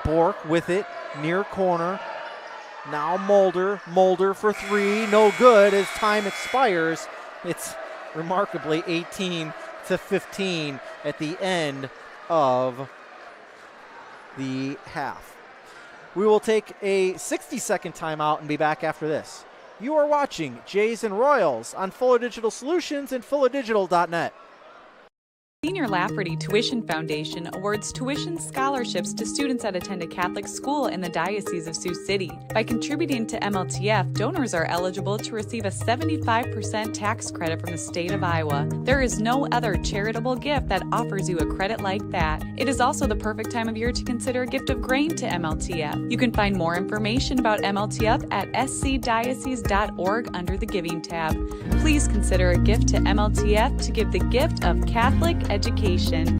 S7: Bork with it. Near corner. Now Mulder. Mulder for 3. No good as time expires. It's remarkably 18-15 at the end of the half. We will take a 60-second timeout and be back after this. You are watching Jays and Royals on Fuller Digital Solutions and FullerDigital.net.
S4: Senior Lafferty Tuition Foundation awards tuition scholarships to students that attend a Catholic school in the Diocese of Sioux City. By contributing to MLTF, donors are eligible to receive a 75% tax credit from the state of Iowa. There is no other charitable gift that offers you a credit like that. It is also the perfect time of year to consider a gift of grain to MLTF. You can find more information about MLTF at scdiocese.org under the Giving tab. Please consider a gift to MLTF to give the gift of Catholic education.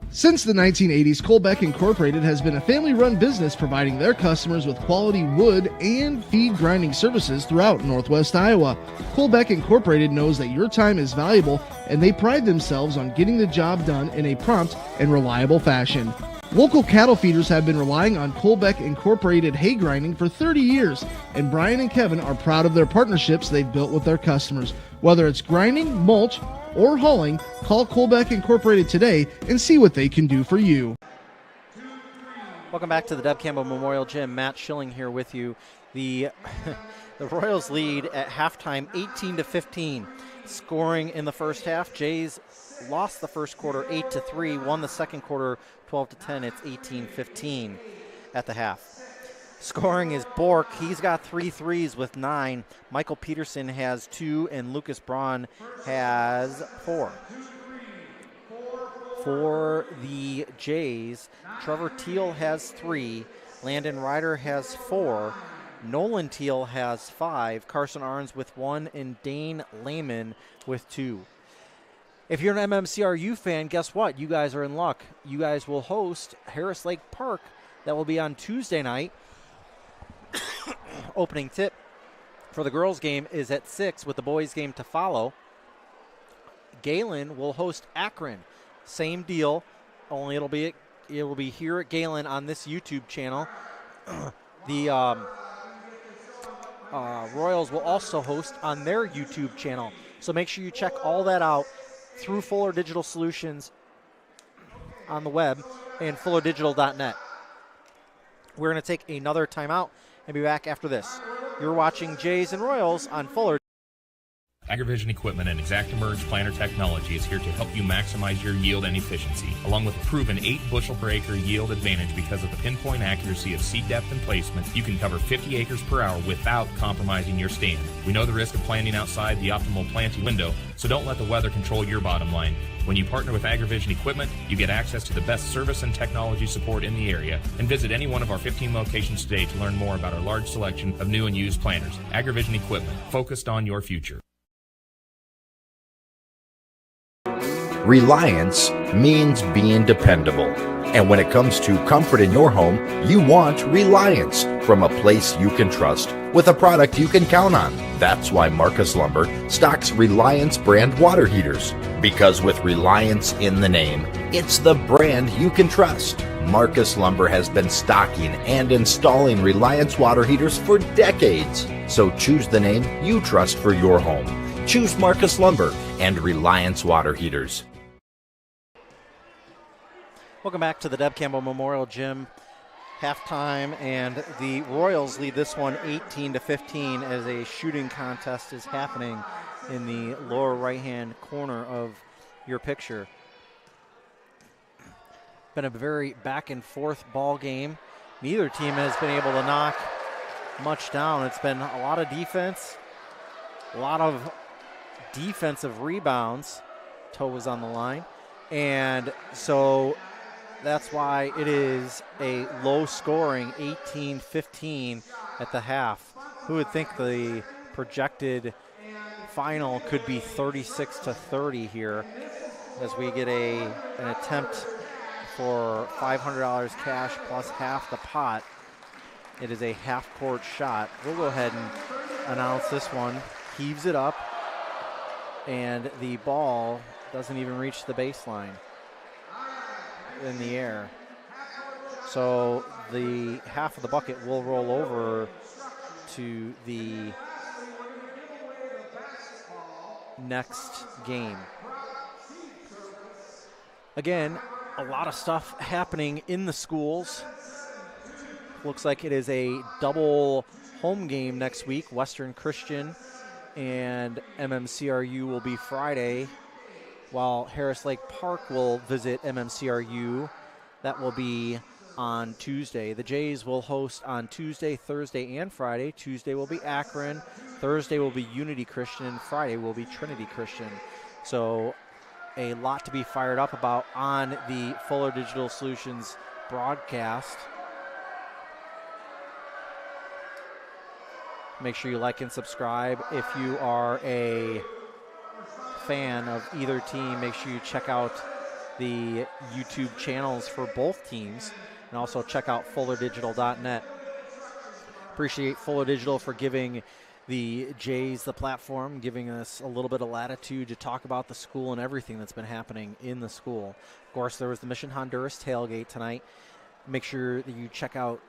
S5: Since the 1980s, Colbeck Incorporated has been a family-run business providing their customers with quality wood and feed grinding services throughout Northwest Iowa. Colbeck Incorporated knows that your time is valuable, and they pride themselves on getting the job done in a prompt and reliable fashion. Local cattle feeders have been relying on Colbeck Incorporated hay grinding for 30 years, and Brian and Kevin are proud of their partnerships they've built with their customers. Whether it's grinding, mulch, or hauling, call Colbeck Incorporated today and see what they can do for you.
S7: Welcome back to the Deb Campbell Memorial Gym. Matt Schilling here with you. The Royals lead at halftime 18-15. Scoring in the first half, Jays lost the first quarter 8-3, won the second quarter 12-10. It's 18-15 at the half. Scoring is Bork. He's got 3 threes with 9. Michael Peterson has 2, and Lucas Braun has 4. For the Jays, Trevor Teal has 3. Landon Ryder has 4. Nolan Teal has 5. Carson Arns with 1, and Dane Lehman with 2. If you're an MMCRU fan, guess what? You guys are in luck. You guys will host Harris Lake Park. That will be on Tuesday night. Opening tip for the girls' game is at 6 with the boys' game to follow. Gehlen will host Akron. Same deal, only it will be here at Gehlen on this YouTube channel. The Royals will also host on their YouTube channel. So make sure you check all that out through Fuller Digital Solutions on the web and fullerdigital.net. We're going to take another timeout and be back after this. You're watching Jays and Royals on Fuller.
S6: AgriVision Equipment and ExactEmerge planter technology is here to help you maximize your yield and efficiency, along with a proven 8 bushel per acre yield advantage because of the pinpoint accuracy of seed depth and placement. You can cover 50 acres per hour without compromising your stand. We know the risk of planting outside the optimal planting window, so don't let the weather control your bottom line. When you partner with AgriVision Equipment, you get access to the best service and technology support in the area. And visit any one of our 15 locations today to learn more about our large selection of new and used planters. AgriVision Equipment, focused on your future.
S2: Reliance means being dependable. And when it comes to comfort in your home, you want Reliance from a place you can trust with a product you can count on. That's why Marcus Lumber stocks Reliance brand water heaters. Because with Reliance in the name, it's the brand you can trust. Marcus Lumber has been stocking and installing Reliance water heaters for decades. So choose the name you trust for your home. Choose Marcus Lumber and Reliance water heaters.
S7: Welcome back to the Deb Campbell Memorial Gym halftime, and the Royals lead this one 18-15 as a shooting contest is happening in the lower right-hand corner of your picture. Been a very back-and-forth ball game. Neither team has been able to knock much down. It's been a lot of defense, a lot of defensive rebounds. Toe was on the line, and so that's why it is a low-scoring 18-15 at the half. Who would think the projected final could be 36-30 here as we get an attempt for $500 cash plus half the pot. It is a half-court shot. We'll go ahead and announce this one. Heaves it up, and the ball doesn't even reach the baseline in the air. So the half of the bucket will roll over to the next game. Again, a lot of stuff happening in the schools. Looks like it is a double home game next week. Western Christian and MMCRU will be Friday, while Harris Lake Park will visit MMCRU. That will be on Tuesday. The Jays will host on Tuesday, Thursday, and Friday. Tuesday will be Akron. Thursday will be Unity Christian. And Friday will be Trinity Christian. So a lot to be fired up about on the Fuller Digital Solutions broadcast. Make sure you like and subscribe. If you are a fan of either team, make sure you check out the YouTube channels for both teams, and also check out fullerdigital.net. Appreciate Fuller Digital for giving the Jays the platform, giving us a little bit of latitude to talk about the school and everything that's been happening in the school. Of course, there was the Mission Honduras tailgate tonight. Make sure that you check out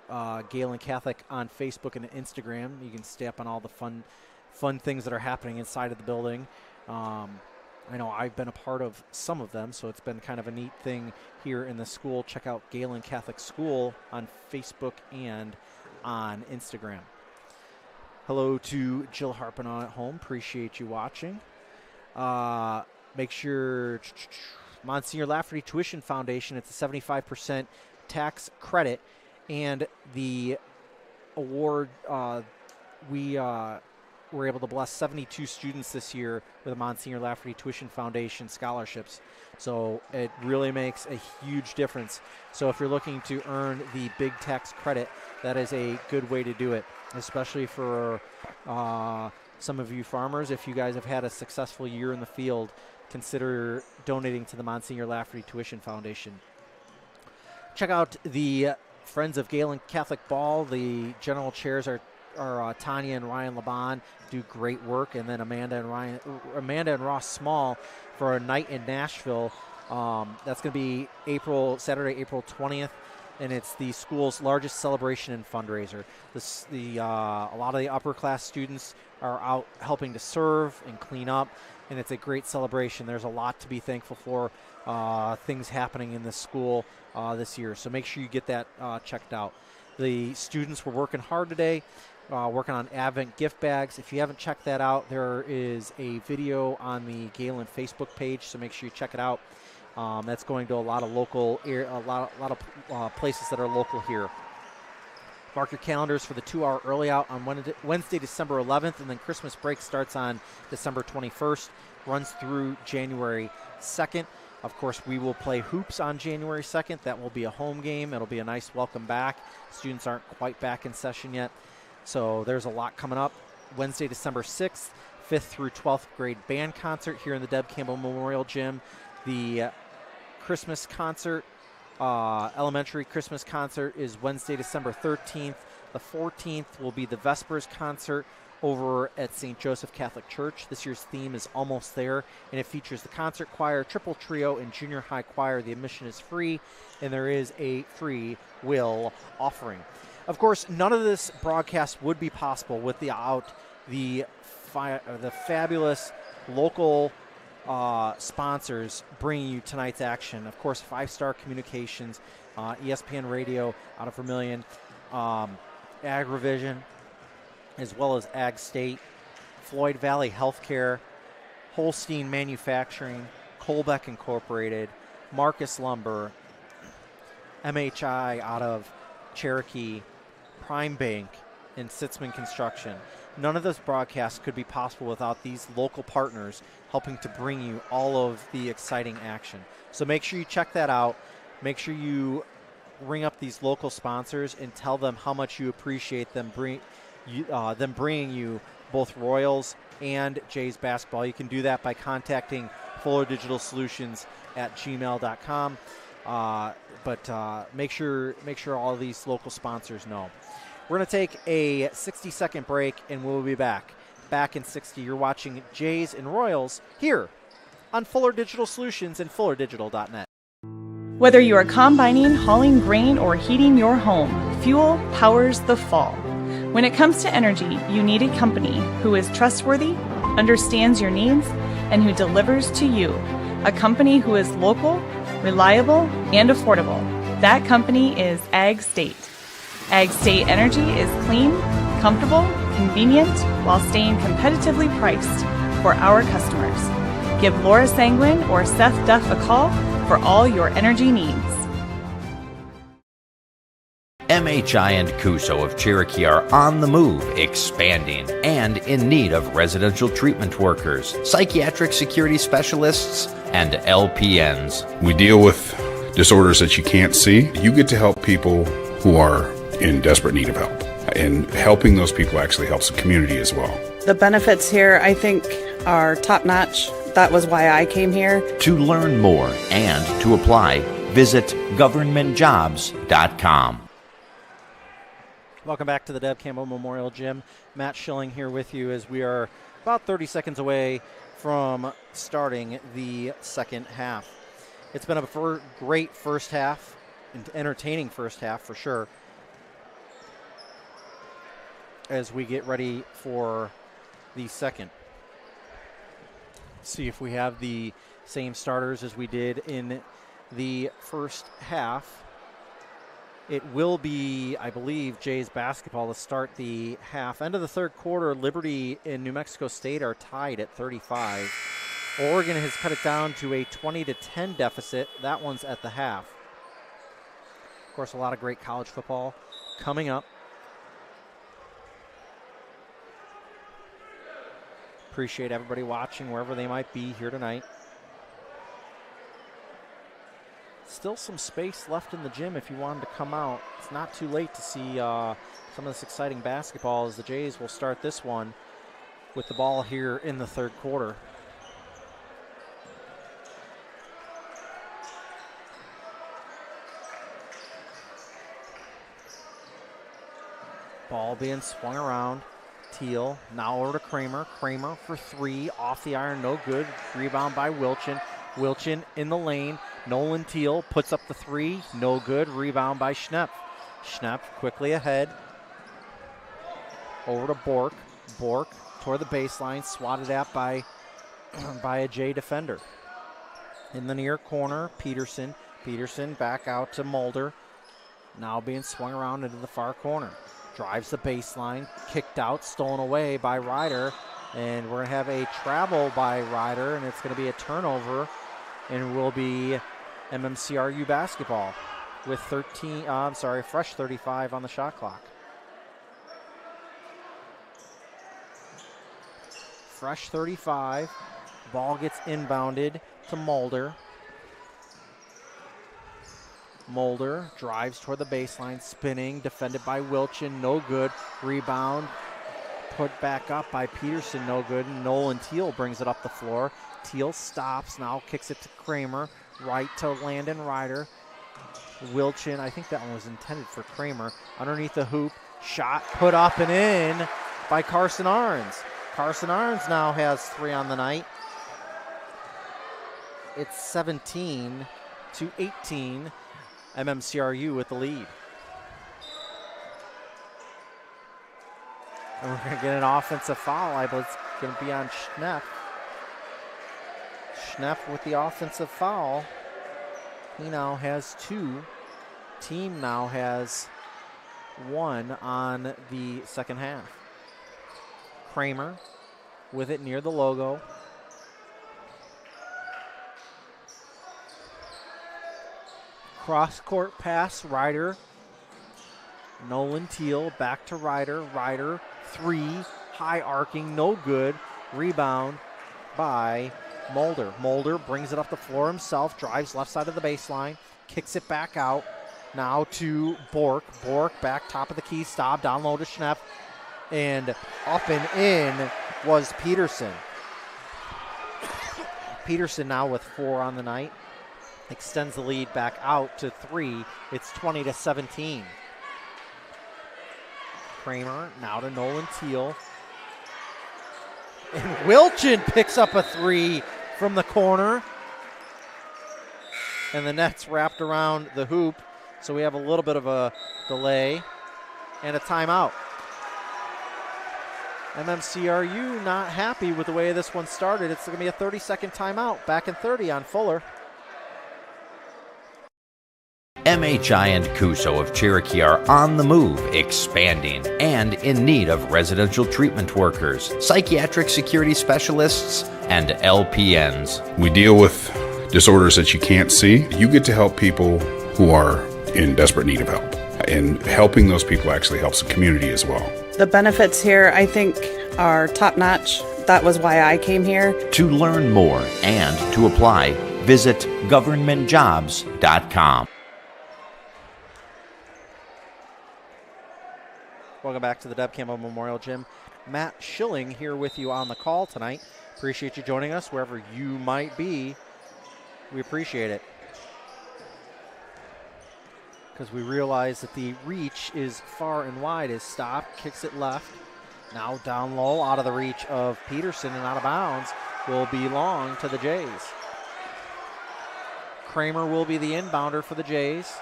S7: Gehlen Catholic on Facebook and Instagram. You can stay up on all the fun things that are happening inside of the building. I know I've been a part of some of them, so it's been kind of a neat thing here in the school. Check out Gehlen Catholic School on Facebook and on Instagram. Hello to Jill Harpin at home. Appreciate you watching. Make sure Monsignor Lafferty Tuition Foundation, it's a 75% tax credit, and the award, we were able to bless 72 students this year with the Monsignor Lafferty Tuition Foundation scholarships. So it really makes a huge difference. So if you're looking to earn the big tax credit, that is a good way to do it, especially for some of you farmers. If you guys have had a successful year in the field, consider donating to the Monsignor Lafferty Tuition Foundation. Check out the Friends of Gehlen Catholic Ball. The general chairs are Tanya and Ryan Laban, do great work, and then Amanda and Ross Small for a night in Nashville. That's going to be Saturday, April 20th, and it's the school's largest celebration and fundraiser. A lot of the upper class students are out helping to serve and clean up, and it's a great celebration. There's a lot to be thankful for, things happening in this school this year. So make sure you get that checked out. The students were working hard today, working on Advent gift bags. If you haven't checked that out, there is a video on the Gehlen Facebook page, so make sure you check it out. That's going to a lot of local, places that are local here. Mark your calendars for the 2-hour early out on Wednesday, December 11th, and then Christmas break starts on December 21st, runs through January 2nd. Of course, we will play hoops on January 2nd. That will be a home game. It'll be a nice welcome back. Students aren't quite back in session yet, so there's a lot coming up. Wednesday, December 6th, 5th through 12th grade band concert here in the Deb Campbell Memorial Gym. The Christmas concert, elementary Christmas concert, is Wednesday, December 13th. The 14th will be the Vespers concert over at St. Joseph Catholic Church. This year's theme is Almost There, and it features the concert choir, triple trio, and junior high choir. The admission is free, and there is a free will offering. Of course, none of this broadcast would be possible without the fabulous local sponsors bringing you tonight's action. Of course, 5-Star Communications, ESPN Radio out of Vermilion, AgriVision, as well as Ag State, Floyd Valley Healthcare, Holstein Manufacturing, Colbeck Incorporated, Marcus Lumber, MHI out of Cherokee, Prime Bank, and Sitzman Construction. None of this broadcast could be possible without these local partners helping to bring you all of the exciting action. So make sure you check that out. Make sure you ring up these local sponsors and tell them how much you appreciate them bringing you both Royals and Jays basketball. You can do that by contacting Fuller Digital Solutions at gmail.com. But make sure all of these local sponsors know. We're going to take a 60-second break, and we'll be back. Back in 60. You're watching Jays and Royals here on Fuller Digital Solutions and FullerDigital.net.
S8: Whether you are combining, hauling grain, or heating your home, fuel powers the fall. When it comes to energy, you need a company who is trustworthy, understands your needs, and who delivers to you. A company who is local, reliable, and affordable. That company is Ag State. Ag State Energy is clean, comfortable, convenient, while staying competitively priced for our customers. Give Laura Sanguin or Seth Duff a call for all your energy needs.
S2: MHI and Cuso of Cherokee are on the move, expanding, and in need of residential treatment workers, psychiatric security specialists, and LPNs.
S9: We deal with disorders that you can't see. You get to help people who are in desperate need of help. And helping those people actually helps the community as well.
S10: The benefits here, I think, are top-notch. That was why I came here.
S2: To learn more and to apply, visit governmentjobs.com.
S7: Welcome back to the Deb Campbell Memorial Gym. Matt Schilling here with you as we are about 30 seconds away from starting the second half. It's been a great first half, an entertaining first half for sure, as we get ready for the second. See if we have the same starters as we did in the first half. It will be, I believe, Jays basketball to start the half. End of the third quarter, Liberty and New Mexico State are tied at 35. Oregon has cut it down to a 20-10 deficit. That one's at the half. Of course, a lot of great college football coming up. Appreciate everybody watching wherever they might be here tonight. Still some space left in the gym if you wanted to come out. It's not too late to see some of this exciting basketball as the Jays will start this one with the ball here in the third quarter. Ball being swung around. Teal now over to Kramer. Kramer for three, off the iron, no good. Rebound by Wilchin. Wilchin in the lane. Nolan Teal puts up the three, no good. Rebound by Schnepp. Schnepp quickly ahead. Over to Bork. Bork toward the baseline, swatted at by a Jay defender. In the near corner, Peterson. Peterson back out to Mulder. Now being swung around into the far corner. Drives the baseline, kicked out, stolen away by Ryder. And we're going to have a travel by Ryder, and it's going to be a turnover, and will be MMCRU basketball with fresh 35 on the shot clock. Fresh 35. Ball gets inbounded to Mulder. Mulder drives toward the baseline, spinning, defended by Wilchin, no good. Rebound put back up by Peterson, no good. Nolan Teal brings it up the floor. Teal stops, now kicks it to Kramer, right to Landon Ryder. Wilchin, I think that one was intended for Kramer. Underneath the hoop, shot put up and in by Carson Arns. Carson Arns now has 3 on the night. It's 17-18. MMCRU with the lead. And we're going to get an offensive foul. I believe it's going to be on Schnepp. Schnepp with the offensive foul. He now has 2. Team now has 1 on the second half. Kramer with it near the logo. Cross-court pass, Ryder. Nolan Teal back to Ryder. Ryder, 3, high arcing, no good. Rebound by Mulder. Mulder brings it up the floor himself, drives left side of the baseline, kicks it back out. Now to Bork. Bork back top of the key, stop, down low to Schnepp. And up and in was Peterson. Peterson now with 4 on the night. Extends the lead back out to 3. It's 20-17. Kramer now to Nolan Teal. And Wilchin picks up a 3 from the corner. And the net's wrapped around the hoop. So we have a little bit of a delay and a timeout. MMCRU not happy with the way this one started. It's going to be a 30-second timeout. Back in 30 on Fuller.
S2: MHI and Cuso of Cherokee are on the move, expanding, and in need of residential treatment workers, psychiatric security specialists, and LPNs.
S9: We deal with disorders that you can't see. You get to help people who are in desperate need of help. And helping those people actually helps the community as well.
S10: The benefits here, I think, are top-notch. That was why I came here.
S2: To learn more and to apply, visit governmentjobs.com.
S7: Welcome back to the Deb Campbell Memorial Gym. Matt Schilling here with you on the call tonight. Appreciate you joining us wherever you might be. We appreciate it. Because we realize that the reach is far and wide. Is stopped, kicks it left. Now down low, out of the reach of Peterson and out of bounds, will belong to the Jays. Kramer will be the inbounder for the Jays.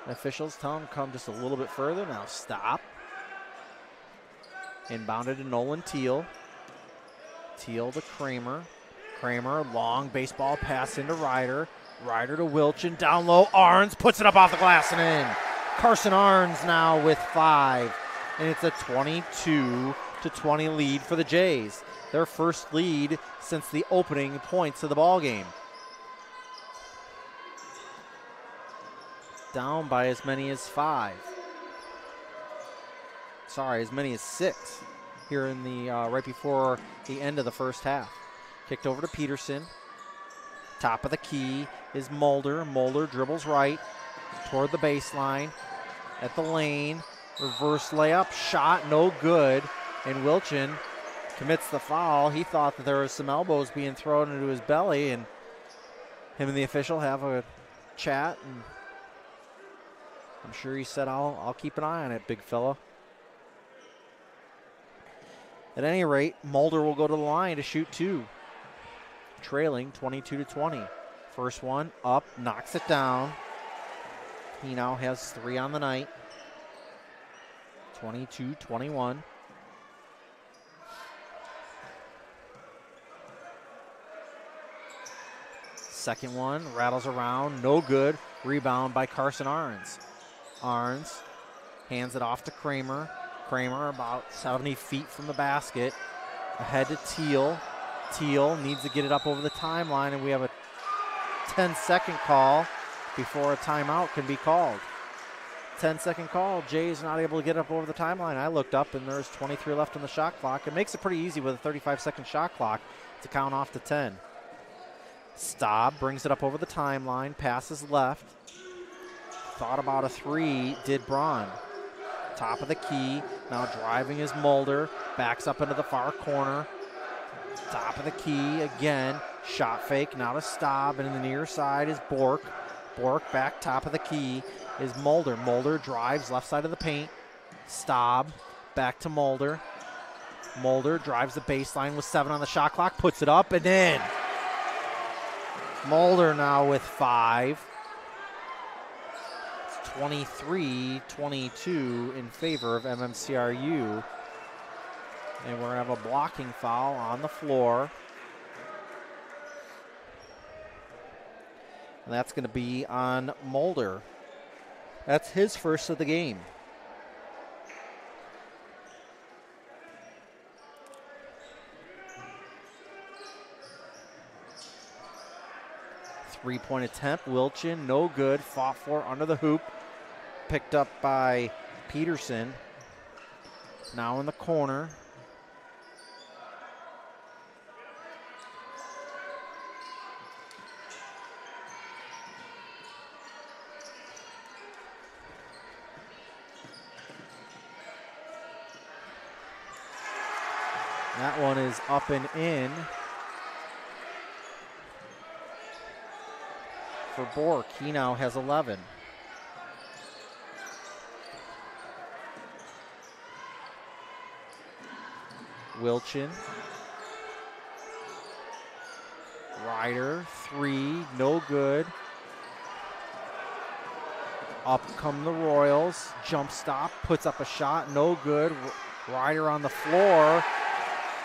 S7: The officials tell him to come just a little bit further. Now stop. Inbounded to Nolan Teal. Teal to Kramer. Kramer, long baseball pass into Ryder. Ryder to Wilchin, down low. Arns puts it up off the glass and in. Carson Arns now with 5. And it's a 22-20 lead for the Jays. Their first lead since the opening points of the ball game. Down by as many as 5. Sorry, as many as 6. here in the right before the end of the first half. Kicked over to Peterson. Top of the key is Mulder. Mulder dribbles right toward the baseline at the lane. Reverse layup, shot, no good. And Wilchin commits the foul. He thought that there was some elbows being thrown into his belly, and him and the official have a chat, and I'm sure he said, I'll keep an eye on it, big fella. At any rate, Mulder will go to the line to shoot 2. Trailing 22-20. First one up, knocks it down. He now has 3 on the night. 22-21. Second one rattles around, no good. Rebound by Carson Arns. Arns hands it off to Kramer. Kramer about 70 feet from the basket. Ahead to Teal. Teal needs to get it up over the timeline, and we have a 10-second call before a timeout can be called. 10-second call. Jay's not able to get up over the timeline. I looked up, and there's 23 left on the shot clock. It makes it pretty easy with a 35-second shot clock to count off to 10. Staub brings it up over the timeline, passes left. Thought about a 3, did Braun. Top of the key, now driving is Mulder, backs up into the far corner. Top of the key again, shot fake, now to Staub, and in the near side is Bork. Bork back top of the key is Mulder. Mulder drives left side of the paint. Staub back to Mulder. Mulder drives the baseline with 7 on the shot clock, puts it up and in. Mulder now with 5. It's 23-22 in favor of MMCRU. And we're going to have a blocking foul on the floor. And that's going to be on Mulder. That's his first of the game. Three-point attempt, Wilchin, no good, fought for under the hoop. Picked up by Peterson. Now in the corner. That one is up and in for Bork. He now has 11. Wilchin. Ryder, 3, no good. Up come the Royals. Jump stop, puts up a shot, no good. Ryder on the floor.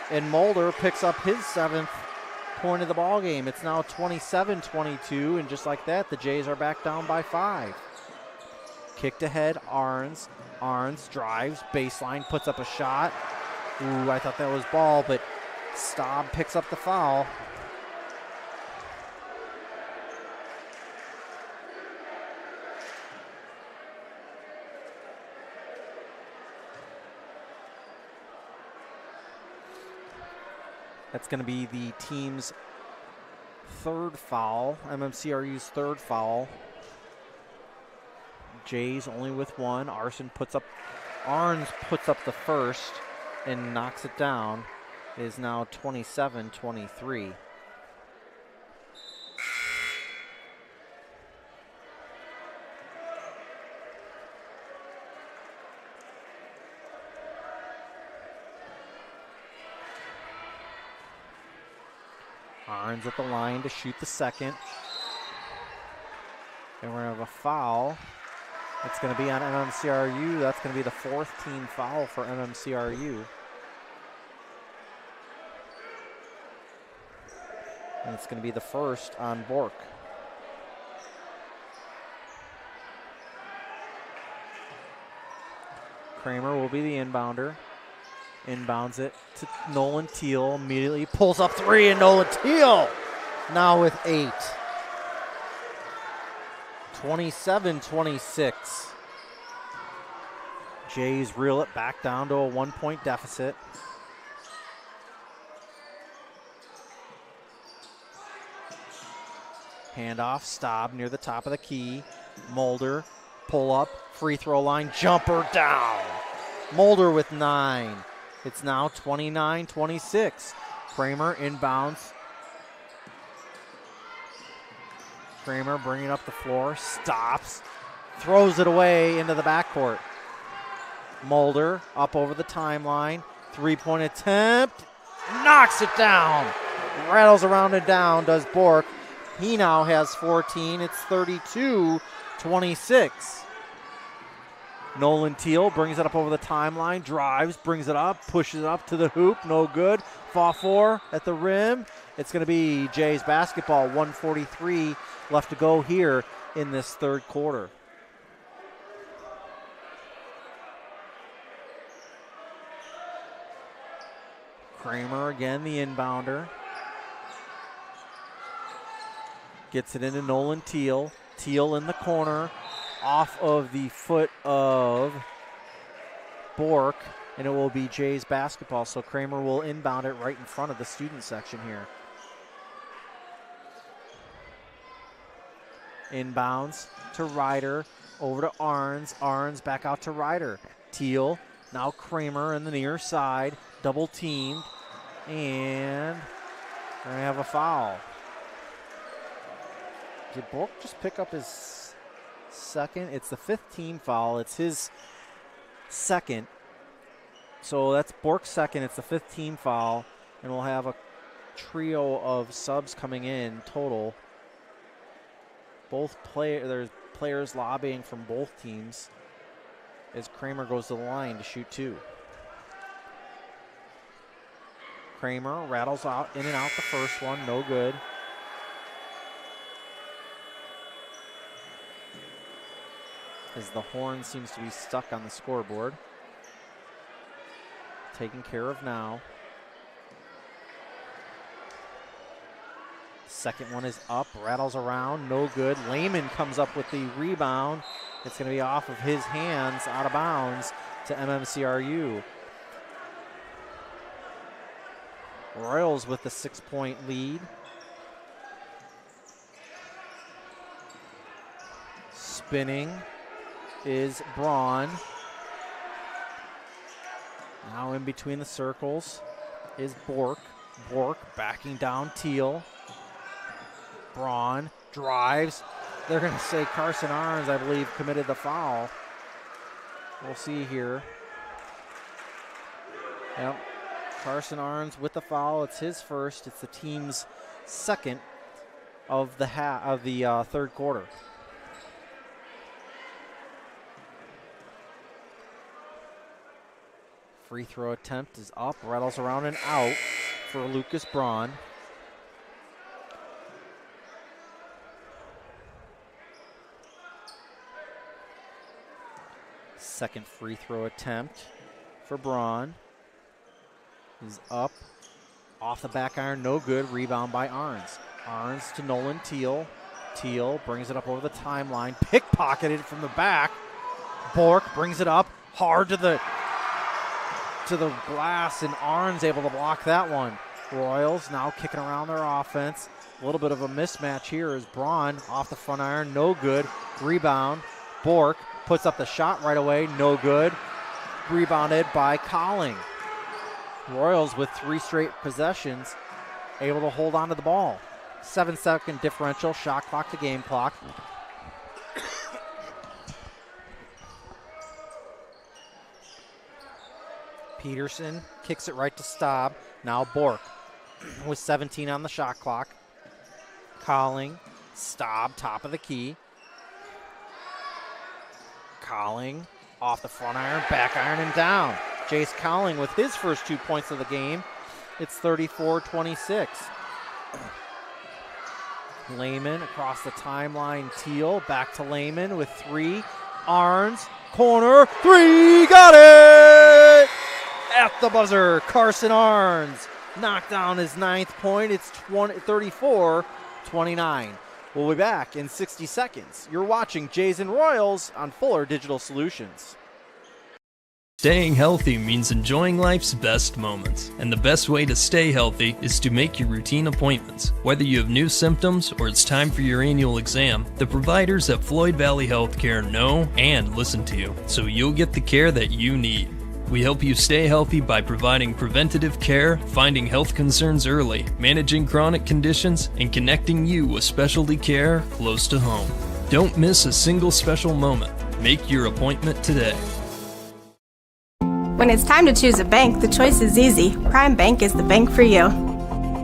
S7: And Mulder picks up his 7th point of the ball game. It's now 27-22, and just like that, the Jays are back down by 5. Kicked ahead, Arns. Arns drives, baseline, puts up a shot. Ooh, I thought that was ball, but Staub picks up the foul. That's going to be the team's 3rd foul, MMCRU's 3rd foul. Jays only with 1. Arns puts up the first and knocks it down. It is now 27-23. Arns at the line to shoot the second. And we're going to have a foul. It's going to be on MMCRU. That's going to be the 4th team foul for MMCRU. And it's going to be the first on Bork. Kramer will be the inbounder. Inbounds it to Nolan Teal. Immediately pulls up 3, and Nolan Teal now with 8. 27-26. Jays reel it back down to a 1-point deficit. Handoff, Staub near the top of the key. Mulder, pull up, free throw line, jumper down. Mulder with 9. It's now 29-26. Kramer inbounds. Kramer bringing up the floor, stops, throws it away into the backcourt. Mulder up over the timeline, 3-point attempt, knocks it down. Rattles around and down, does Bork. He now has 14. It's 32-26. Nolan Teal brings it up over the timeline, drives, brings it up, pushes it up to the hoop, no good. Fall 4 at the rim. It's going to be Jays basketball, 1:43 left to go here in this third quarter. Kramer again, the inbounder. Gets it into Nolan Teal. Teal in the corner, off of the foot of Bork, and it will be Jays basketball. So Kramer will inbound it right in front of the student section here. Inbounds to Ryder, over to Arns. Arns back out to Ryder. Teal, now Kramer in the near side, double teamed, and we're going to have a foul. Did Bork just pick up his second? It's the 5th team foul. It's his second. So that's Bork's second. It's the 5th team foul. And we'll have a trio of subs coming in total. There's players lobbying from both teams as Kramer goes to the line to shoot 2. Kramer rattles out in and out the first one. No good. As the horn seems to be stuck on the scoreboard. Taken care of now. Second one is up, rattles around, no good. Lehman comes up with the rebound. It's going to be off of his hands, out of bounds to MMCRU. Royals with the 6-point lead. Spinning is Braun. Now in between the circles is Bork. Bork backing down Teal. Braun drives. They're going to say Carson Arns, I believe, committed the foul. We'll see here. Yep. Carson Arns with the foul. It's his first. It's the team's second of the third quarter. Free throw attempt is up, rattles around and out for Lucas Braun. Second free throw attempt for Braun. He's up, off the back iron, no good. Rebound by Arns. Arns to Nolan Teal. Teal brings it up over the timeline, pickpocketed from the back. Bork brings it up hard to the glass, and Arns able to block that one. Royals now kicking around their offense. A little bit of a mismatch here as Braun off the front iron, no good. Rebound. Bork puts up the shot right away, no good. Rebounded by Colling. Royals with 3 straight possessions, able to hold on to the ball. 7-second differential, shot clock to game clock. Peterson kicks it right to Staub. Now Bork with 17 on the shot clock. Colling, Staub, top of the key. Colling off the front iron, back iron, and down. Jace Colling with his first 2 points of the game. It's 34-26. Lehman across the timeline. Teal back to Lehman with 3. Arns, corner, 3, got it! At the buzzer, Carson Arns knocked down his 9th point. It's 34-29. We'll be back in 60 seconds. You're watching Jays and Royals on Fuller Digital Solutions.
S13: Staying healthy means enjoying life's best moments, and the best way to stay healthy is to make your routine appointments. Whether you have new symptoms or it's time for your annual exam, the providers at Floyd Valley Healthcare know and listen to you, so you'll get the care that you need. We help you stay healthy by providing preventative care, finding health concerns early, managing chronic conditions, and connecting you with specialty care close to home. Don't miss a single special moment. Make your appointment today.
S16: When it's time to choose a bank, the choice is easy. Prime Bank is the bank for you.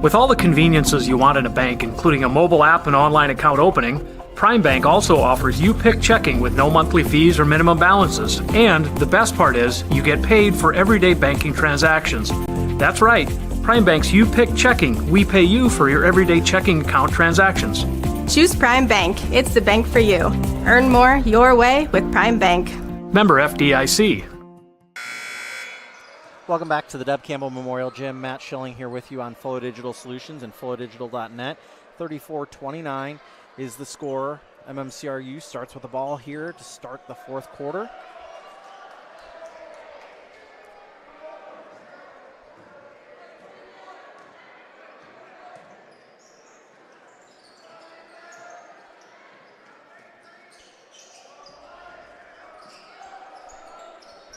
S17: With all the conveniences you want in a bank, including a mobile app and online account opening, Prime Bank also offers You Pick checking with no monthly fees or minimum balances. And the best part is, you get paid for everyday banking transactions. That's right, Prime Bank's You Pick checking. We pay you for your everyday checking account transactions.
S16: Choose Prime Bank. It's the bank for you. Earn more your way with Prime Bank.
S17: Member FDIC.
S7: Welcome back to the Deb Campbell Memorial Gym. Matt Schilling here with you on Flow Digital Solutions and flowdigital.net. 34-29 is the score. MMCRU starts with the ball here to start the fourth quarter.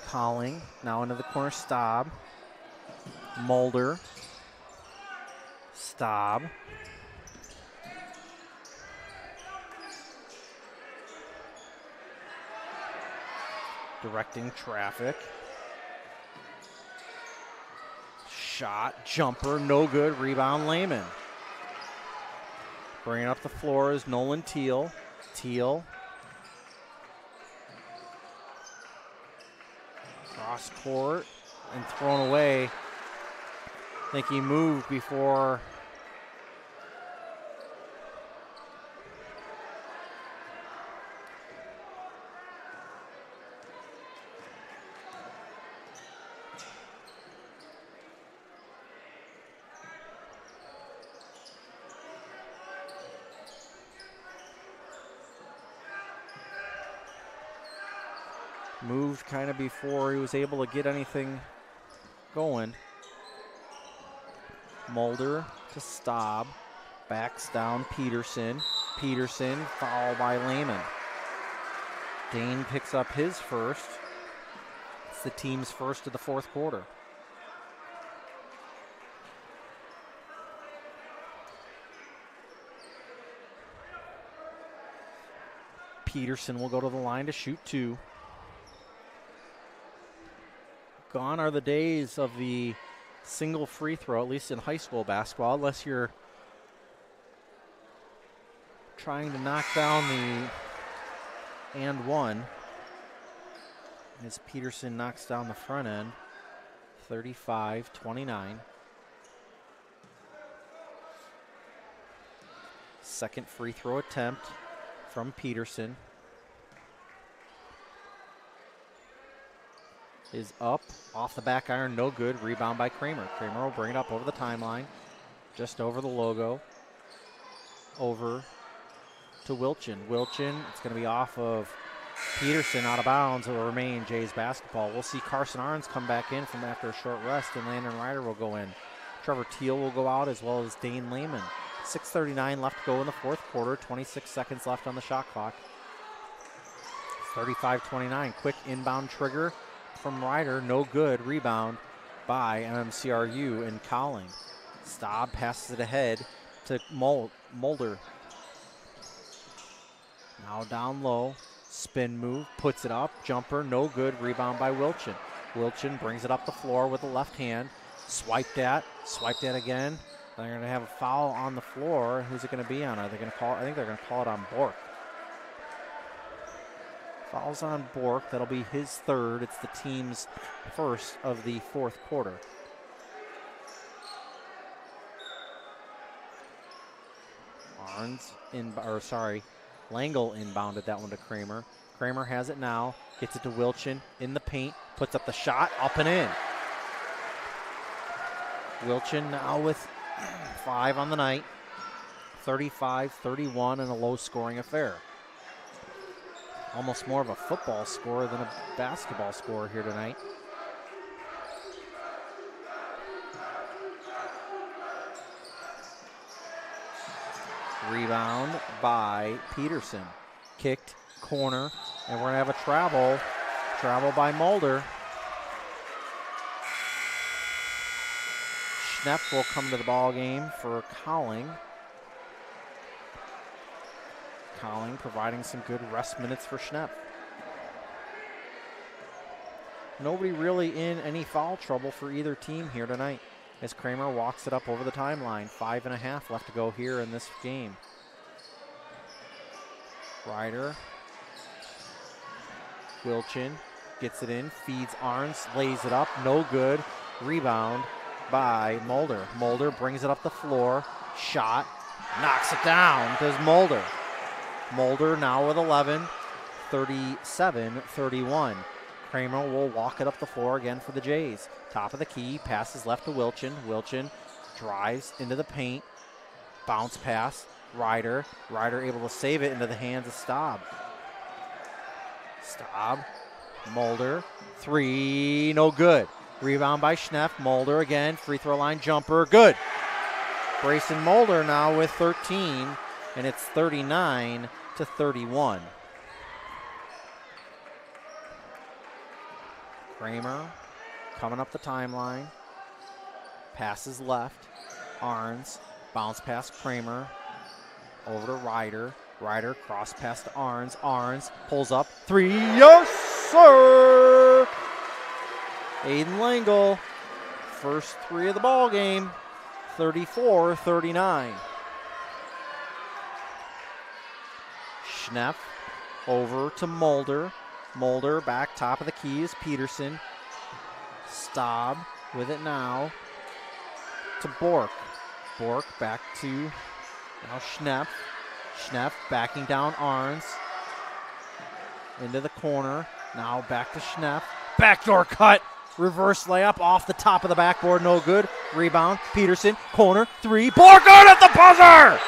S7: Calling now into the corner. Staub, Mulder, Staub, directing traffic, shot, jumper, no good, rebound Lehman. Bringing up the floor is Nolan Teal. Cross court and thrown away. I think he moved before moved kind of before he was able to get anything going. Mulder to Staub, backs down Peterson. Peterson fouled by Lehman. Dane picks up his first. It's the team's first of the fourth quarter. Peterson will go to the line to shoot two. Gone are the days of the single free throw, at least in high school basketball, unless you're trying to knock down the and one. As Peterson knocks down the front end, 35-29. Second free throw attempt from Peterson. Is up, off the back iron, no good. Rebound by Kramer. Kramer will bring it up over the timeline, just over the logo. Over to Wilchin. Wilchin, it's going to be off of Peterson, out of bounds. It will remain Jays basketball. We'll see Carson Arns come back in from after a short rest, and Landon Ryder will go in. Trevor Teal will go out, as well as Dane Lehman. 6:39 left to go in the fourth quarter. 26 seconds left on the shot clock. 35-29. Quick inbound trigger from Ryder, no good. Rebound by MMCRU and Colling. Staub passes it ahead to Mulder. Now down low, spin move, puts it up, jumper, no good. Rebound by Wilchin. Wilchin brings it up the floor with the left hand. Swiped at again. They're going to have a foul on the floor. Who's it going to be on? Are they going to call? I think they're going to call it on Bork. Fouls on Bork. That'll be his third. It's the team's first of the fourth quarter. Langle inbounded that one to Kramer. Kramer has it now. Gets it to Wilchin in the paint. Puts up the shot. Up and in. Wilchin now with 5 on the night. 35-31 and a low-scoring affair. Almost more of a football score than a basketball score here tonight. Rebound by Peterson. Kicked, corner, and we're going to have a travel. Travel by Mulder. Schnepp will come to the ball game for Cowling. Cowling providing some good rest minutes for Schnepp. Nobody really in any foul trouble for either team here tonight as Kramer walks it up over the timeline. 5.5 left to go here in this game. Ryder. Wilchin gets it in, feeds Arns, lays it up, no good. Rebound by Mulder. Mulder brings it up the floor, shot, knocks it down, does Mulder. Mulder now with 11, 37-31. Kramer will walk it up the floor again for the Jays. Top of the key, passes left to Wilchin. Wilchin drives into the paint, bounce pass, Ryder. Ryder able to save it into the hands of Staub. Staub, Mulder, three, no good. Rebound by Schnepp, Mulder again, free throw line jumper, good. Brayson Mulder now with 13, and it's 39-31. Kramer coming up the timeline, passes left, Arns, bounce pass Kramer, over to Ryder. Ryder cross pass to Arns. Arns pulls up. Three. Yes, sir. Aiden Langle. First three of the ball game. 34-39. Schnepp over to Mulder. Mulder back top of the key is Peterson. Staub with it now to Bork. Bork back to now Schnepp. Schnepp backing down Arns. Into the corner. Now back to Schnepp. Backdoor cut. Reverse layup off the top of the backboard. No good. Rebound. Peterson. Corner. Three. Bork good at the buzzer.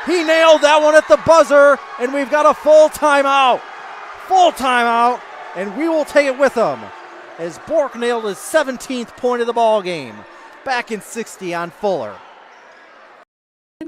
S7: He nailed that one at the buzzer. And we've got a full timeout. Full timeout. And we will take it with him. As Bork nailed his 17th point of the ball game. Back in 60 on Fuller.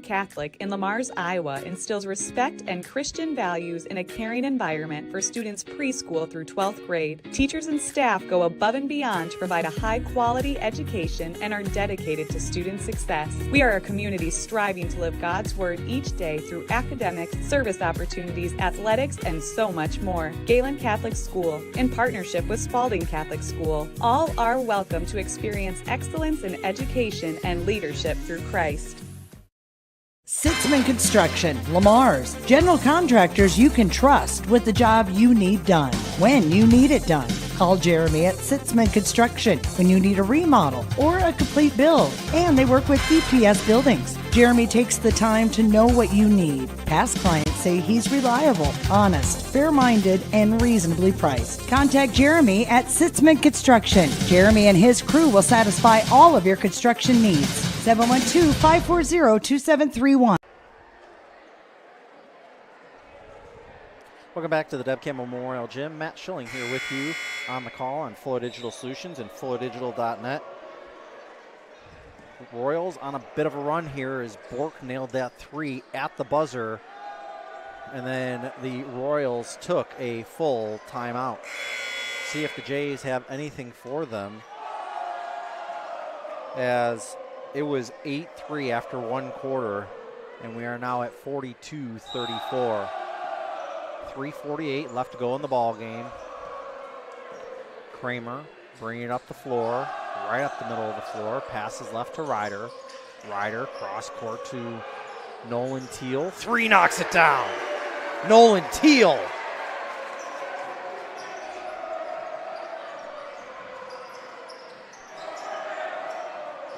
S4: Catholic in Lamar's, Iowa instills respect and Christian values in a caring environment for students preschool through 12th grade. Teachers and staff go above and beyond to provide a high-quality education and are dedicated to student success. We are a community striving to live God's Word each day through academics, service opportunities, athletics, and so much more. Gehlen Catholic School, in partnership with Spalding Catholic School, all are welcome to experience excellence in education and leadership through Christ.
S14: Sitzman Construction, Lamar's, general contractors you can trust with the job you need done, when you need it done. Call Jeremy at Sitzman Construction when you need a remodel or a complete build. And they work with EPS buildings. Jeremy takes the time to know what you need. Past clients say he's reliable, honest, fair-minded, and reasonably priced. Contact Jeremy at Sitzman Construction. Jeremy and his crew will satisfy all of your construction needs. 712-540-2731.
S7: Welcome back to the Deb Campbell Memorial Gym. Matt Schilling here with you on the call on Fuller Digital Solutions and FullerDigital.net. Royals on a bit of a run here as Bork nailed that three at the buzzer. And then the Royals took a full timeout. See if the Jays have anything for them, as it was 8-3 after one quarter, and we are now at 42-34. 3:48 left to go in the ball game. Kramer bringing it up the floor, right up the middle of the floor. Passes left to Ryder. Ryder cross court to Nolan Teal. Three knocks it down. Nolan Teal.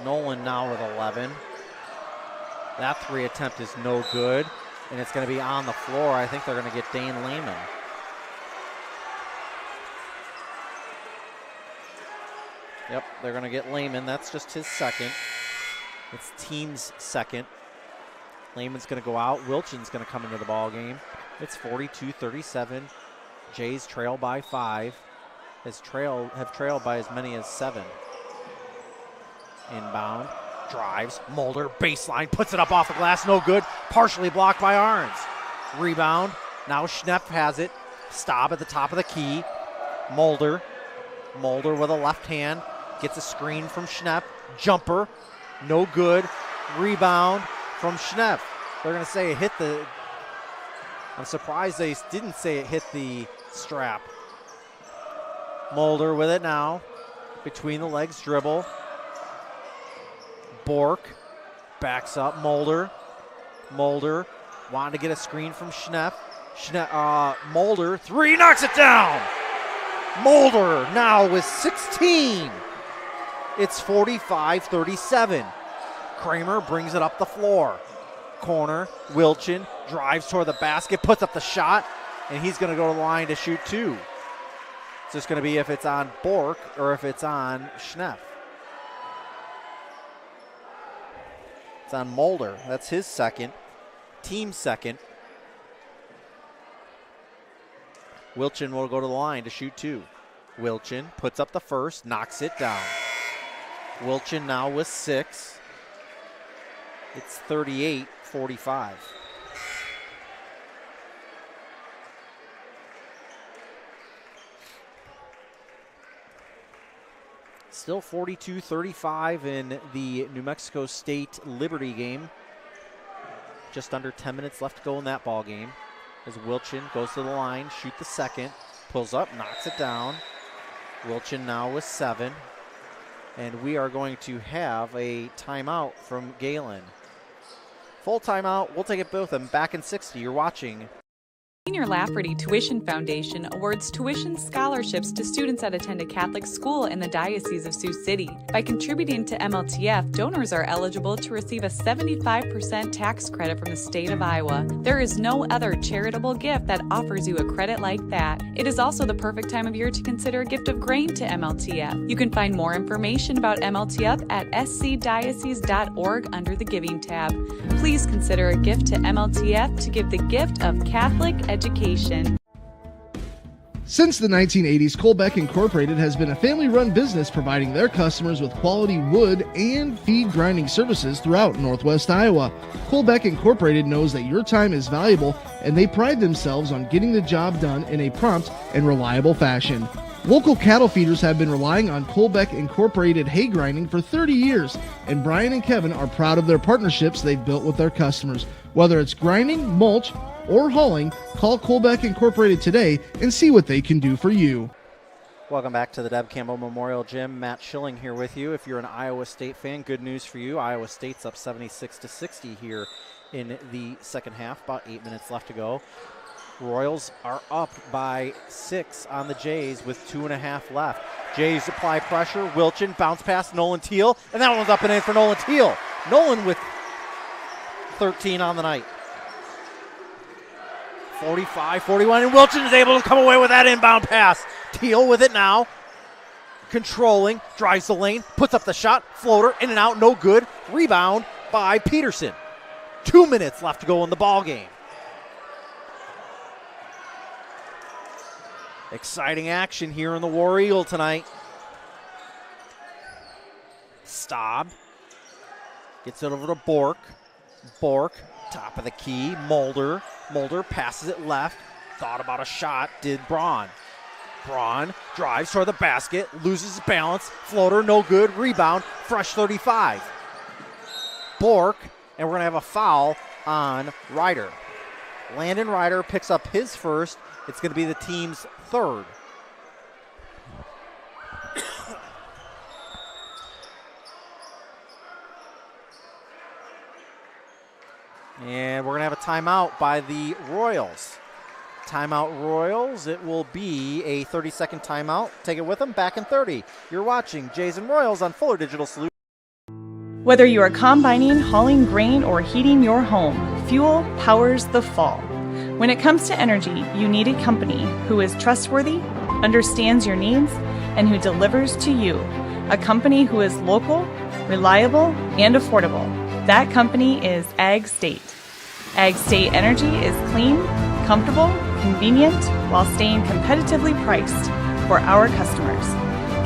S7: Nolan now with 11. That three attempt is no good, and it's going to be on the floor. I think they're going to get Dane Lehman. Yep, they're going to get Lehman. That's just his second. It's team's second. Lehman's going to go out. Wilchin's going to come into the ball game. It's 42-37. Jays trail by 5. Have trailed by as many as 7. Inbound. drives, Mulder, baseline, puts it up off the glass, no good, partially blocked by Arns. Rebound, now Schnepp has it, Staub at the top of the key, Mulder with a left hand, gets a screen from Schnepp, jumper, no good, rebound from Schnepp. They're going to say it hit the, I'm surprised they didn't say it hit the strap. Mulder with it now, between the legs dribble. Bork backs up Mulder wanted to get a screen from Schnepp. Mulder, three, knocks it down. Mulder now with 16. It's 45-37. Kramer brings it up the floor. Corner, Wilchin drives toward the basket, puts up the shot, and he's going to go to the line to shoot two. It's just going to be if it's on Bork or if it's on Schnepp. It's on Mulder. That's his second, team second. Wilchin will go to the line to shoot two. Wilchin puts up the first, knocks it down. Wilchin now with 6. It's 38-45. Still 42-35 in the New Mexico State Liberty game. Just under 10 minutes left to go in that ball game. As Wilchin goes to the line, shoot the second, pulls up, knocks it down. Wilchin now with 7. And we are going to have a timeout from Gehlen. Full timeout. We'll take it both of them. Back in 60. You're watching.
S4: Senior Lafferty Tuition Foundation awards tuition scholarships to students that attend a Catholic school in the Diocese of Sioux City. By contributing to MLTF, donors are eligible to receive a 75% tax credit from the state of Iowa. There is no other charitable gift that offers you a credit like that. It is also the perfect time of year to consider a gift of grain to MLTF. You can find more information about MLTF at scdiocese.org under the Giving tab. Please consider a gift to MLTF to give the gift of Catholic education.
S5: Since the 1980s, Colbeck Incorporated has been a family-run business providing their customers with quality wood and feed grinding services throughout Northwest Iowa. Colbeck Incorporated knows that your time is valuable, and they pride themselves on getting the job done in a prompt and reliable fashion. Local cattle feeders have been relying on Colbeck Incorporated hay grinding for 30 years, and Brian and Kevin are proud of their partnerships they've built with their customers. Whether it's grinding, mulch, or hauling, call Colbeck Incorporated today and see what they can do for you.
S7: Welcome back to the Deb Campbell Memorial Gym. Matt Schilling here with you. If you're an Iowa State fan, good news for you. Iowa State's up 76-60 here in the second half. About 8 minutes left to go. Royals are up by 6 on the Jays with 2.5 left. Jays apply pressure. Wilchin bounce pass Nolan Teal, and that one's up and in for Nolan Teal. Nolan with 13 on the night. 45-41, and Wilchin is able to come away with that inbound pass. Teal with it now. Controlling, drives the lane, puts up the shot, floater, in and out, no good. Rebound by Peterson. 2 minutes left to go in the ball game. Exciting action here in the War Eagle tonight. Staub gets it over to Bork. Bork, top of the key. Mulder passes it left. Thought about a shot, did Braun. Braun drives toward the basket, loses his balance. Floater, no good. Rebound, fresh 35. Bork, and we're going to have a foul on Ryder. Landon Ryder picks up his first. It's going to be the team's third. And we're going to have a timeout by the Royals. Timeout Royals. It will be a 30-second timeout. Take it with them. Back in 30. You're watching Jays and Royals on Fuller Digital Solutions.
S8: Whether you are combining, hauling grain, or heating your home, fuel powers the fall. When it comes to energy, you need a company who is trustworthy, understands your needs, and who delivers to you. A company who is local, reliable, and affordable. That company is Ag State. Ag State Energy is clean, comfortable, convenient, while staying competitively priced for our customers.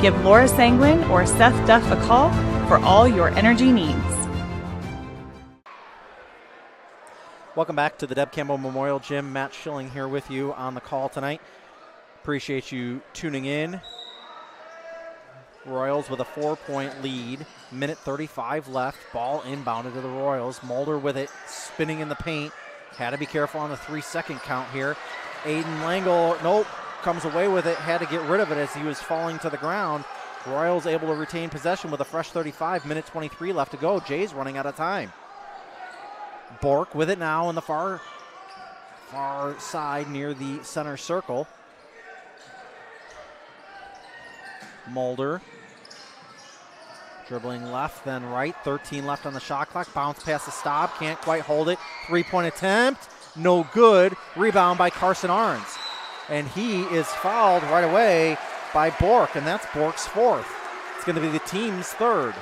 S8: Give Laura Sanguin or Seth Duff a call for all your energy needs.
S7: Welcome back to the Deb Campbell Memorial Gym. Matt Schilling here with you on the call tonight. Appreciate you tuning in. Royals with a 4-point lead. Minute 35 left. Ball inbounded to the Royals. Mulder with it, spinning in the paint. Had to be careful on the 3-second count here. Aiden Langle, nope, comes away with it. Had to get rid of it as he was falling to the ground. Royals able to retain possession with a fresh 35. Minute 23 left to go. Jays running out of time. Bork with it now in the far side near the center circle. Mulder dribbling left, then right. 13 left on the shot clock. Bounce past the stop. Can't quite hold it. 3-point attempt. No good. Rebound by Carson Arns. And he is fouled right away by Bork, and that's Bork's fourth. It's going to be the team's third.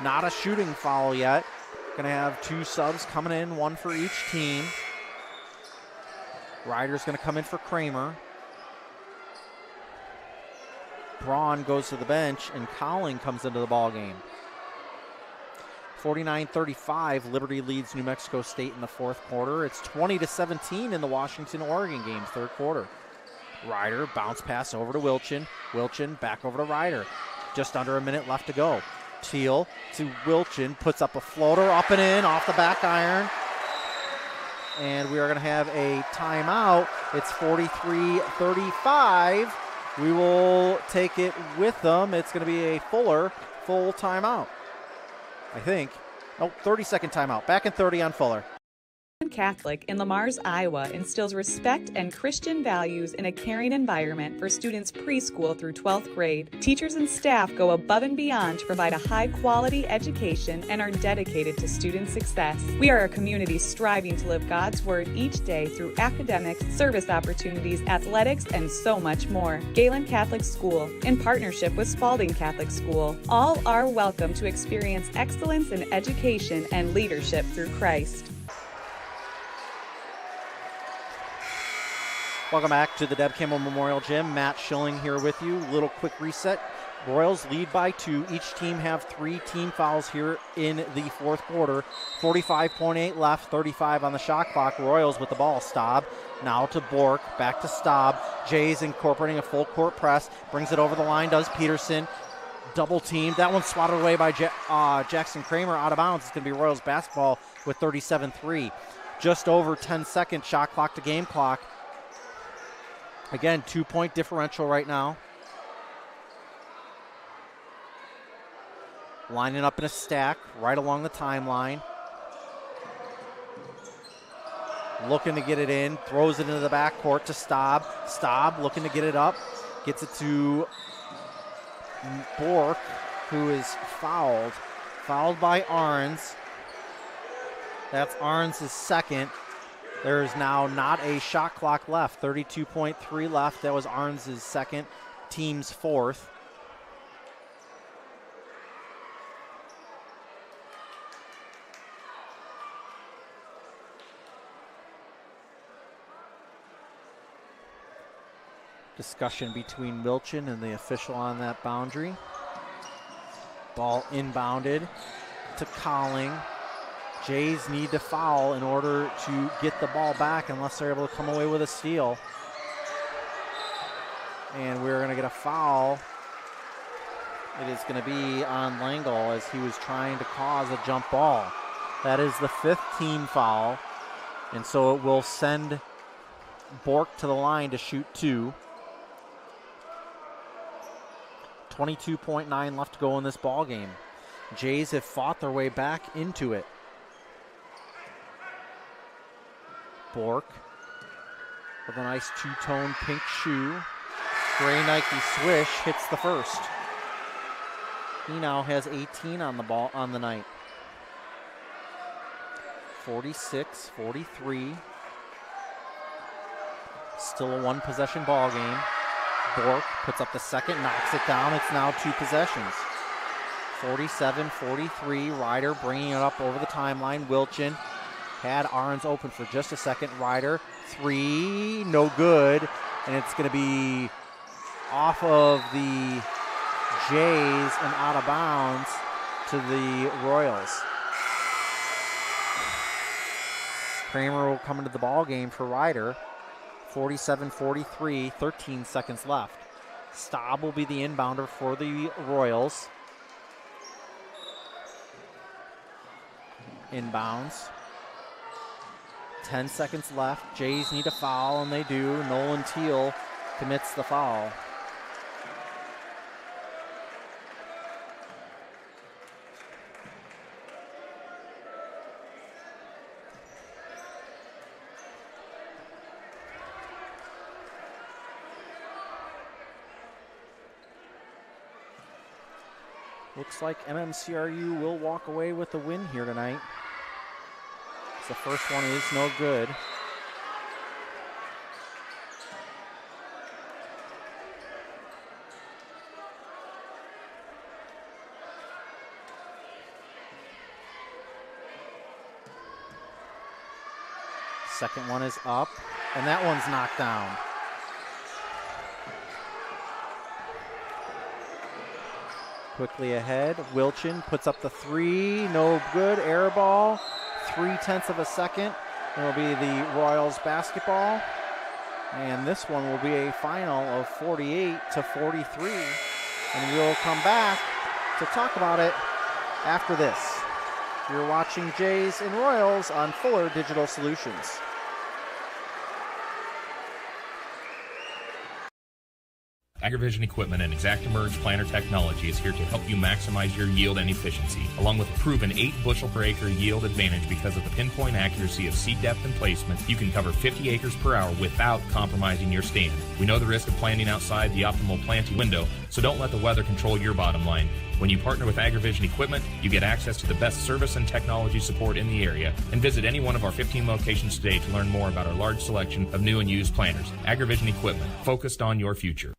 S7: Not a shooting foul yet. Going to have 2 subs coming in, 1 for each team. Ryder's going to come in for Kramer. Braun goes to the bench, and Cowling comes into the ball game. 49-35, Liberty leads New Mexico State in the fourth quarter. It's 20-17 in the Washington-Oregon game, third quarter. Ryder, bounce pass over to Wilchin. Wilchin back over to Ryder. Just under a minute left to go. Teal to Wilchin, puts up a floater, up and in, off the back iron. And we are going to have a timeout. It's 43-35. We will take it with them. It's going to be a full timeout, I think. Oh, 30-second timeout. Back in 30 on Fuller.
S4: Catholic in Lamar's, Iowa instills respect and Christian values in a caring environment for students preschool through 12th grade. Teachers and staff go above and beyond to provide a high-quality education and are dedicated to student success. We are a community striving to live God's Word each day through academics, service opportunities, athletics, and so much more. Gehlen Catholic School, in partnership with Spalding Catholic School, all are welcome to experience excellence in education and leadership through Christ.
S7: Welcome back to the Deb Campbell Memorial Gym. Matt Schilling here with you. Little quick reset. Royals lead by 2. Each team have 3 team fouls here in the fourth quarter. 45.8 left, 35 on the shot clock. Royals with the ball. Staub now to Bork, back to Staub. Jays incorporating a full court press. Brings it over the line, does Peterson. Double team. That one's swatted away by Jackson Kramer out of bounds. It's going to be Royals basketball with 37-3. Just over 10 seconds shot clock to game clock. Again, 2-point differential right now. Lining up in a stack right along the timeline. Looking to get it in. Throws it into the backcourt to Staub. Staub looking to get it up. Gets it to Bork, who is fouled. Fouled by Arns. That's Arns' second. There is now not a shot clock left. 32.3 left. That was Arns' second, team's fourth. Discussion between Wilchin and the official on that boundary. Ball inbounded to Cowling. Jays need to foul in order to get the ball back unless they're able to come away with a steal. And we're going to get a foul. It is going to be on Langle as he was trying to cause a jump ball. That is the 5th team foul. And so it will send Bork to the line to shoot 2. 22.9 left to go in this ball game. Jays have fought their way back into it. Bork with a nice 2-tone pink shoe. Gray Nike swish hits the first. He now has 18 on the ball on the night. 46-43. Still a 1-possession ball game. Bork puts up the second, knocks it down. It's now 2 possessions. 47-43. Ryder bringing it up over the timeline. Wilchin had Arns open for just a second. Ryder, 3, no good. And it's going to be off of the Jays and out of bounds to the Royals. Kramer will come into the ball game for Ryder. 47-43, 13 seconds left. Staub will be the inbounder for the Royals. Inbounds. 10 seconds left. Jays need a foul, and they do. Nolan Teal commits the foul. Looks like MMCRU will walk away with the win here tonight. The first one is no good. Second one is up, and that one's knocked down. Quickly ahead, Wilchin puts up the three, no good, air ball, 0.3 of a second. It'll be the Royals basketball, and this one will be a final of 48-43, and we'll come back to talk about it after this. You're watching Jays and Royals on Fuller Digital Solutions.
S6: AgriVision Equipment and ExactEmerge planter technology is here to help you maximize your yield and efficiency, along with a proven 8 bushel per acre yield advantage because of the pinpoint accuracy of seed depth and placement. You can cover 50 acres per hour without compromising your stand. We know the risk of planting outside the optimal planting window, so don't let the weather control your bottom line. When you partner with AgriVision Equipment, you get access to the best service and technology support in the area. And visit any one of our 15 locations today to learn more about our large selection of new and used planters. AgriVision Equipment, focused on your future.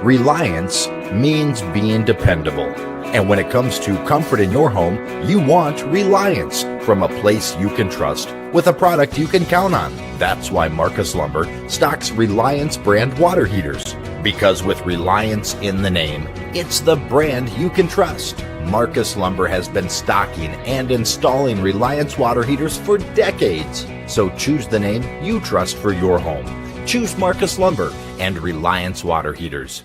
S2: Reliance means being dependable. And when it comes to comfort in your home, you want Reliance from a place you can trust with a product you can count on. That's why Marcus Lumber stocks Reliance brand water heaters. Because with Reliance in the name, it's the brand you can trust. Marcus Lumber has been stocking and installing Reliance water heaters for decades. So choose the name you trust for your home. Choose Marcus Lumber and Reliance water heaters.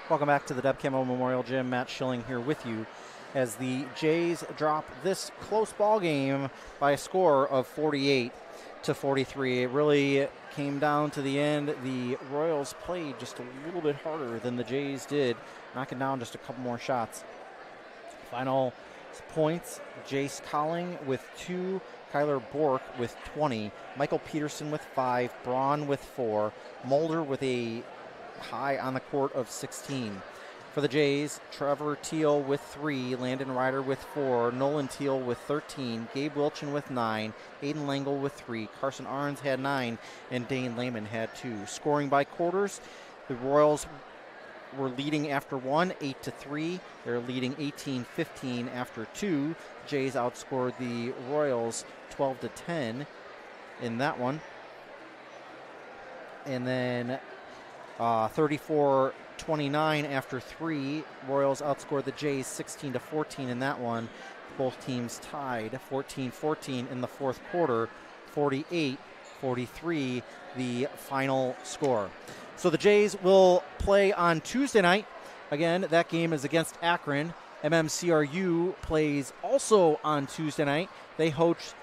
S7: Welcome back to the Deb Campbell Memorial Gym. Matt Schilling here with you as the Jays drop this close ball game by a score of 48-43. It really came down to the end. The Royals played just a little bit harder than the Jays did, knocking down just a couple more shots. Final points, Jace Colling with 2, Kyler Bork with 20, Michael Peterson with 5, Braun with 4, Mulder with a high on the court of 16. For the Jays, Trevor Teal with 3, Landon Ryder with 4, Nolan Teal with 13, Gabe Wilchin with 9, Aiden Langle with 3, Carson Arns had 9, and Dane Lehman had 2. Scoring by quarters, the Royals were leading after 1, 8-3. They're leading 18-15 after 2. Jays outscored the Royals 12-10 in that one. And then 34-29 after 3. Royals outscored the Jays 16-14 in that one. Both teams tied 14-14 in the fourth quarter. 48-43 the final score. So the Jays will play on Tuesday night. Again, that game is against Akron. MMCRU plays also on Tuesday night. They host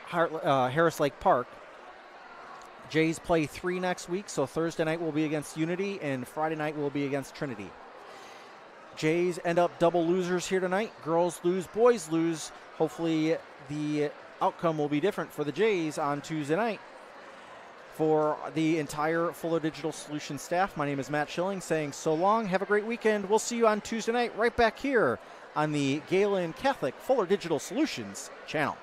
S7: Harris Lake Park. Jays play 3 next week, so Thursday night will be against Unity and Friday night will be against Trinity. Jays end up double losers here tonight. Girls lose, boys lose. Hopefully the outcome will be different for the Jays on Tuesday night. For the entire Fuller Digital Solutions staff, my name is Matt Schilling saying so long. Have a great weekend. We'll see you on Tuesday night right back here on the Gehlen Catholic Fuller Digital Solutions channel.